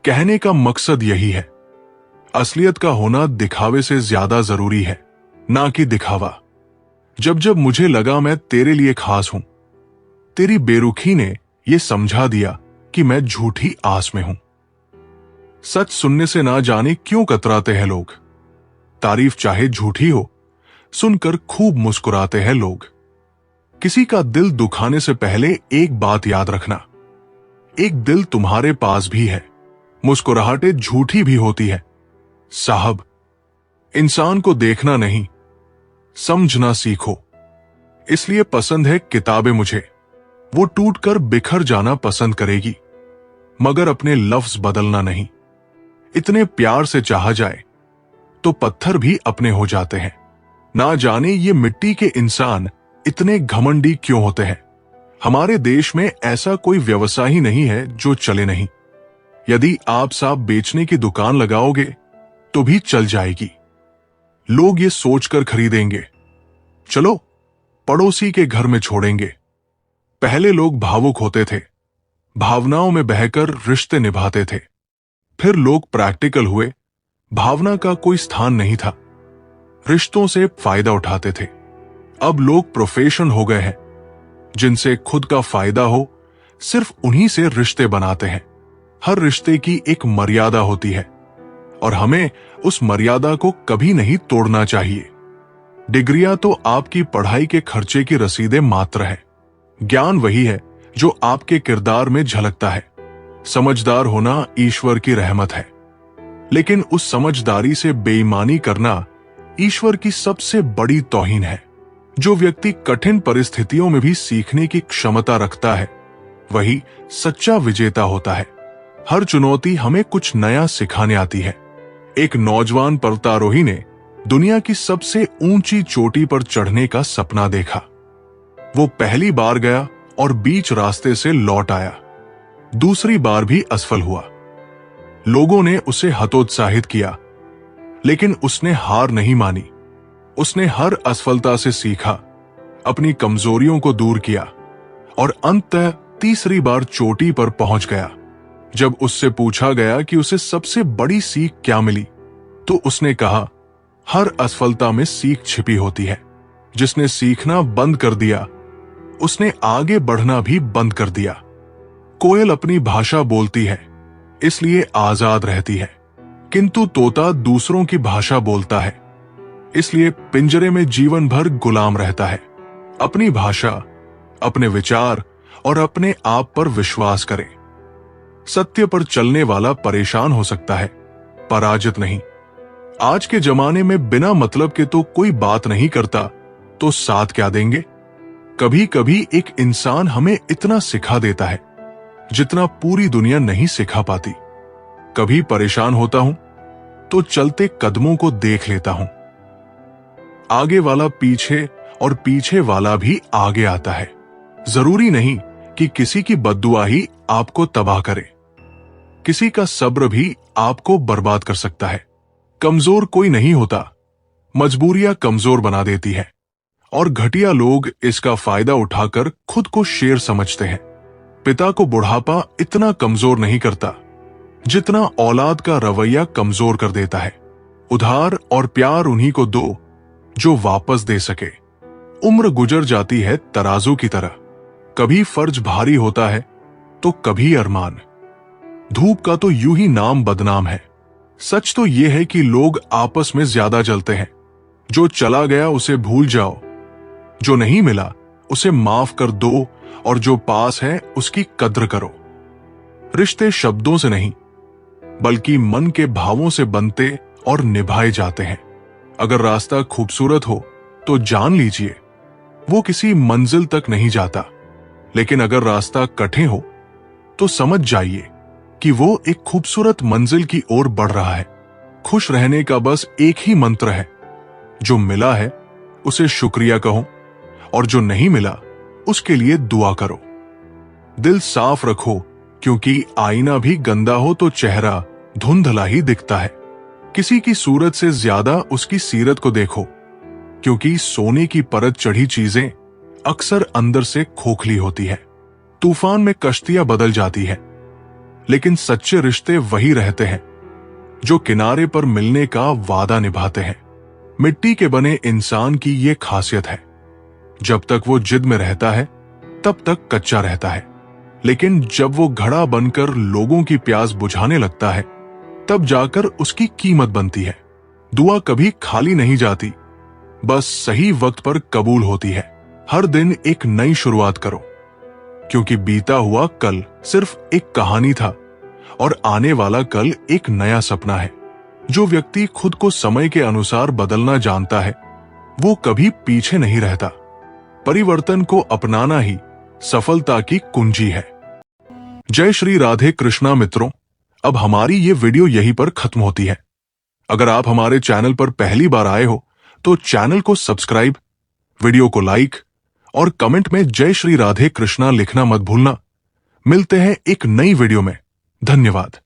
कहने का मकसद यही है, असलियत का होना दिखावे से ज्यादा जरूरी है, ना कि दिखावा। जब जब मुझे लगा मैं तेरे लिए खास हूं, तेरी बेरुखी ने यह समझा दिया कि मैं झूठी आस में हूं। सच सुनने से ना जाने क्यों कतराते हैं लोग। तारीफ चाहे झूठी हो, सुनकर खूब मुस्कुराते हैं लोग। किसी का दिल दुखाने से पहले एक बात याद रखना, एक दिल तुम्हारे पास भी है, मुस्कुराहटें झूठी भी होती है। साहब, इंसान को देखना नहीं, समझना सीखो। इसलिए पसंद है किताबें मुझे, वो टूटकर बिखर जाना पसंद करेगी, मगर अपने लफ्ज बदलना नहीं। इतने प्यार से चाहा जाए तो पत्थर भी अपने हो जाते हैं। ना जाने ये मिट्टी के इंसान इतने घमंडी क्यों होते हैं। हमारे देश में ऐसा कोई व्यवसाय ही नहीं है जो चले नहीं। यदि आप साहब बेचने की दुकान लगाओगे तो भी चल जाएगी। लोग ये सोचकर खरीदेंगे, चलो पड़ोसी के घर में छोड़ेंगे। पहले लोग भावुक होते थे, भावनाओं में बहकर रिश्ते निभाते थे। फिर लोग प्रैक्टिकल हुए, भावना का कोई स्थान नहीं था, रिश्तों से फायदा उठाते थे। अब लोग प्रोफेशन हो गए हैं, जिनसे खुद का फायदा हो सिर्फ उन्हीं से रिश्ते बनाते हैं। हर रिश्ते की एक मर्यादा होती है और हमें उस मर्यादा को कभी नहीं तोड़ना चाहिए। डिग्रियां तो आपकी पढ़ाई के खर्चे की रसीदें मात्र है। ज्ञान वही है जो आपके किरदार में झलकता है। समझदार होना ईश्वर की रहमत है, लेकिन उस समझदारी से बेईमानी करना ईश्वर की सबसे बड़ी तौहीन है। जो व्यक्ति कठिन परिस्थितियों में भी सीखने की क्षमता रखता है, वही सच्चा विजेता होता है। हर चुनौती हमें कुछ नया सिखाने आती है। एक नौजवान पर्वतारोही ने दुनिया की सबसे ऊंची चोटी पर चढ़ने का सपना देखा। वो पहली बार गया और बीच रास्ते से लौट आया। दूसरी बार भी असफल हुआ। लोगों ने उसे हतोत्साहित किया, लेकिन उसने हार नहीं मानी। उसने हर असफलता से सीखा, अपनी कमजोरियों को दूर किया और अंततः तीसरी बार चोटी पर पहुंच गया। जब उससे पूछा गया कि उसे सबसे बड़ी सीख क्या मिली, तो उसने कहा, हर असफलता में सीख छिपी होती है। जिसने सीखना बंद कर दिया, उसने आगे बढ़ना भी बंद कर दिया। कोयल अपनी भाषा बोलती है, इसलिए आजाद रहती है, किंतु तोता दूसरों की भाषा बोलता है, इसलिए पिंजरे में जीवन भर गुलाम रहता है। अपनी भाषा, अपने विचार और अपने आप पर विश्वास करें। सत्य पर चलने वाला परेशान हो सकता है, पराजित नहीं। आज के जमाने में बिना मतलब के तो कोई बात नहीं करता, तो साथ क्या देंगे। कभी कभी एक इंसान हमें इतना सिखा देता है जितना पूरी दुनिया नहीं सिखा पाती। कभी परेशान होता हूं तो चलते कदमों को देख लेता हूं। आगे वाला पीछे और पीछे वाला भी आगे आता है। जरूरी नहीं कि किसी की बद्दुआ ही आपको तबाह करे। किसी का सब्र भी आपको बर्बाद कर सकता है। कमजोर कोई नहीं होता, मजबूरियां कमजोर बना देती है और घटिया लोग इसका फायदा उठाकर खुद को शेर समझते हैं। पिता को बुढ़ापा इतना कमजोर नहीं करता जितना औलाद का रवैया कमजोर कर देता है। उधार और प्यार उन्हीं को दो जो वापस दे सके। उम्र गुजर जाती है तराजू की तरह, कभी फर्ज भारी होता है तो कभी अरमान। धूप का तो यूं ही नाम बदनाम है। सच तो यह है कि लोग आपस में ज्यादा जलते हैं। जो चला गया उसे भूल जाओ, जो नहीं मिला उसे माफ कर दो और जो पास है उसकी कद्र करो। रिश्ते शब्दों से नहीं बल्कि मन के भावों से बनते और निभाए जाते हैं। अगर रास्ता खूबसूरत हो तो जान लीजिए वो किसी मंजिल तक नहीं जाता, लेकिन अगर रास्ता कठिन हो तो समझ जाइए कि वो एक खूबसूरत मंजिल की ओर बढ़ रहा है। खुश रहने का बस एक ही मंत्र है, जो मिला है उसे शुक्रिया कहो और जो नहीं मिला उसके लिए दुआ करो। दिल साफ रखो, क्योंकि आईना भी गंदा हो तो चेहरा धुंधला ही दिखता है। किसी की सूरत से ज्यादा उसकी सीरत को देखो, क्योंकि सोने की परत चढ़ी चीजें अक्सर अंदर से खोखली होती है। तूफान में कश्तियां बदल जाती है, लेकिन सच्चे रिश्ते वही रहते हैं जो किनारे पर मिलने का वादा निभाते हैं। मिट्टी के बने इंसान की ये खासियत है, जब तक वो जिद में रहता है तब तक कच्चा रहता है, लेकिन जब वो घड़ा बनकर लोगों की प्यास बुझाने लगता है तब जाकर उसकी कीमत बनती है। दुआ कभी खाली नहीं जाती, बस सही वक्त पर कबूल होती है। हर दिन एक नई शुरुआत करो, क्योंकि बीता हुआ कल सिर्फ एक कहानी था और आने वाला कल एक नया सपना है। जो व्यक्ति खुद को समय के अनुसार बदलना जानता है वो कभी पीछे नहीं रहता। परिवर्तन को अपनाना ही सफलता की कुंजी है। जय श्री राधे कृष्णा मित्रों, अब हमारी ये वीडियो यहीं पर खत्म होती है। अगर आप हमारे चैनल पर पहली बार आए हो तो चैनल को सब्सक्राइब, वीडियो को लाइक और कमेंट में जय श्री राधे कृष्णा लिखना मत भूलना। मिलते हैं एक नई वीडियो में। धन्यवाद।